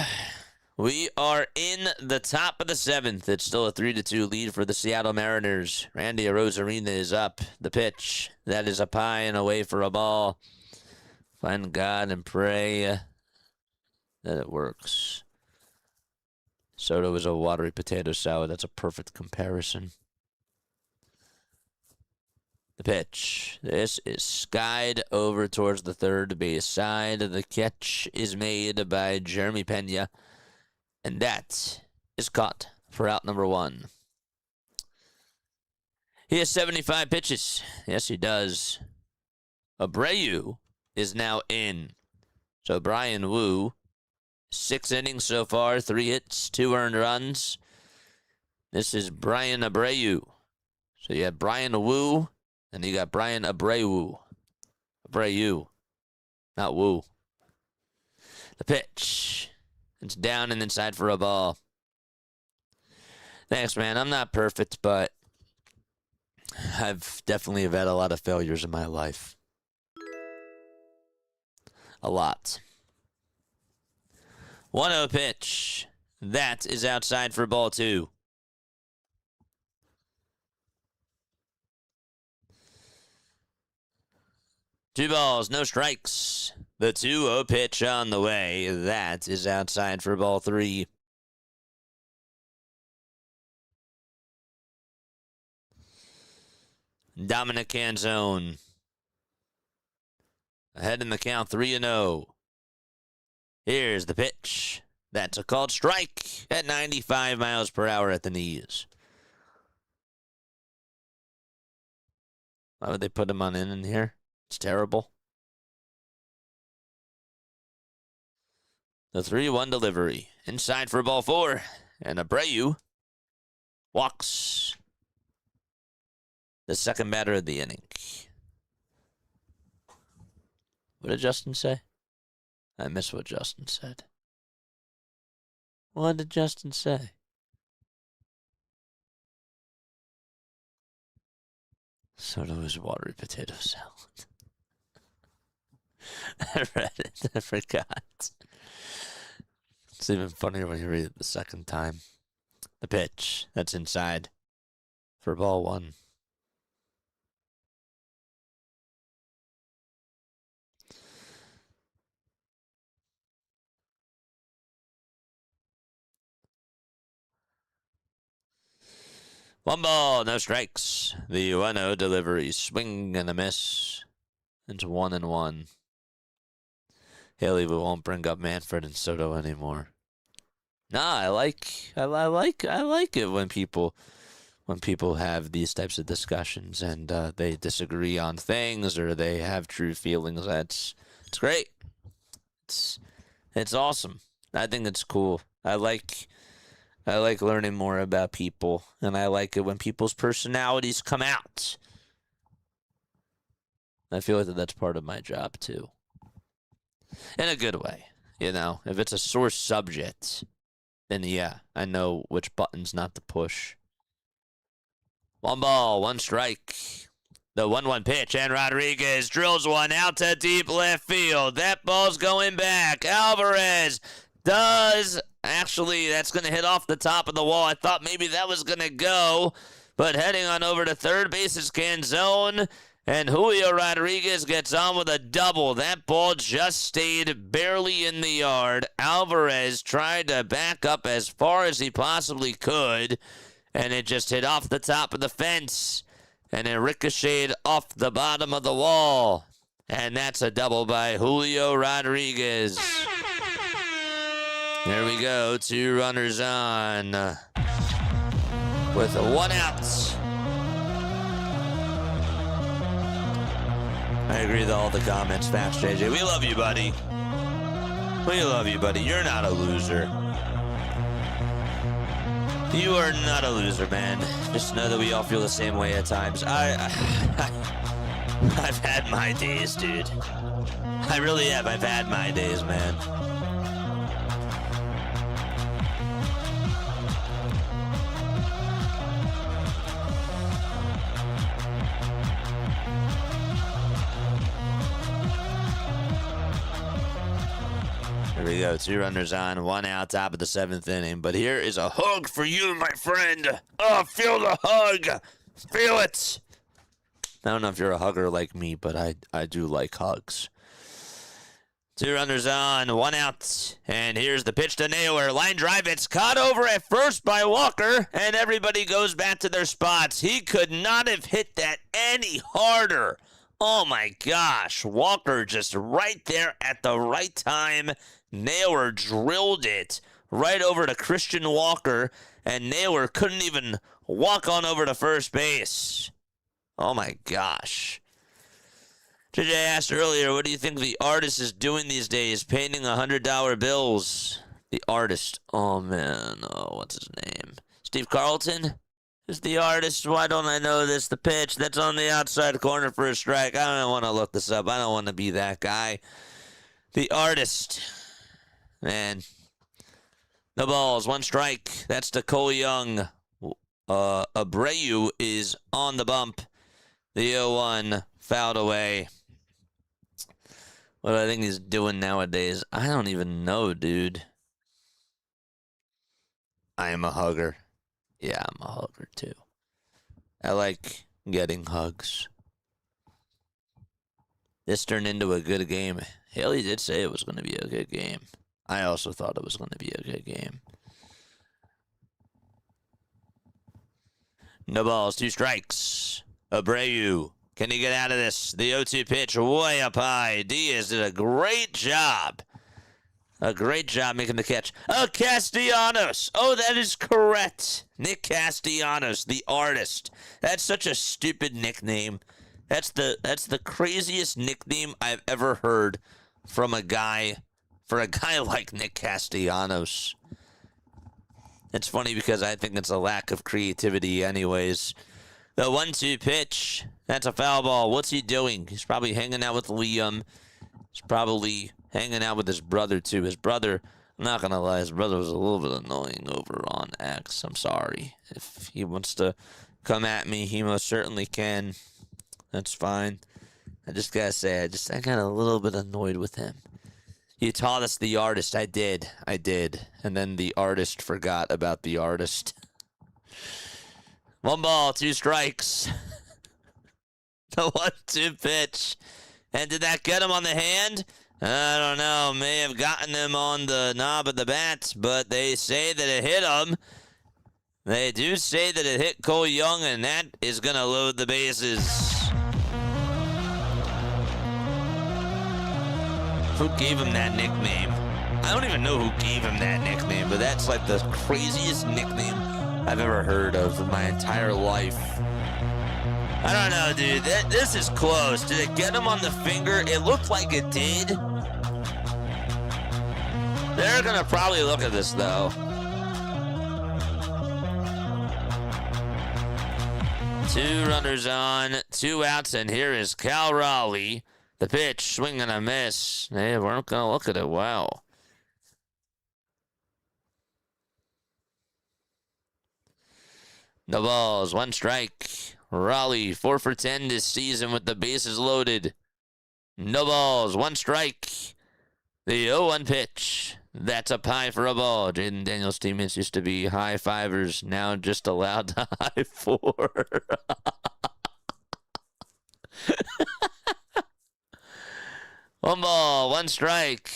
[SPEAKER 2] We are in the top of the 7th. It's still a 3-2 lead for the Seattle Mariners. Randy Arozarena is up. The pitch. That is up high and away for a ball. Find God and pray that it works. Soda was a watery potato salad. That's a perfect comparison. The pitch. This is skied over towards the third base side. The catch is made by Jeremy Pena. And that is caught for out number 1. He has 75 pitches. Yes, he does. Abreu is now in. So Brian Wu, 6 innings so far, 3 hits, 2 earned runs. This is Brian Abreu. So you have Brian Wu, and you got Brian Abreu. Abreu, not Wu. The pitch. It's down and inside for a ball. Thanks, man. I'm not perfect, but I've definitely had a lot of failures in my life. A lot. 1-0 pitch. That is outside for ball 2. Two balls, no strikes. The 2-0 pitch on the way. That is outside for ball 3. Dominic Canzone. Ahead in the count, 3-0. Here's the pitch. That's a called strike at 95 miles per hour at the knees. Why would they put him on in here? It's terrible. The 3-1 delivery. Inside for ball 4. And Abreu walks the second batter of the inning. What did Justin say? I missed what Justin said. What did Justin say? Soto is watery potato salad. I read it. I forgot. It's even funnier when you read it the second time. The pitch that's inside for ball one. One ball, no strikes. The 1-0 delivery, swing and a miss. It's 1-1. Haley won't bring up Manfred and Soto anymore. Nah, I like it when people have these types of discussions and they disagree on things or they have true feelings. It's great. It's awesome. I think it's cool. I like learning more about people, and I like it when people's personalities come out. I feel like that's part of my job too. In a good way, you know. If it's a sore subject, then yeah, I know which buttons not to push. One ball, one strike. The 1-1 pitch, and Rodriguez drills one out to deep left field. That ball's going back. Alvarez does. Actually, that's going to hit off the top of the wall. I thought maybe that was going to go, but heading on over to third base is Canzone. And Julio Rodriguez gets on with a double. That ball just stayed barely in the yard. Alvarez tried to back up as far as he possibly could, and it just hit off the top of the fence, and it ricocheted off the bottom of the wall. And that's a double by Julio Rodriguez. There we go. 2 runners on with 1 out. I agree with all the comments. Facts, JJ. We love you, buddy. We love you, buddy. You're not a loser. You are not a loser, man. Just know that we all feel the same way at times. I've had my days, dude. I really have. I've had my days, man. There we go. 2 runners on, 1 out, top of the 7th inning. But here is a hug for you, my friend. Oh, feel the hug. Feel it. I don't know if you're a hugger like me, but I do like hugs. 2 runners on, 1 out. And here's the pitch to Naylor. Line drive. It's caught over at first by Walker. And everybody goes back to their spots. He could not have hit that any harder. Oh, my gosh. Walker just right there at the right time. Naylor drilled it right over to Christian Walker, and Naylor couldn't even walk on over to first base. Oh, my gosh. JJ asked earlier, what do you think the artist is doing these days? Painting $100 bills. The artist. Oh, man. Oh, what's his name? Steve Carlton is the artist. Why don't I know this? The pitch that's on the outside corner for a strike. I don't want to look this up. I don't want to be that guy. The artist. Man. The balls. 1 strike. That's to Cole Young. Abreu is on the bump. The 0-1 fouled away. What do I think he's doing nowadays? I don't even know, dude. I am a hugger. Yeah, I'm a hugger, too. I like getting hugs. This turned into a good game. Haley did say it was going to be a good game. I also thought it was going to be a good game. No balls, 2 strikes. Abreu. Can he get out of this? The 0-2 pitch way up high. Diaz did a great job. A great job making the catch. Oh, Castellanos. Oh, that is correct. Nick Castellanos, the artist. That's such a stupid nickname. That's the craziest nickname I've ever heard from a guy, for a guy like Nick Castellanos. It's funny because I think it's a lack of creativity anyways. The 1-2 pitch. That's a foul ball. What's he doing? He's probably hanging out with Liam. He's probably hanging out with his brother, too. His brother, I'm not going to lie, his brother was a little bit annoying over on X. I'm sorry. If he wants to come at me, he most certainly can. That's fine. I just got to say, I got a little bit annoyed with him. You taught us the artist. I did. And then the artist forgot about the artist. 1 ball, 2 strikes. The 1-2 pitch. And did that get him on the hand? I don't know. May have gotten him on the knob of the bat, but they say that it hit him. They do say that it hit Cole Young, and that is going to load the bases. Who gave him that nickname? I don't even know who gave him that nickname, but that's like the craziest nickname I've ever heard of in my entire life. I don't know, dude. This is close. Did it get him on the finger? It looked like it did. They're going to probably look at this, though. 2 runners on, 2 outs, and here is Cal Raleigh. The pitch, swing and a miss. They weren't going to look at it well. No balls, 1 strike. Raleigh, 4 for 10 this season with the bases loaded. No balls, 1 strike. The 0-1 pitch. That's up high for a ball. Jaden Daniels' teammates used to be high fivers, now just allowed to high 4. 1 ball, 1 strike.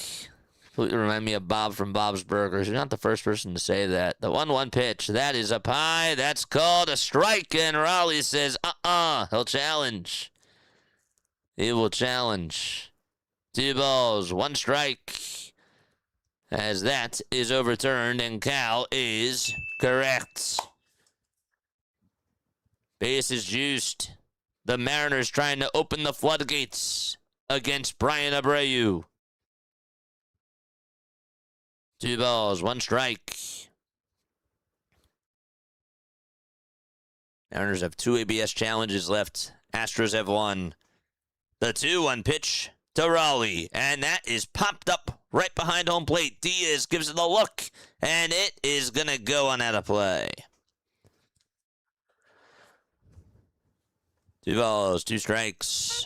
[SPEAKER 2] Completely remind me of Bob from Bob's Burgers. You're not the first person to say that. The 1-1 pitch. That is up high. That's called a strike. And Raleigh says, he'll challenge. He will challenge. 2 balls, 1 strike. As that is overturned, and Cal is correct. Base is juiced. The Mariners trying to open the floodgates against Brian Abreu. 2 balls, 1 strike. Mariners have 2 ABS challenges left. Astros have 1. The 2-1 pitch to Raleigh, and that is popped up right behind home plate. Diaz gives it a look, and it is going to go on out of play. 2 balls, 2 strikes.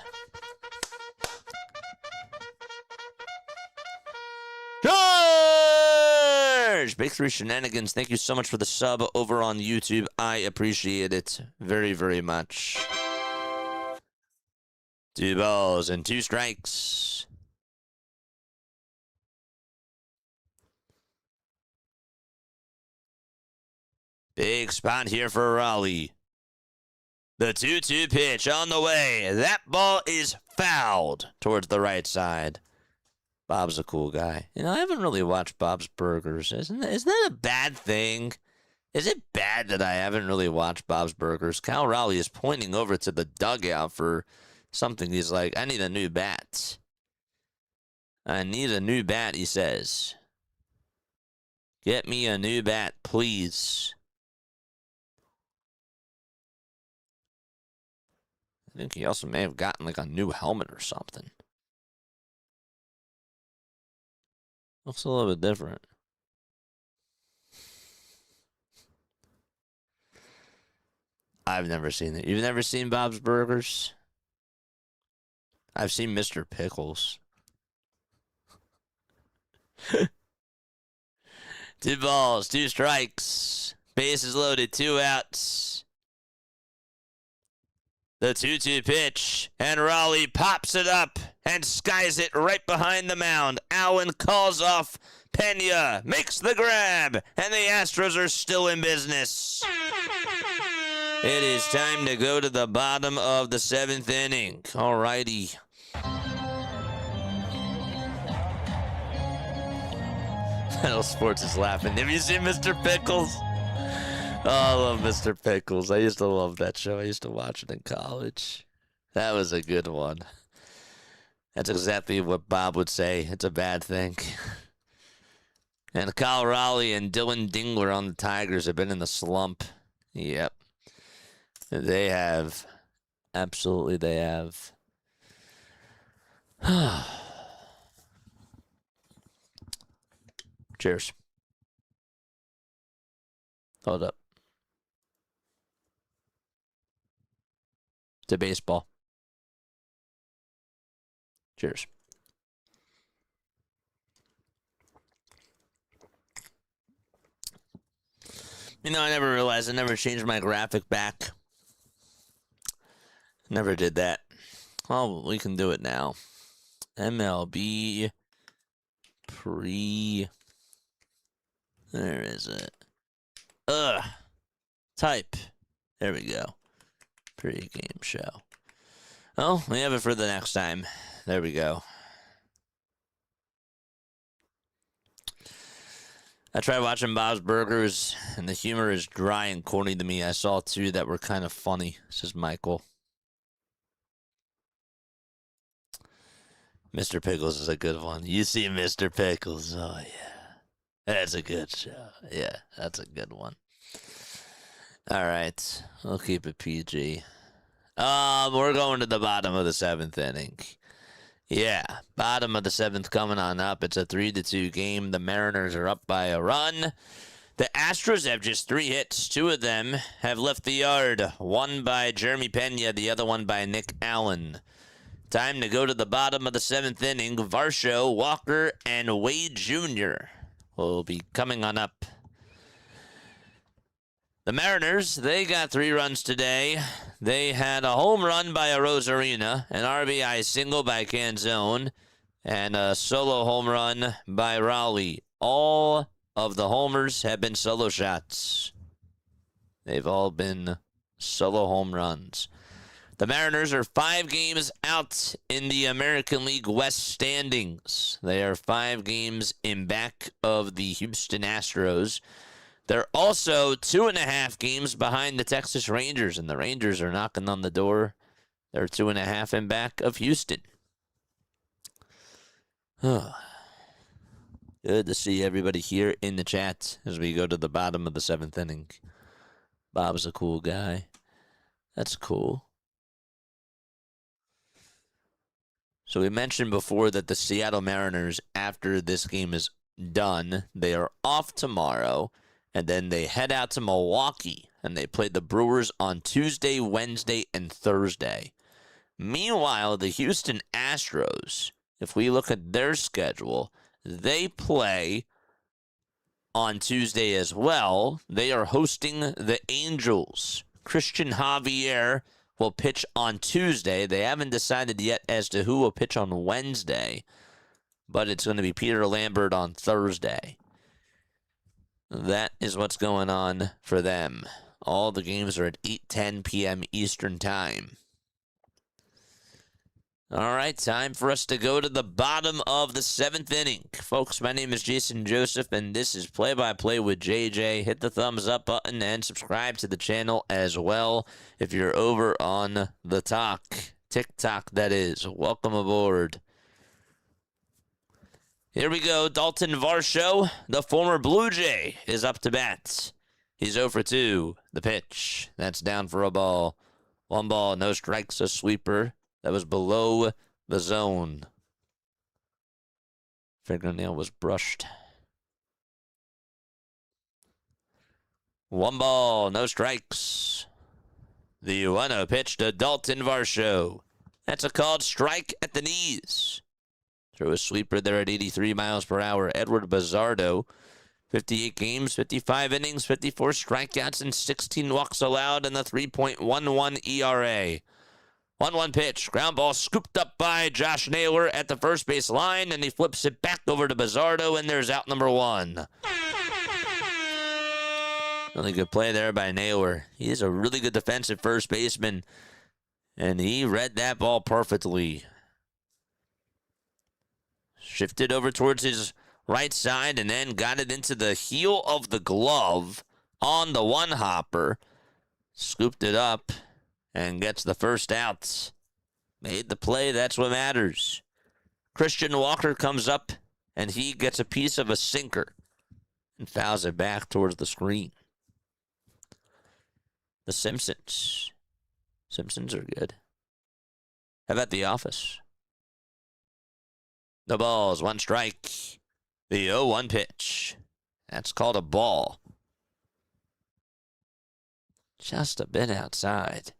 [SPEAKER 2] Charge! Big 3 Shenanigans, thank you so much for the sub over on YouTube. I appreciate it very, very much. 2 balls and 2 strikes. Big spot here for Raleigh. The 2-2 pitch on the way. That ball is fouled towards the right side. Bob's a cool guy. You know, I haven't really watched Bob's Burgers. Isn't that a bad thing? Is it bad that I haven't really watched Bob's Burgers? Cal Raleigh is pointing over to the dugout for something. He's like, I need a new bat. I need a new bat, he says. Get me a new bat, please. I think he also may have gotten like a new helmet or something. Looks a little bit different. I've never seen it. You've never seen Bob's Burgers? I've seen Mr. Pickles. 2 balls, 2 strikes. Bases loaded, 2 outs. The 2-2 pitch, and Raleigh pops it up and skies it right behind the mound. Allen calls off Pena, makes the grab, and the Astros are still in business. It is time to go to the bottom of the 7th inning. Alrighty. Metal Sports is laughing. Have you seen Mr. Pickles? Oh, I love Mr. Pickles. I used to love that show. I used to watch it in college. That was a good one. That's exactly what Bob would say. It's a bad thing. And Kyle Raleigh and Dylan Dingler on the Tigers have been in the slump. Yep. They have. Absolutely, they have. Cheers. Hold up. To baseball. Cheers. You know, I never realized I never changed my graphic back. Never did that. Well, we can do it now. MLB pre. Where is it? Type. There we go. Pre-game show. Oh, we have it for the next time. There we go. I tried watching Bob's Burgers, and the humor is dry and corny to me. I saw two that were kind of funny. Says Michael. Mr. Pickles is a good one. You see Mr. Pickles. Oh, yeah. That's a good show. Yeah, that's a good one. All right. We'll keep it PG. We're going to the bottom of the 7th inning. Yeah, bottom of the 7th coming on up. It's a 3-2 game. The Mariners are up by a run. The Astros have just 3 hits. 2 of them have left the yard. One by Jeremy Pena, the other one by Nick Allen. Time to go to the bottom of the 7th inning. Varsho, Walker, and Wade Jr. will be coming on up. The Mariners, they got 3 runs today. They had a home run by Arozarena, an RBI single by Canzone, and a solo home run by Raleigh. All of the homers have been solo shots. They've all been solo home runs. The Mariners are 5 games out in the American League West standings. They are 5 games in back of the Houston Astros. They're also 2.5 games behind the Texas Rangers, and the Rangers are knocking on the door. They're 2.5 in back of Houston. Good to see everybody here in the chat as we go to the bottom of the 7th inning. Bob's a cool guy. That's cool. So we mentioned before that the Seattle Mariners, after this game is done, they are off tomorrow, and then they head out to Milwaukee, and they play the Brewers on Tuesday, Wednesday, and Thursday. Meanwhile, the Houston Astros, if we look at their schedule, they play on Tuesday as well. They are hosting the Angels. Christian Javier will pitch on Tuesday. They haven't decided yet as to who will pitch on Wednesday, but it's going to be Peter Lambert on Thursday. That is what's going on for them. All the games are at 8:10 p.m. Eastern Time. All right, time for us to go to the bottom of the 7th inning. Folks, my name is Jason Joseph, and this is Play-by-Play with JJ. Hit the thumbs up button and subscribe to the channel as well if you're over on the TikTok, that is. Welcome aboard. Here we go. Dalton Varsho, the former Blue Jay, is up to bat. He's 0 for 2. The pitch. That's down for a ball. 1 ball, no strikes, a sweeper. That was below the zone. Fingernail was brushed. 1 ball, no strikes. The 1-0 pitch to Dalton Varsho. That's a called strike at the knees. Throw a sweeper there at 83 miles per hour. Edward Bazardo, 58 games, 55 innings, 54 strikeouts, and 16 walks allowed, and the 3.11 ERA. 1-1 pitch. Ground ball scooped up by Josh Naylor at the first base line, and he flips it back over to Bazardo, and there's out number 1. Really good play there by Naylor. He is a really good defensive first baseman, and he read that ball perfectly. Shifted over towards his right side, and then got it into the heel of the glove on the 1-hopper. Scooped it up and gets the first out. Made the play, that's what matters. Christian Walker comes up, and he gets a piece of a sinker. and fouls it back towards the screen. The Simpsons. Simpsons are good. How about The Office? The ball's 1 strike. The 0-1 pitch. That's called a ball. Just a bit outside.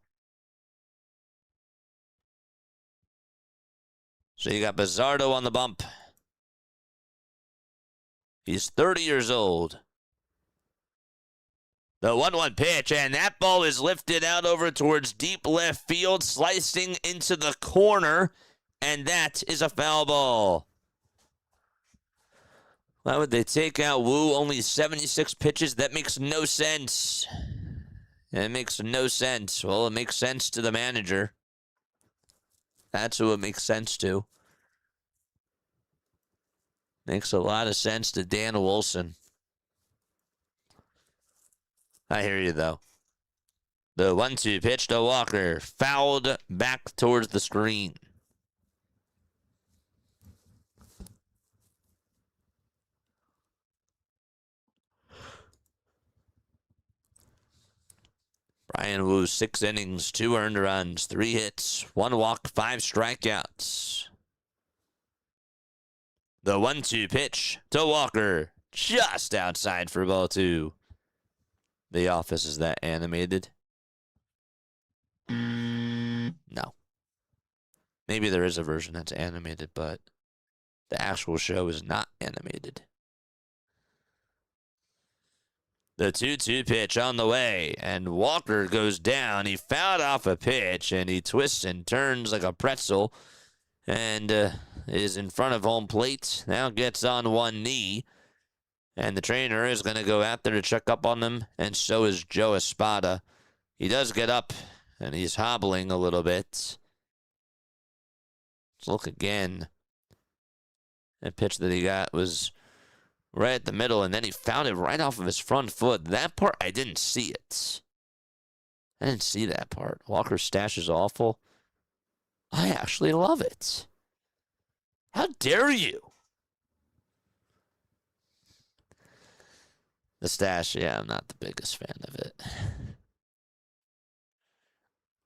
[SPEAKER 2] So you got Bizzardo on the bump. He's 30 years old. The 1-1 pitch, and that ball is lifted out over towards deep left field, slicing into the corner, and that is a foul ball. Why would they take out Wu? Only 76 pitches? That makes no sense. It makes no sense. Well, it makes sense to the manager. That's who it makes sense to. Makes a lot of sense to Dan Wilson. I hear you, though. The 1-2 pitch to Walker. Fouled back towards the screen. Brian Wu, 6 innings, 2 earned runs, 3 hits, 1 walk, 5 strikeouts. The 1-2 pitch to Walker. Just outside for ball 2. The Office, is that animated? No. Maybe there is a version that's animated, but the actual show is not animated. The 2-2 pitch on the way, and Walker goes down. He fouled off a pitch, and he twists and turns like a pretzel, and is in front of home plate. Now gets on one knee, and the trainer is going to go out there to check up on him, and so is Joe Espada. He does get up, and he's hobbling a little bit. Let's look again. That pitch that he got was right at the middle, and then he found it right off of his front foot. That part, I didn't see it. I didn't see that part. Walker's stash is awful. I actually love it. How dare you? The stash, yeah, I'm not the biggest fan of it.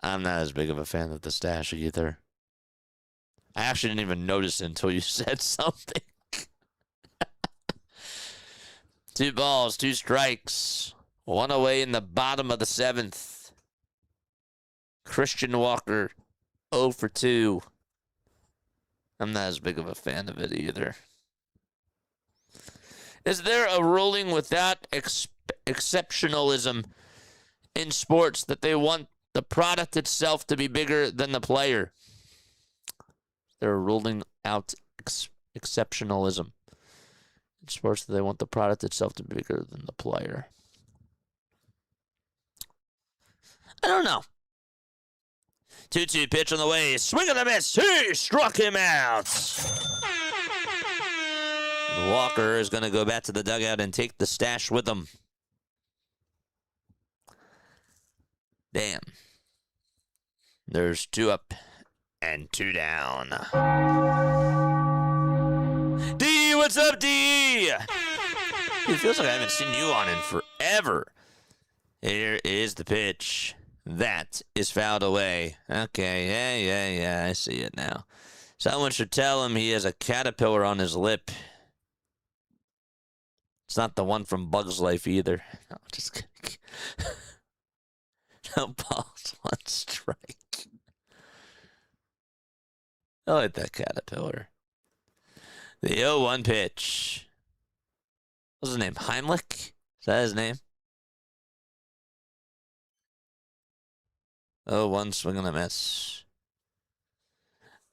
[SPEAKER 2] I'm not as big of a fan of the stash either. I actually didn't even notice it until you said something. 2 balls, 2 strikes. 1 away in the bottom of the 7th. Christian Walker, 0 for 2. I'm not as big of a fan of it either. Is there a ruling without exceptionalism in sports that they want the product itself to be bigger than the player? They're ruling out exceptionalism in sports that they want the product itself to be bigger than the player. I don't know. 2-2 pitch on the way. Swing and a miss. He struck him out. Walker is going to go back to the dugout and take the stash with him. Damn. There's 2 up and 2 down. D, what's up, D? It feels like I haven't seen you on in forever. Here is the pitch. That is fouled away. Okay, yeah, I see it now. Someone should tell him he has a caterpillar on his lip. It's not the one from Bug's Life either. No, just kidding. No balls, 1 strike. I like that caterpillar. The 0-1 pitch. What's his name? Heimlich? Is that his name? 0-1 swing and a miss.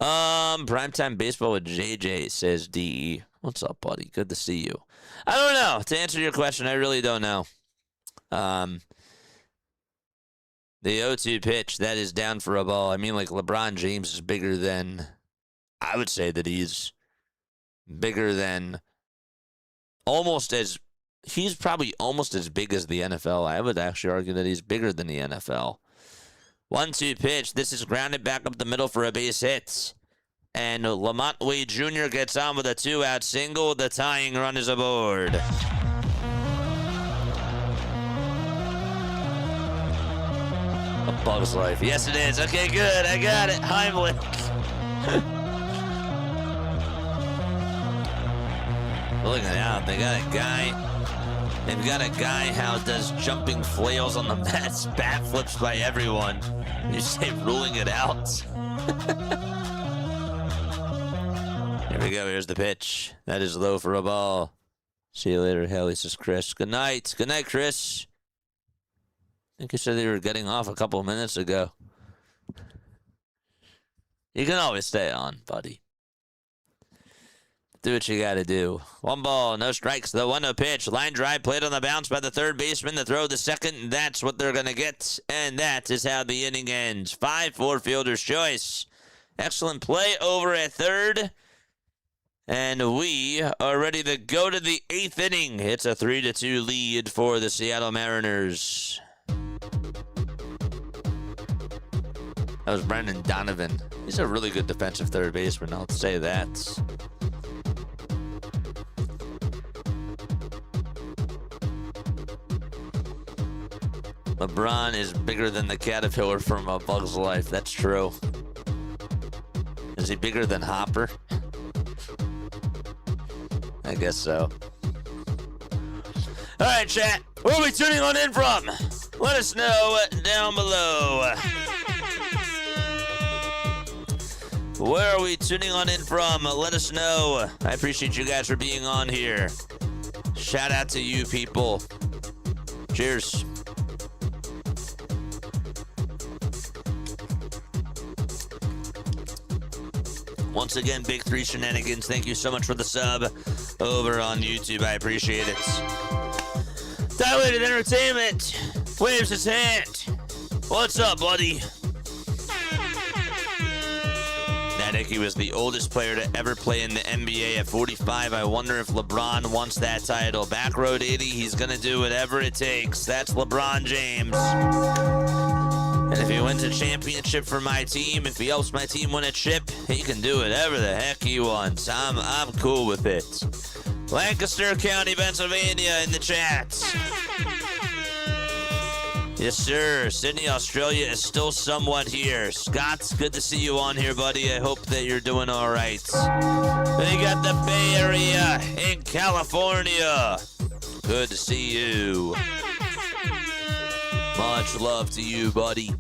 [SPEAKER 2] Primetime baseball with JJ, says DE. What's up, buddy? Good to see you. I don't know. To answer your question, I really don't know. The 0-2 pitch, that is down for a ball. I mean, like, LeBron James is bigger than... I would say that he's bigger than almost as... He's probably almost as big as the NFL. I would actually argue that he's bigger than the NFL. 1-2 pitch. This is grounded back up the middle for a base hit. And Lamont Wade Jr. gets on with a 2-out single. The tying run is aboard. Bug's Life. Yes, it is. Okay, good. I got it. Heimlich. Look at that. They got a guy. They've got a guy how does jumping flails on the mat, bat flips by everyone. You say ruling it out. Here we go. Here's the pitch. That is low for a ball. See you later, Haley, says Chris. Good night. Good night, Chris. I think you said you were getting off a couple of minutes ago. You can always stay on, buddy. Do what you got to do. 1 ball, no strikes. The 1-0 pitch. Line drive played on the bounce by the third baseman. The throw to second, and that's what they're going to get. And that is how the inning ends. 5-4 fielder's choice. Excellent play over at third. And we are ready to go to the 8th inning. It's a 3-2 lead for the Seattle Mariners. That was Brendan Donovan. He's a really good defensive third baseman, I'll say that. LeBron is bigger than the caterpillar from A Bug's Life. That's true. Is he bigger than Hopper? I guess so. All right, chat. Where are we tuning on in from? Let us know down below. Where are we tuning on in from? Let us know. I appreciate you guys for being on here. Shout out to you people. Cheers. Once again, Big 3 Shenanigans, thank you so much for the sub over on YouTube. I appreciate it. Dilated Entertainment waves his hand. What's up, buddy? He was the oldest player to ever play in the NBA at 45. I wonder if LeBron wants that title. Back Road 80, he's going to do whatever it takes. That's LeBron James. And if he wins a championship for my team, if he helps my team win a chip, he can do whatever the heck he wants. I'm cool with it. Lancaster County, Pennsylvania in the chat. Yes, sir. Sydney, Australia is still somewhat here. Scott, good to see you on here, buddy. I hope that you're doing all right. We got the Bay Area in California. Good to see you. Much love to you, buddy.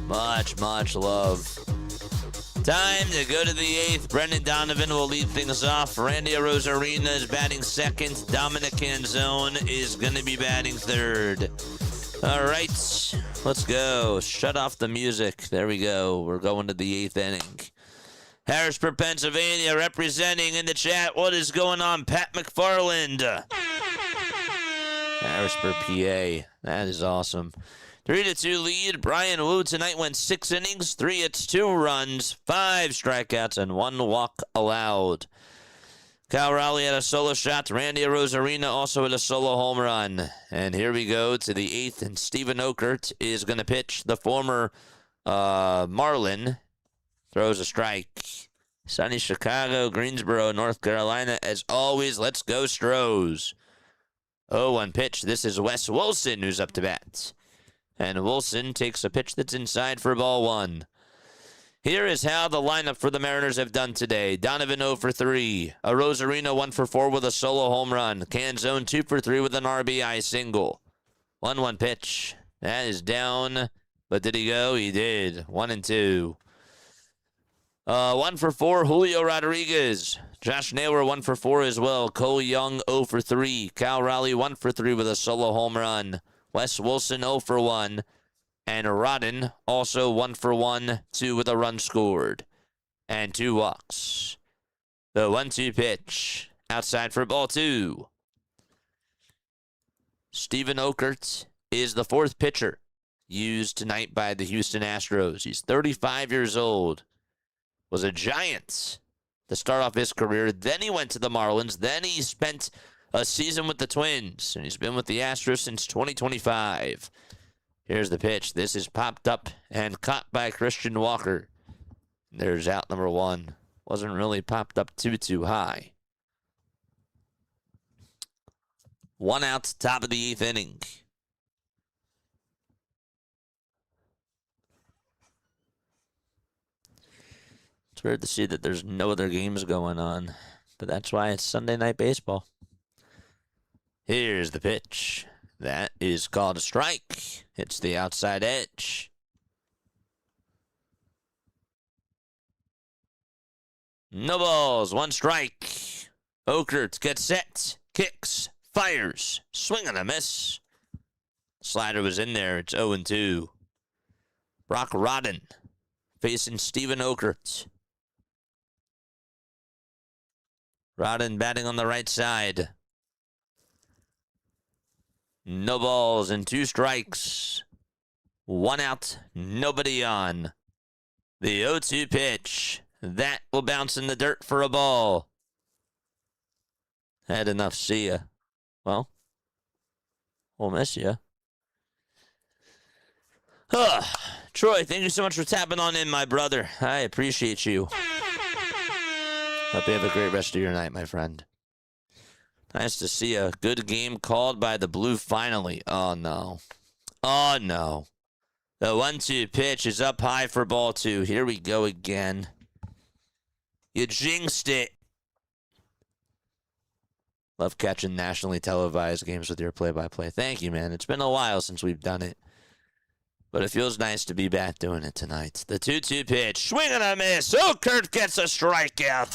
[SPEAKER 2] Much love. Time to go to the 8th. Brendan Donovan will lead things off. Randy Arozarena is batting second. Dominic Canzone is going to be batting third. All right, let's go. Shut off the music. There we go. We're going to the 8th inning. Harrisburg, Pennsylvania, representing in the chat. What is going on, Pat McFarland? Harrisburg, PA. That is awesome. 3-2 lead. Brian Wu tonight went 6 innings, 3 hits, 2 runs, 5 strikeouts, and 1 walk allowed. Cal Raleigh had a solo shot. Randy Arozarena also had a solo home run. And here we go to the 8th, and Steven Okert is going to pitch. The former Marlin throws a strike. Sunny Chicago, Greensboro, North Carolina. As always, let's go Stros. 0-1 pitch. This is Wes Wilson who's up to bat. And Wilson takes a pitch that's inside for ball 1. Here is how the lineup for the Mariners have done today. Donovan 0 for 3. Arozarena 1 for 4 with a solo home run. Canzone 2 for 3 with an RBI single. 1-1 pitch. That is down. But did he go? He did. 1-2. 1 for 4, Julio Rodriguez. Josh Naylor 1 for 4 as well. Cole Young 0 for 3. Cal Raleigh 1 for 3 with a solo home run. Wes Wilson 0 for 1. And Rodden also 1 for 1, 2 with a run scored. And 2 walks. The 1-2 pitch. Outside for ball 2. Steven Okert is the 4th pitcher used tonight by the Houston Astros. He's 35 years old. Was a Giant to start off his career. Then he went to the Marlins. Then he spent a season with the Twins. And he's been with the Astros since 2025. Here's the pitch. This is popped up and caught by Christian Walker. There's out number 1. Wasn't really popped up too high. 1 out, top of the 8th inning. It's weird to see that there's no other games going on, but that's why it's Sunday Night Baseball. Here's the pitch. That is called a strike. It's the outside edge. No balls, 1 strike. Okert gets set, kicks, fires, swing and a miss. Slider was in there. It's 0-2. Brock Rodden facing Steven Okert. Rodden batting on the right side. No balls and 2 strikes. 1 out, nobody on. The 0-2 pitch. That will bounce in the dirt for a ball. Had enough, see ya. Well, we'll miss ya. Troy, thank you so much for tapping on in, my brother. I appreciate you. Hope you have a great rest of your night, my friend. Nice to see a good game called by the Blue finally. Oh, no. Oh, no. The 1-2 pitch is up high for ball 2. Here we go again. You jinxed it. Love catching nationally televised games with your play-by-play. Thank you, man. It's been a while since we've done it. But it feels nice to be back doing it tonight. The 2-2 pitch. Swing and a miss. Oh, Kurt gets a strikeout.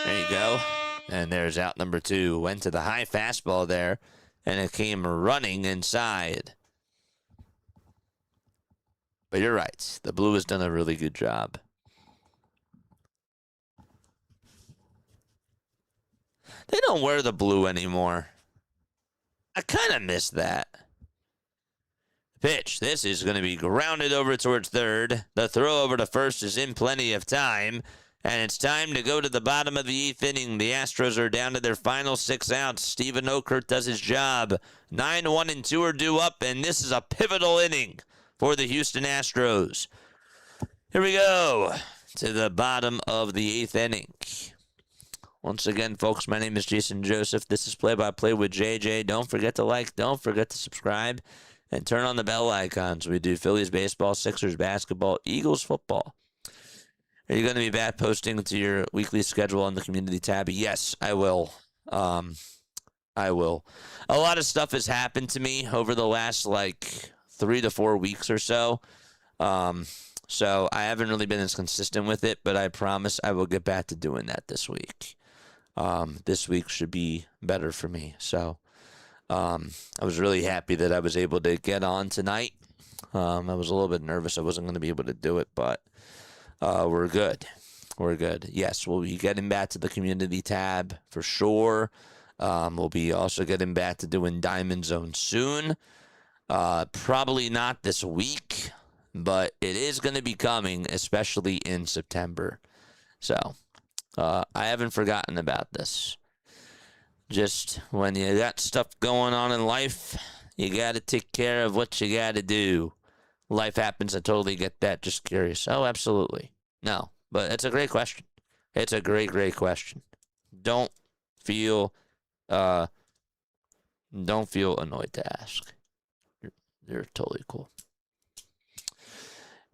[SPEAKER 2] There you go. And there's out number 2. Went to the high fastball there, and it came running inside. But you're right. The Blue has done a really good job. They don't wear the blue anymore. I kind of miss that. Pitch. This is going to be grounded over towards third. The throw over to first is in plenty of time. And it's time to go to the bottom of the 8th inning. The Astros are down to their final 6 outs. Steven Okert does his job. 9-1 and 2 are due up, and this is a pivotal inning for the Houston Astros. Here we go to the bottom of the 8th inning. Once again, folks, my name is Jason Joseph. This is Play-by-Play with JJ. Don't forget to like, don't forget to subscribe, and turn on the bell icons. We do Phillies baseball, Sixers basketball, Eagles football. Are you going to be back posting to your weekly schedule on the community tab? Yes, I will. I will. A lot of stuff has happened to me over the last, 3 to 4 weeks or so. So I haven't really been as consistent with it, but I promise I will get back to doing that this week. This week should be better for me. So I was really happy that I was able to get on tonight. I was a little bit nervous I wasn't going to be able to do it, but we're good. We're good. Yes, we'll be getting back to the community tab for sure. We'll be also getting back to doing Diamond Zone soon. Probably not this week, but it is going to be coming, especially in September. So I haven't forgotten about this. Just when you got stuff going on in life, you got to take care of what you got to do. Life happens. I totally get that. Just curious. Oh, absolutely. No, but it's a great question. It's a great, great question. Don't feel annoyed to ask. You're totally cool.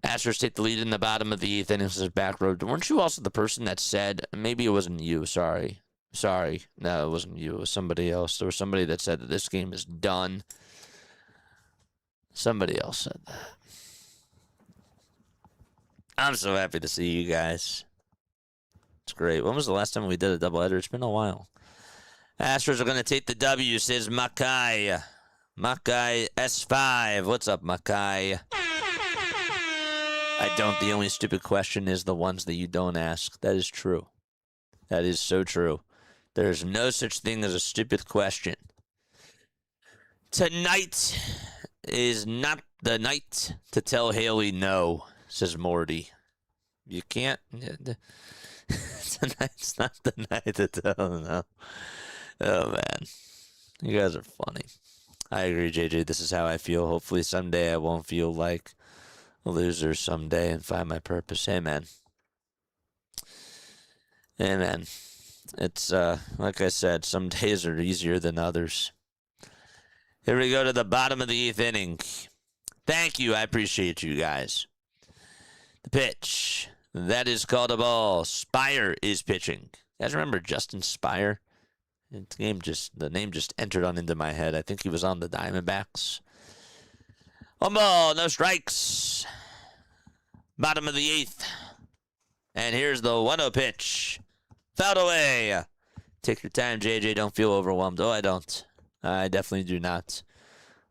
[SPEAKER 2] Astros take the lead in the bottom of the 8th inning. This is back road. Weren't you also the person that said, maybe it wasn't you, sorry. No, it wasn't you. It was somebody else. There was somebody that said that this game is done. Somebody else said that. I'm so happy to see you guys. It's great. When was the last time we did a doubleheader? It's been a while. Astros are going to take the W, says Makai. Makai S5. What's up, Makai? I don't. The only stupid question is the ones that you don't ask. That is true. That is so true. There's no such thing as a stupid question. Tonight is not the night to tell Haley no, says Morty. You can't. Tonight's not the night to tell her no. Oh, man. You guys are funny. I agree, JJ. This is how I feel. Hopefully someday I won't feel like a loser someday and find my purpose. Amen. Amen. It's, like I said, some days are easier than others. Here we go to the bottom of the 8th inning. Thank you. I appreciate you guys. The pitch. That is called a ball. Spire is pitching. You guys remember Justin Spire? The name just entered on into my head. I think he was on the Diamondbacks. 1 ball, no strikes. Bottom of the 8th. And here's the 1-0 pitch. Fouled away. Take your time, JJ. Don't feel overwhelmed. Oh, I don't. I definitely do not.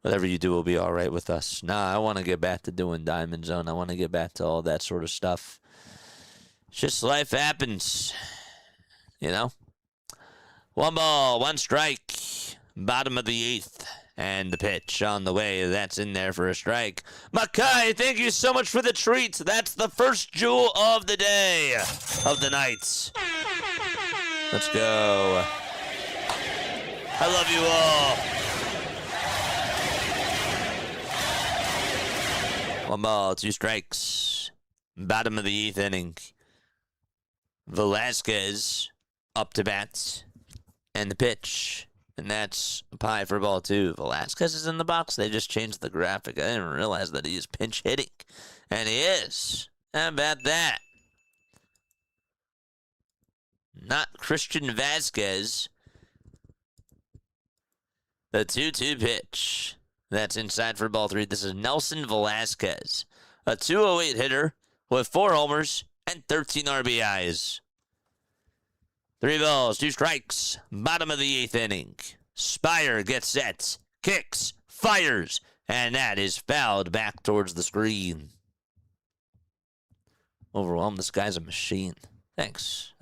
[SPEAKER 2] Whatever you do will be all right with us. Nah, I want to get back to doing Diamond Zone. I want to get back to all that sort of stuff. It's just life happens. You know? 1 ball, 1 strike. Bottom of the 8th. And the pitch on the way. That's in there for a strike. Makai, thank you so much for the treat. That's the first jewel of the day. Of the night. Let's go. I love you all. 1 ball, 2 strikes. Bottom of the 8th inning. Velasquez up to bat. And the pitch. And that's a pie for ball 2. Velasquez is in the box. They just changed the graphic. I didn't realize that he is pinch hitting. And he is. How about that? Not Christian Vasquez. The 2-2 pitch. That's inside for ball 3. This is Nelson Velasquez. A 208 hitter with 4 homers and 13 RBIs. 3 balls, 2 strikes. Bottom of the 8th inning. Spire gets set. Kicks. Fires. And that is fouled back towards the screen. Overwhelmed. This guy's a machine. Thanks.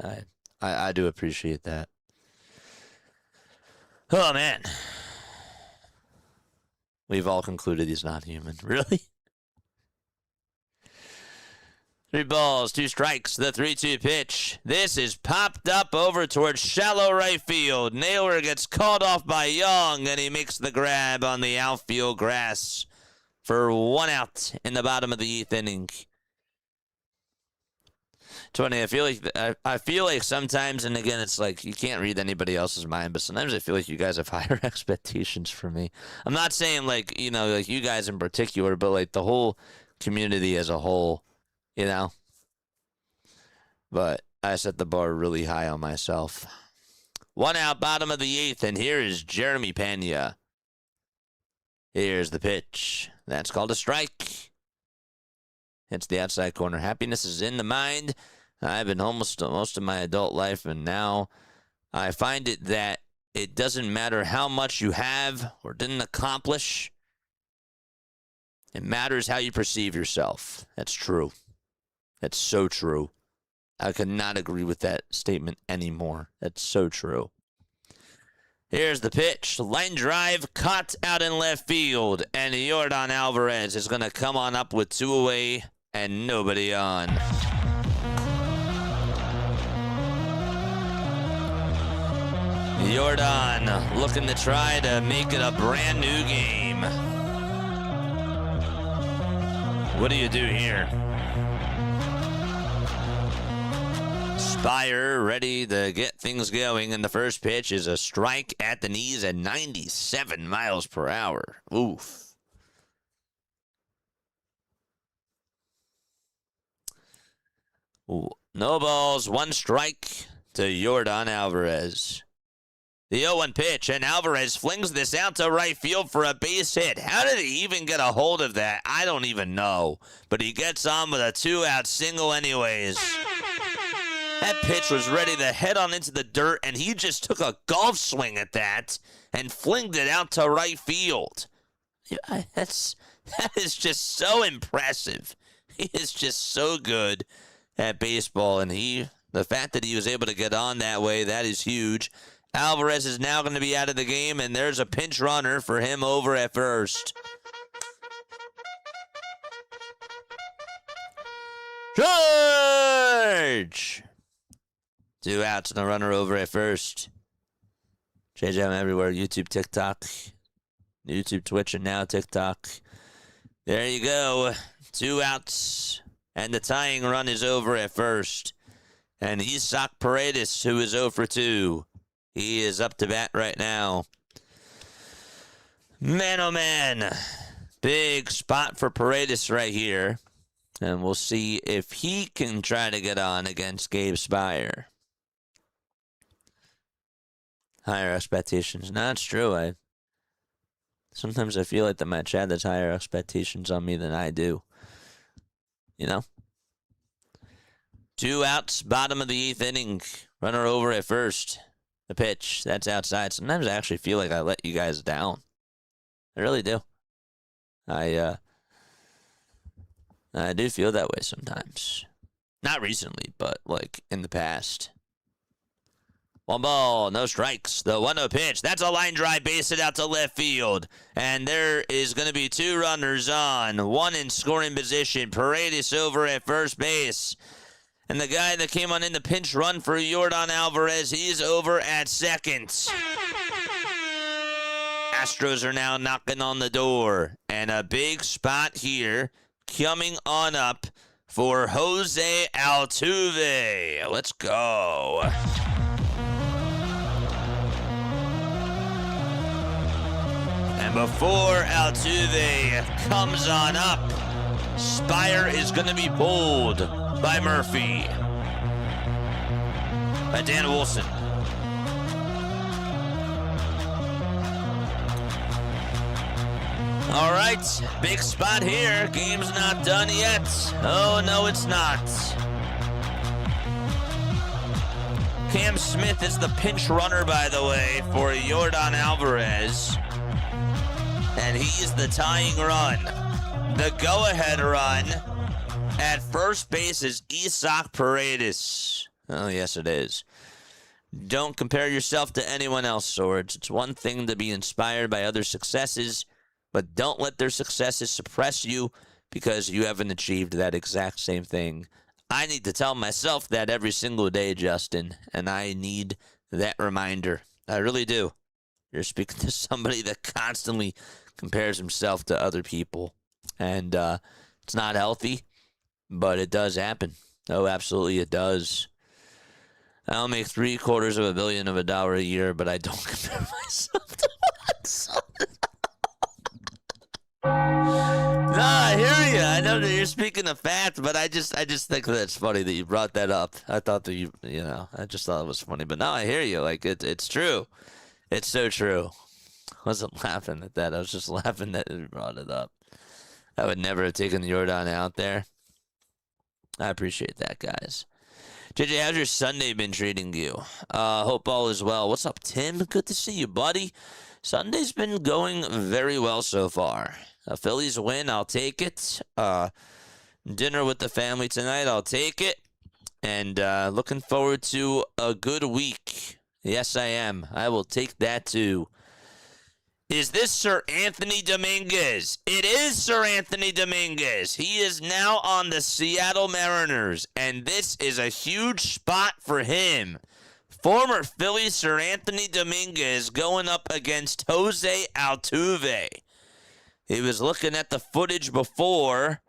[SPEAKER 2] I do appreciate that. Oh, man. We've all concluded he's not human. Really? 3 balls, 2 strikes, the 3-2 pitch. This is popped up over towards shallow right field. Naylor gets called off by Young, and he makes the grab on the outfield grass for 1 out in the bottom of the 8th inning. 20, I feel like sometimes, and again, it's like you can't read anybody else's mind, but sometimes I feel like you guys have higher expectations for me. I'm not saying like, you know, like you guys in particular, but like the whole community as a whole. You know, but I set the bar really high on myself. 1 out, bottom of the 8th, and here is Jeremy Pena. Here's the pitch. That's called a strike. Hits the outside corner. Happiness is in the mind. I've been homeless most of my adult life, and now I find it that it doesn't matter how much you have or didn't accomplish. It matters how you perceive yourself. That's true. That's so true. I could not agree with that statement anymore. That's so true. Here's the pitch. Line drive caught out in left field. And Yordan Alvarez is going to come on up with 2 away and nobody on. Yordan looking to try to make it a brand new game. What do you do here? Spire ready to get things going, and the first pitch is a strike at the knees at 97 miles per hour. Oof. Ooh. No balls, 1 strike to Yordan Alvarez. The 0-1 pitch, and Alvarez flings this out to right field for a base hit. How did he even get a hold of that? I don't even know. But he gets on with a 2-out single anyways. That pitch was ready to head on into the dirt, and he just took a golf swing at that and flinged it out to right field. Yeah, that is just so impressive. He is just so good at baseball, and the fact that he was able to get on that way, that is huge. Alvarez is now going to be out of the game, and there's a pinch runner for him over at first. George! 2 outs and a runner over at first. JJ, I'm everywhere. YouTube, TikTok. YouTube, Twitch, and now TikTok. There you go. 2 outs. And the tying run is over at first. And Isaac Paredes, who is 0 for 2. He is up to bat right now. Man, oh man. Big spot for Paredes right here. And we'll see if he can try to get on against Gabe Spire. Higher expectations. No, it's true. Sometimes I feel like that my Chad has higher expectations on me than I do. You know? 2 outs, bottom of the 8th inning. Runner over at first. The pitch, that's outside. Sometimes I actually feel like I let you guys down. I really do. I do feel that way sometimes. Not recently, but like in the past. 1 ball, no strikes. The 1-0 pitch. That's a line drive, base it out to left field. And there is going to be 2 runners on. 1 in scoring position. Paredes over at first base. And the guy that came on in the pinch run for Yordan Alvarez, he's over at second. Astros are now knocking on the door. And a big spot here coming on up for Jose Altuve. Let's go. And before Altuve comes on up, Spire is going to be pulled by Murphy. By Dan Wilson. All right, big spot here. Game's not done yet. Oh, no, it's not. Cam Smith is the pinch runner, by the way, for Yordan Alvarez. And he is the tying run. The go-ahead run at first base is Isaac Paredes. Oh, yes, it is. Don't compare yourself to anyone else, Swords. It's one thing to be inspired by other successes, but don't let their successes suppress you because you haven't achieved that exact same thing. I need to tell myself that every single day, Justin, and I need that reminder. I really do. You're speaking to somebody that constantly compares himself to other people, and it's not healthy, but it does happen. Oh, absolutely it does. I'll make $750 million a year, but I don't compare myself to myself. No, I hear you. I know that you're speaking of fact, but I just think that it's funny that you brought that up. I thought that I just thought it was funny. But now I hear you. Like, it's true. It's so true. I wasn't laughing at that. I was just laughing that you brought it up. I would never have taken Yordan out there. I appreciate that, guys. JJ, how's your Sunday been treating you? Hope all is well. What's up, Tim? Good to see you, buddy. Sunday's been going very well so far. A Phillies win, I'll take it. Dinner with the family tonight, I'll take it. And looking forward to a good week. Yes, I am. I will take that too. Is this Sir Anthony Dominguez? It is Sir Anthony Dominguez. He is now on the Seattle Mariners, and this is a huge spot for him. Former Philly Sir Anthony Dominguez going up against Jose Altuve. He was looking at the footage before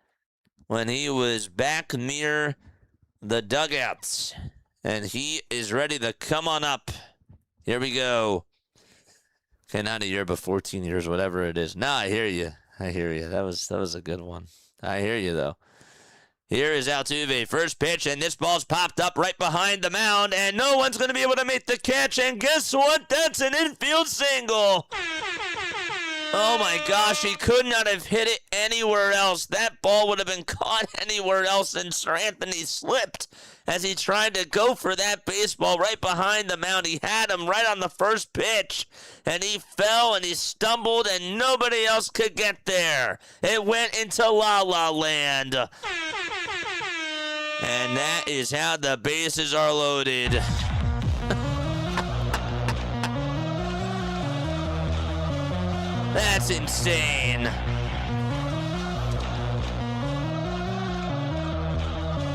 [SPEAKER 2] when he was back near the dugouts, and he is ready to come on up. Here we go. Okay, not a year, but 14 years, whatever it is. No, I hear you. I hear you. That was a good one. I hear you, though. Here is Altuve, first pitch, and this ball's popped up right behind the mound, and no one's going to be able to make the catch, and guess what? That's an infield single. Oh, my gosh, he could not have hit it anywhere else. That ball would have been caught anywhere else, and Sir Anthony slipped as he tried to go for that baseball right behind the mound. He had him right on the first pitch, and he fell and he stumbled, and nobody else could get there. It went into La La Land. And that is how the bases are loaded. That's insane.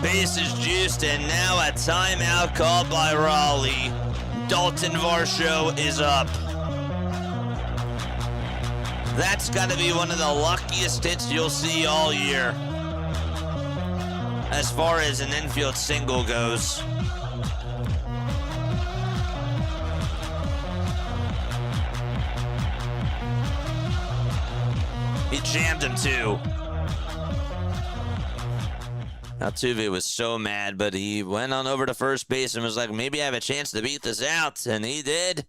[SPEAKER 2] Bases juiced, and now a timeout called by Raleigh. Dalton Varsho is up. That's got to be one of the luckiest hits you'll see all year, as far as an infield single goes. He jammed him too. Altuve was so mad, but he went on over to first base and was like, maybe I have a chance to beat this out, and he did.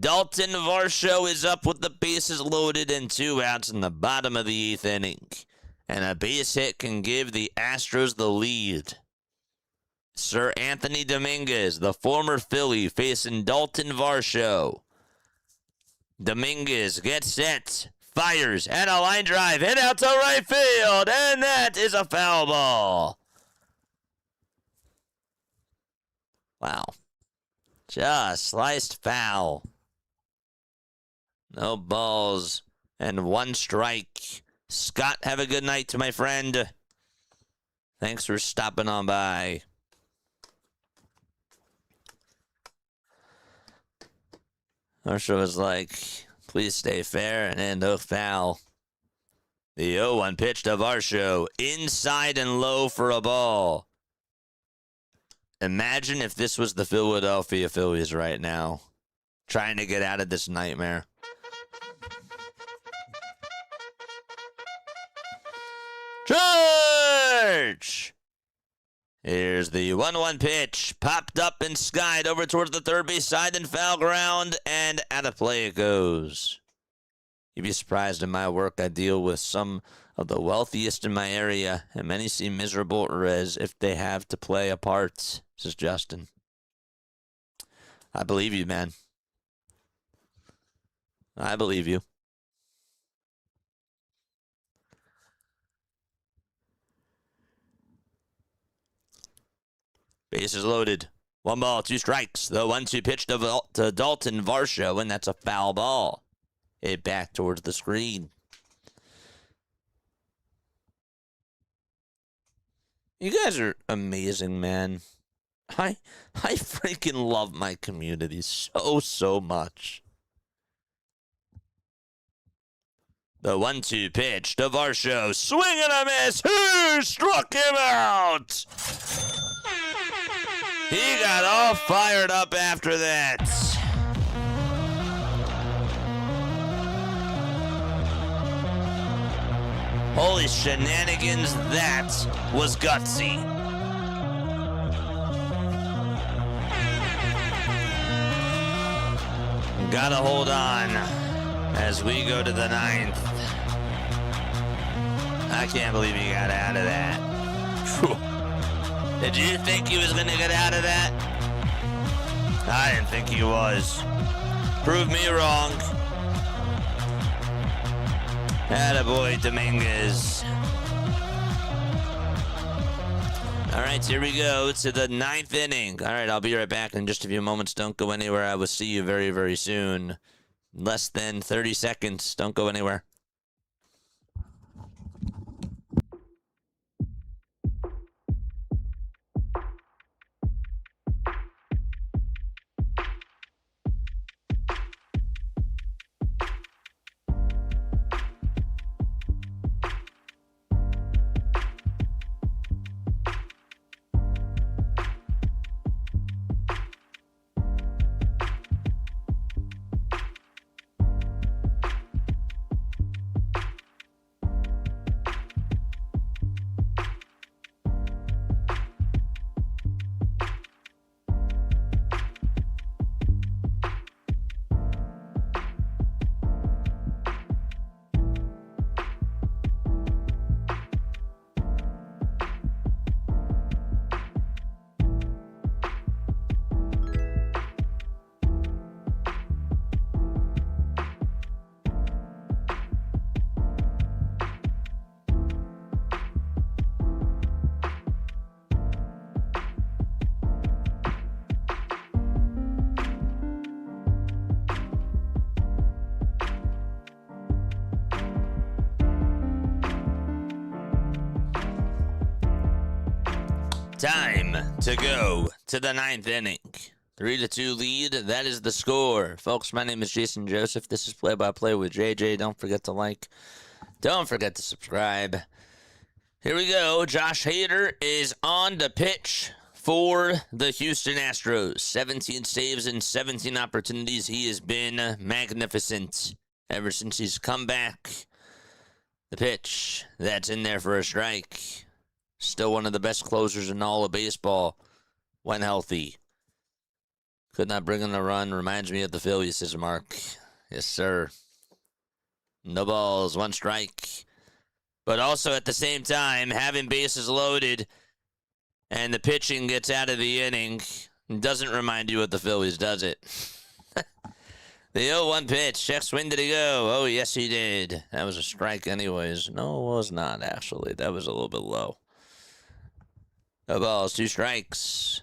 [SPEAKER 2] Dalton Varsho is up with the bases loaded and 2 outs in the bottom of the 8th inning. And a base hit can give the Astros the lead. Sir Anthony Dominguez, the former Philly, facing Dalton Varsho. Dominguez gets set, fires, and a line drive, hit out to right field, and that is a foul ball. Wow. Just sliced foul. No balls and 1 strike. Scott, have a good night to my friend. Thanks for stopping on by. Varsho was like, please stay fair and no foul. The 0-1 pitch to Varsho, inside and low for a ball. Imagine if this was the Philadelphia Phillies right now, trying to get out of this nightmare. Church! Here's the 1-1 pitch. Popped up and skied over towards the third base side and foul ground, and out of play it goes. You'd be surprised in my work I deal with some of the wealthiest in my area, and many seem miserable or as if they have to play a part, says Justin. I believe you, man. I believe you. Bases loaded. 1 ball, 2 strikes. The 1-2 pitch to Dalton Varsho, and that's a foul ball. Hit back towards the screen. You guys are amazing, man. I freaking love my community so much. The 1-2 pitch to Varsho. Swing and a miss. Who struck him out? He got all fired up after that. Holy shenanigans, that was gutsy. Gotta hold on as we go to the 9th. I can't believe he got out of that. Whew. Did you think he was going to get out of that? I didn't think he was. Prove me wrong. Attaboy, Dominguez. All right, here we go to the 9th inning. All right, I'll be right back in just a few moments. Don't go anywhere. I will see you very soon. Less than 30 seconds. Don't go anywhere. Time to go to the 9th inning. 3-2 lead. That is the score. Folks, my name is Jason Joseph. This is Play by Play with JJ. Don't forget to like. Don't forget to subscribe. Here we go. Josh Hader is on the pitch for the Houston Astros. 17 saves and 17 opportunities. He has been magnificent ever since he's come back. The pitch, that's in there for a strike. Still one of the best closers in all of baseball when healthy. Could not bring in a run. Reminds me of the Phillies, says Mark. Yes, sir. No balls, 1 strike. But also at the same time, having bases loaded and the pitching gets out of the inning doesn't remind you of the Phillies, does it? The 0-1 pitch. Check swing, did he go? Oh, yes, he did. That was a strike anyways. No, it was not, actually. That was a little bit low. No balls, 2 strikes.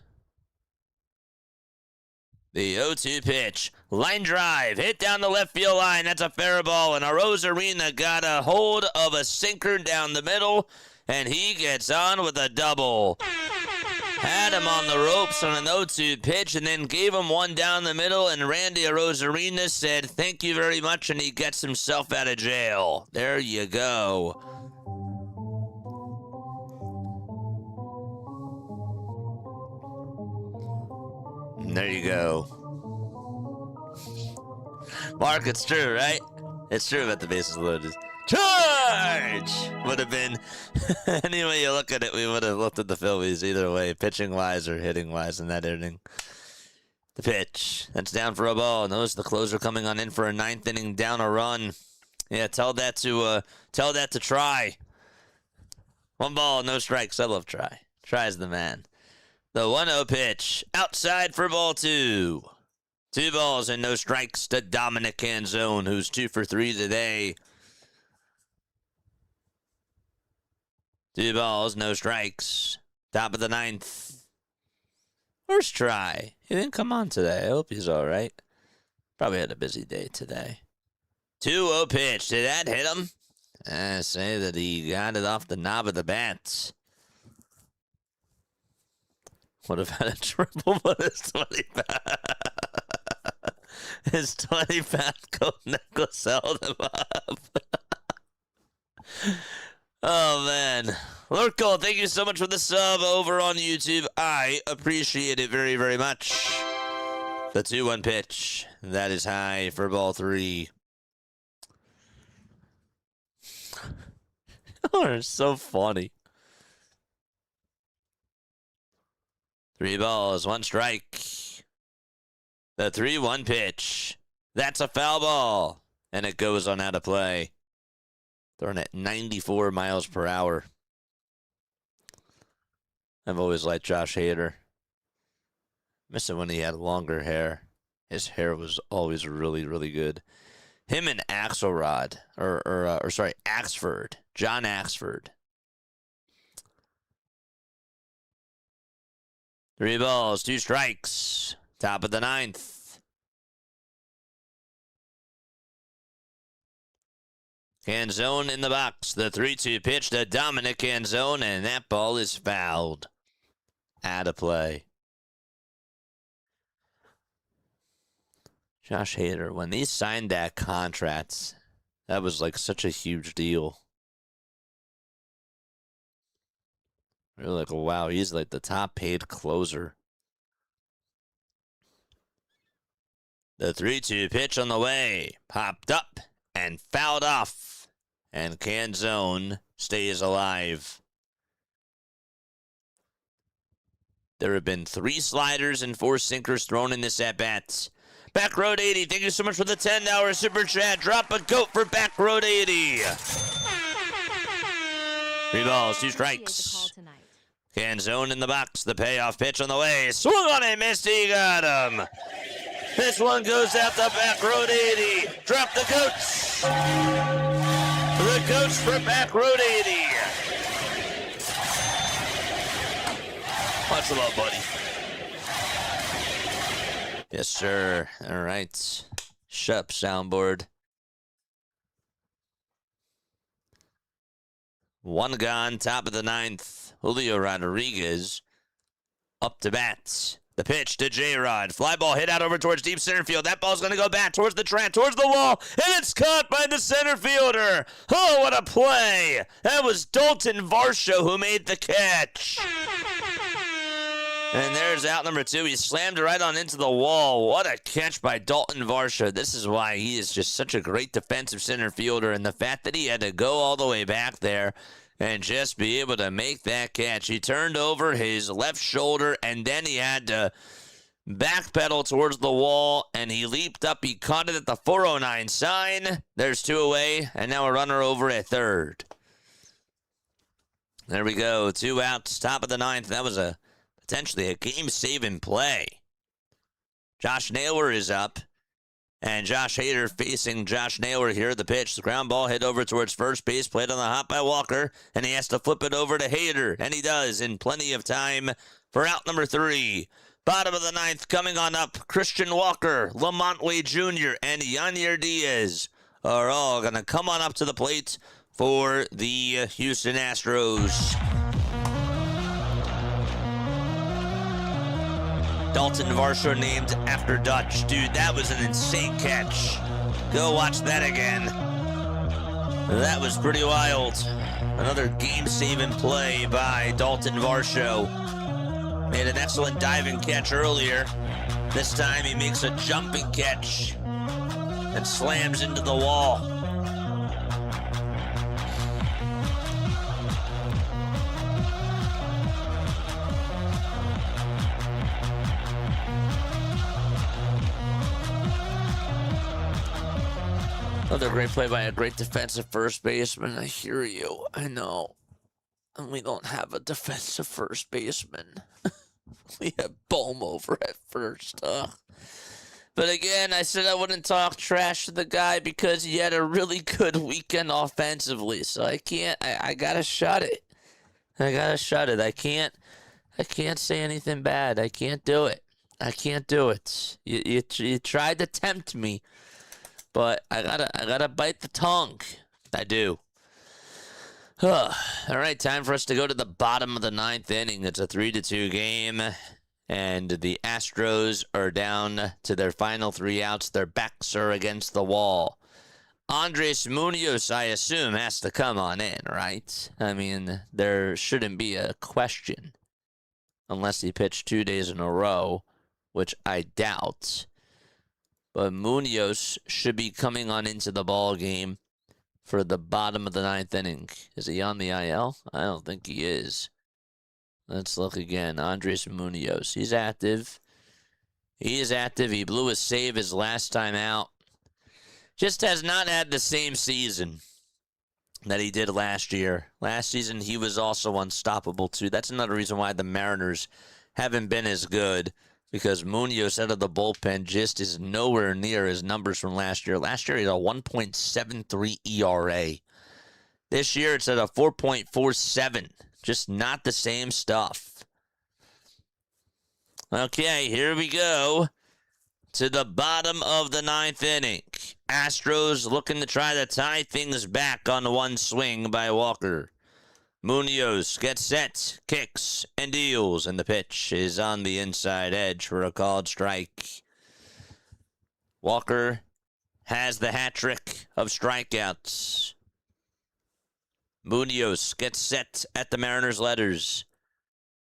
[SPEAKER 2] The 0-2 pitch. Line drive. Hit down the left field line. That's a fair ball. And Arozarena got a hold of a sinker down the middle. And he gets on with a double. Had him on the ropes on an 0-2 pitch and then gave him one down the middle. And Randy Arozarena said, "Thank you very much." And he gets himself out of jail. There you go. There you go. Mark, it's true, right? It's true about the bases loaded. Charge! Would have been, any way you look at it, we would have looked at the Phillies either way, pitching-wise or hitting-wise in that inning. The pitch. That's down for a ball. Notice the closer coming on in for a 9th inning, down a run. Yeah, tell that to Try. 1 ball, no strikes. I love Try. Try's the man. The 1-0 pitch. Outside for ball 2. 2 balls and no strikes to Dominic Canzone, who's 2 for 3 today. 2 balls, no strikes. Top of the 9th. Where's Try? He didn't come on today. I hope he's all right. Probably had a busy day today. 2-0 pitch. Did that hit him? I say that he got it off the knob of the bat. Would have had a triple, but his 20-pound gold necklace held him up. Oh, man. Lord Cole, thank you so much for the sub over on YouTube. I appreciate it very, very much. The 2-1 pitch. That is high for ball 3. Oh, it's so funny. 3 balls, 1 strike. The 3-1 pitch. That's a foul ball. And it goes on out of play. Throwing at 94 miles per hour. I've always liked Josh Hader. Miss it when he had longer hair. His hair was always really, really good. Him and Axelrod, Axford. John Axford. 3 balls, 2 strikes. Top of the 9th. Canzone in the box. The 3-2 pitch to Dominic Canzone, and that ball is fouled. Out of play. Josh Hader, when they signed that contract, that was like such a huge deal. We're like, wow, he's like the top paid closer. The 3-2 pitch on the way. Popped up and fouled off. And Canzone stays alive. There have been 3 sliders and 4 sinkers thrown in this at-bat. Back Road 80, thank you so much for the $10 super chat. Drop a goat for Back Road 80. 3 balls, 2 strikes. Canzone in the box. The payoff pitch on the way. Swung on it, missed. He got him. This one goes out the Back Road 80. Drop the goats. The goats for Back Road 80. Much love, buddy. Yes, sir. All right. Shut up, soundboard. 1 gone, top of the 9th. Julio Rodriguez up to bat. The pitch to J-Rod. Fly ball hit out over towards deep center field. That ball's going to go back towards the track, towards the wall, and it's caught by the center fielder. Oh, what a play. That was Dalton Varsho who made the catch. And there's out number 2. He slammed it right on into the wall. What a catch by Dalton Varsho. This is why he is just such a great defensive center fielder. And the fact that he had to go all the way back there and just be able to make that catch. He turned over his left shoulder, and then he had to backpedal towards the wall, and he leaped up. He caught it at the 409 sign. There's 2 away, and now a runner over at third. There we go. 2 outs, top of the 9th. That was potentially a game-saving play. Josh Naylor is up. And Josh Hader facing Josh Naylor here. The pitch, the ground ball hit over towards first base, played on the hop by Walker, and he has to flip it over to Hader, and he does in plenty of time for out number 3. Bottom of the 9th, coming on up, Christian Walker, Lamonte Jr., and Yanier Diaz are all going to come on up to the plate for the Houston Astros. Dalton Varsho named after Dutch. Dude, that was an insane catch. Go watch that again. That was pretty wild. Another game-saving play by Dalton Varsho. Made an excellent diving catch earlier. This time he makes a jumping catch and slams into the wall. Another great play by a great defensive first baseman. I hear you. I know. And we don't have a defensive first baseman. We have Bohm over at first. But again, I said I wouldn't talk trash to the guy because he had a really good weekend offensively. So I can't. I gotta shut it. I gotta shut it. I can't say anything bad. I can't do it. I can't do it. You tried to tempt me. But I gotta bite the tongue. I do. All right, time for us to go to the bottom of the 9th inning. It's a 3-2 game, and the Astros are down to their final 3 outs. Their backs are against the wall. Andres Munoz, I assume, has to come on in, right? I mean, there shouldn't be a question unless he pitched 2 days in a row, which I doubt. But Munoz should be coming on into the ball game for the bottom of the 9th inning. Is he on the IL? I don't think he is. Let's look again. Andres Munoz. He's active. He is active. He blew a save his last time out. Just has not had the same season that he did last year. Last season, he was also unstoppable, too. That's another reason why the Mariners haven't been as good. Because Munoz out of the bullpen just is nowhere near his numbers from last year. Last year, he had a 1.73 ERA. This year, it's at a 4.47. Just not the same stuff. Okay, here we go to the bottom of the 9th inning. Astros looking to try to tie things back on one swing by Walker. Munoz gets set, kicks, and deals, and the pitch is on the inside edge for a called strike. Walker has the hat trick of strikeouts. Munoz gets set at the Mariners' letters.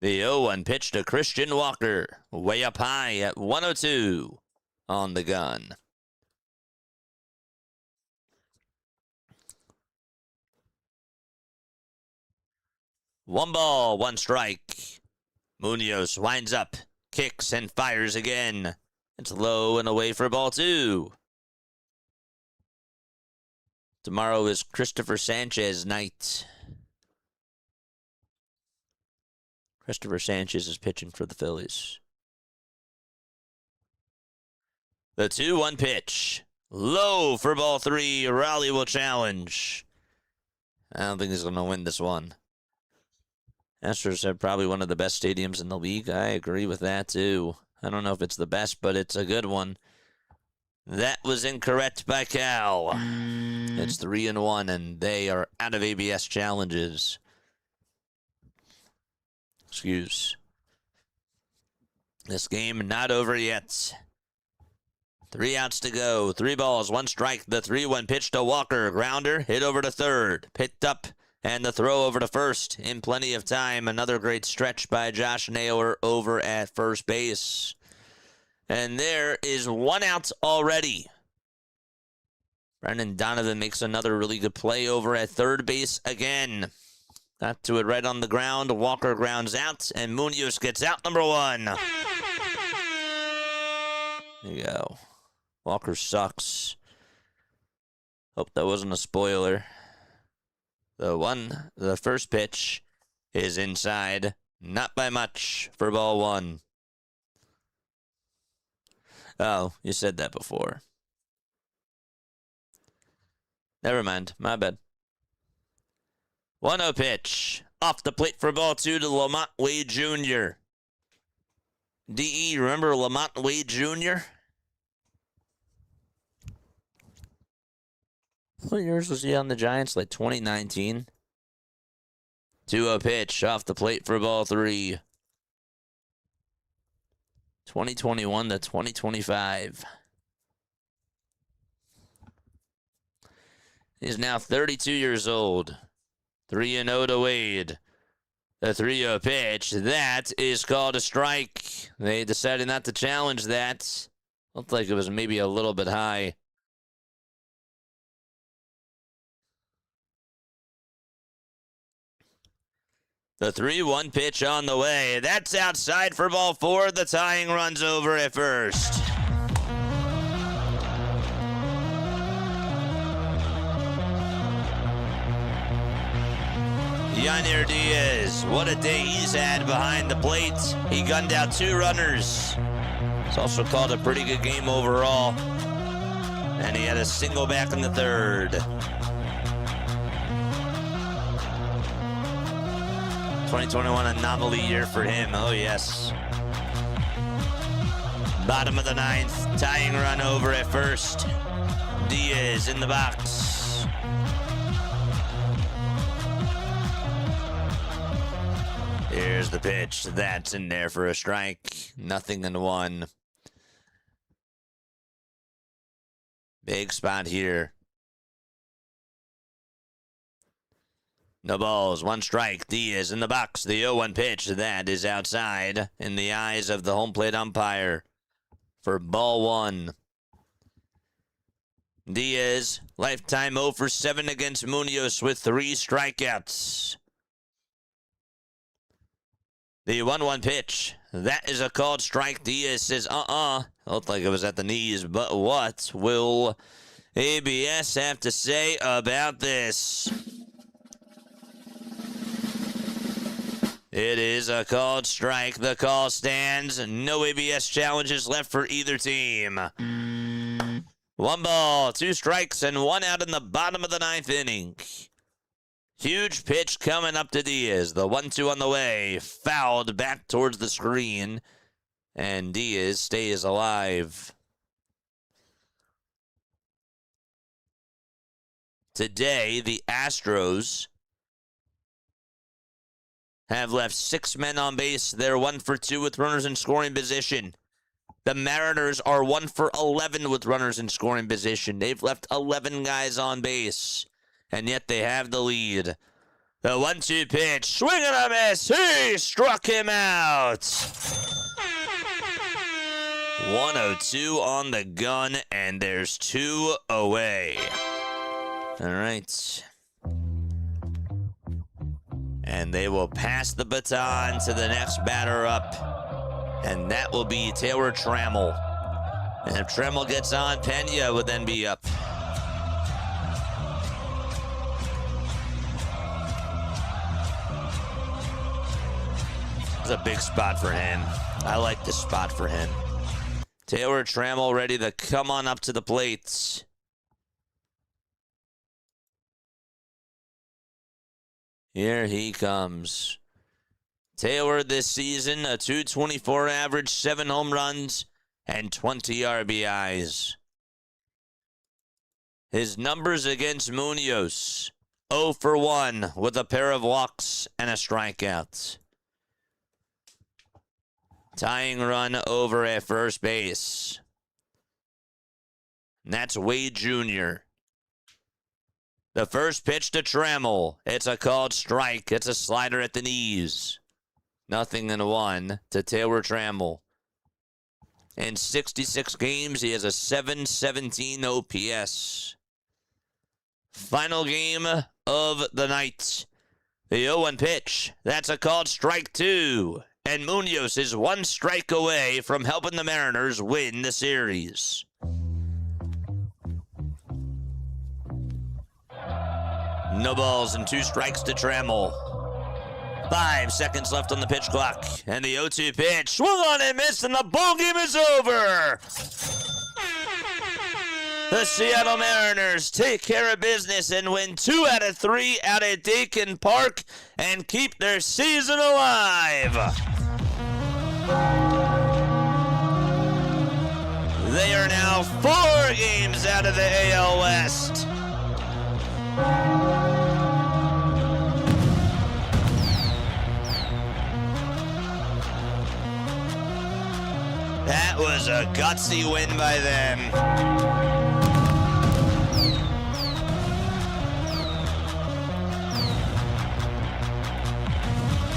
[SPEAKER 2] The 0-1 pitch to Christian Walker, way up high at 102 on the gun. One ball, one strike. Munoz winds up, kicks, and fires again. It's low and away for ball 2. Tomorrow is Christopher Sanchez night. Christopher Sanchez is pitching for the Phillies. The 2-1 pitch. Low for ball 3. Raleigh will challenge. I don't think he's going to win this one. Astros have probably one of the best stadiums in the league. I agree with that, too. I don't know if it's the best, but it's a good one. That was incorrect by Cal. It's 3-1, and they are out of ABS challenges. Excuse. This game not over yet. 3 outs to go. 3 balls, 1 strike. The 3-1 pitch to Walker. Grounder, hit over to third. Picked up. And the throw over to first in plenty of time. Another great stretch by Josh Naylor over at first base. And there is 1 out already. Brendan Donovan makes another really good play over at third base again. Got to it right on the ground. Walker grounds out, and Munoz gets out number 1. There you go. Walker sucks. Hope that wasn't a spoiler. The first pitch is inside. Not by much for ball 1. Oh, you said that before. Never mind. My bad. 1-0 pitch. Off the plate for ball 2 to Lamont Wade Jr. DE, remember Lamont Wade Jr.? What years was he on the Giants? Like 2019? 2-0 pitch. Off the plate for ball 3. 2021 to 2025. He's now 32 years old. 3-0 to Wade. The 3-0 pitch. That is called a strike. They decided not to challenge that. Looked like it was maybe a little bit high. The 3-1 pitch on the way. That's outside for ball 4. The tying run's over at first. Yainer Diaz, what a day he's had behind the plate. He gunned out 2 runners. It's also called a pretty good game overall. And he had a single back in the 3rd. 2021 anomaly year for him. Oh, yes. Bottom of the 9th. Tying run over at first. Diaz in the box. Here's the pitch. That's in there for a strike. 0-1. Big spot here. No balls, 1 strike. Diaz in the box. The 0-1 pitch. That is outside in the eyes of the home plate umpire for ball 1. Diaz, lifetime 0 for 7 against Munoz with 3 strikeouts. The 1-1 pitch. That is a called strike. Diaz says, Looked like it was at the knees, but what will ABS have to say about this? It is a called strike. The call stands. No ABS challenges left for either team. 1 ball, 2 strikes, and 1 out in the bottom of the 9th inning. Huge pitch coming up to Diaz. The 1-2 on the way. Fouled back towards the screen. And Diaz stays alive. Today, the Astros have left 6 men on base. They're 1 for 2 with runners in scoring position. The Mariners are 1 for 11 with runners in scoring position. They've left 11 guys on base. And yet they have the lead. The 1-2 pitch. Swing and a miss. He struck him out. 102 on the gun, and there's 2 away. All right. And they will pass the baton to the next batter up. And that will be Taylor Trammell. And if Trammell gets on, Pena would then be up. It's a big spot for him. I like this spot for him. Taylor Trammell ready to come on up to the plate. Here he comes. Taylor this season, a .224 average, 7 home runs, and 20 RBIs. His numbers against Munoz, 0 for 1 with a pair of walks and a strikeout. Tying run over at first base. And that's Wade Jr. The first pitch to Trammell. It's a called strike. It's a slider at the knees. 0-1 to Taylor Trammell. In 66 games, he has a .717 OPS. Final game of the night. The 0-1 pitch. That's a called strike 2. And Munoz is 1 strike away from helping the Mariners win the series. No balls and 2 strikes to Trammell. 5 seconds left on the pitch clock. And the 0-2 pitch. Swung on and missed, and the ball game is over. The Seattle Mariners take care of business and win 2 out of 3 out at Dakin Park and keep their season alive. They are now 4 games out of the AL West. That was a gutsy win by them.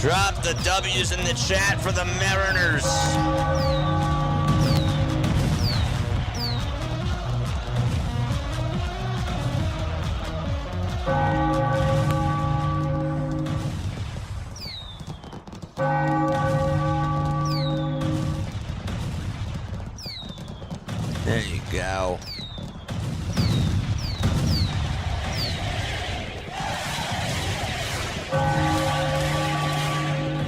[SPEAKER 2] Drop the W's in the chat for the Mariners. There you go.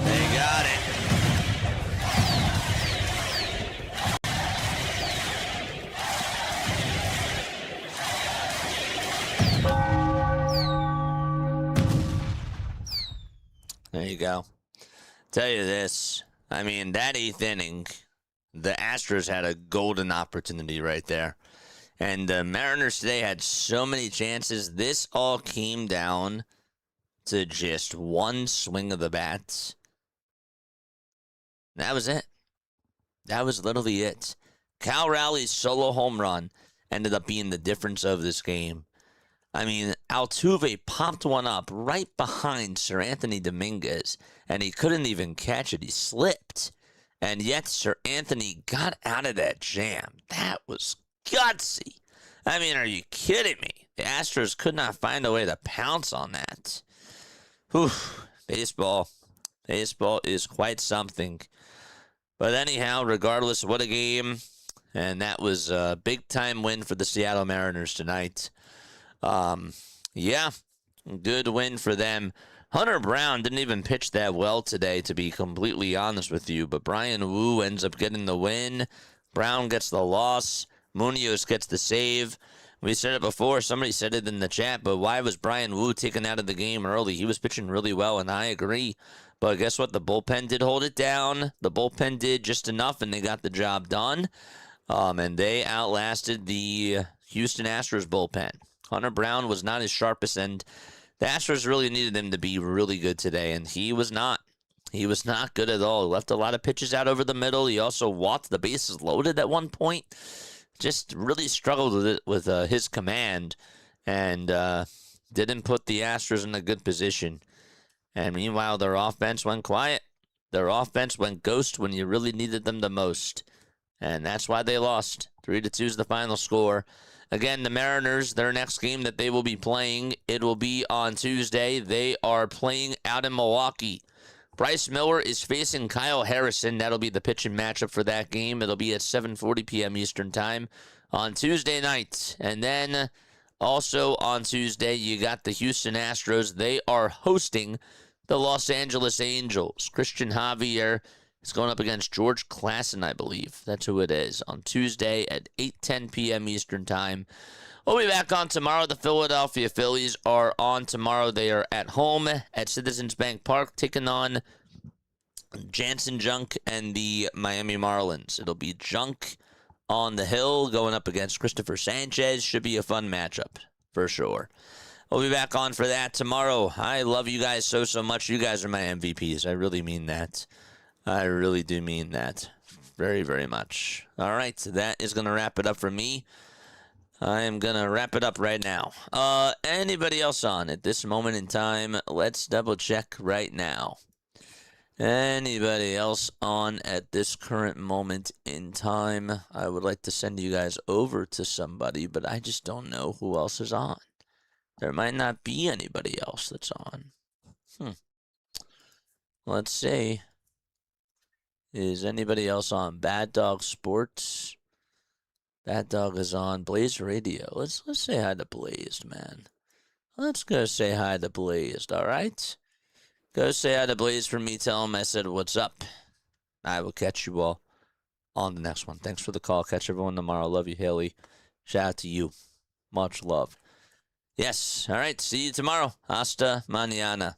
[SPEAKER 2] They got it. There you go. Tell you this. I mean, that 8th inning, the Astros had a golden opportunity right there. And the Mariners today had so many chances. This all came down to just 1 swing of the bats. That was it. That was literally it. Cal Raleig's solo home run ended up being the difference of this game. I mean, Altuve popped one up right behind Sir Anthony Dominguez, and he couldn't even catch it. He slipped. And yet Sir Anthony got out of that jam. That was gutsy. I mean, are you kidding me? The Astros could not find a way to pounce on that. Whew. Baseball. Baseball is quite something. But anyhow, regardless, what a game. And that was a big-time win for the Seattle Mariners tonight. Yeah, good win for them. Hunter Brown didn't even pitch that well today, to be completely honest with you. But Brian Wu ends up getting the win. Brown gets the loss. Munoz gets the save. We said it before. Somebody said it in the chat, but why was Brian Wu taken out of the game early? He was pitching really well, and I agree. But guess what? The bullpen did hold it down. The bullpen did just enough, and they got the job done. And they outlasted the Houston Astros bullpen. Hunter Brown was not his sharpest, and the Astros really needed him to be really good today, and he was not. He was not good at all. He left a lot of pitches out over the middle. He also walked the bases loaded at one point. Just really struggled with it with his command, and didn't put the Astros in a good position. And meanwhile, their offense went quiet. Their offense went ghost when you really needed them the most. And that's why they lost. 3-2 is the final score. Again, the Mariners, their next game that they will be playing, it will be on Tuesday. They are playing out in Milwaukee. Bryce Miller is facing Kyle Harrison. That'll be the pitching matchup for that game. It'll be at 7:40 p.m. Eastern Time on Tuesday night. And then also on Tuesday, you got the Houston Astros. They are hosting the Los Angeles Angels. Christian Javier is going up against George Klassen, I believe. That's who it is. On Tuesday at 8:10 p.m. Eastern Time. We'll be back on tomorrow. The Philadelphia Phillies are on tomorrow. They are at home at Citizens Bank Park, taking on Jansen Junk and the Miami Marlins. It'll be Junk on the hill going up against Christopher Sanchez. Should be a fun matchup for sure. We'll be back on for that tomorrow. I love you guys so much. You guys are my MVPs. I really mean that. I really do mean that. Very, very much. All right, so that is going to wrap it up for me. I am going to wrap it up right now. Anybody else on at this moment in time? Let's double check right now. Anybody else on at this current moment in time? I would like to send you guys over to somebody, but I just don't know who else is on. There might not be anybody else that's on. Let's see. Is anybody else on Bad Dog Sports? Bad Dog is on Blaze Radio. Let's say hi to Blazed, man. Let's go say hi to Blazed, all right? Go say hi to Blazed for me. Tell him I said what's up. I will catch you all on the next one. Thanks for the call. Catch everyone tomorrow. Love you, Haley. Shout out to you. Much love. Yes. All right. See you tomorrow. Hasta mañana.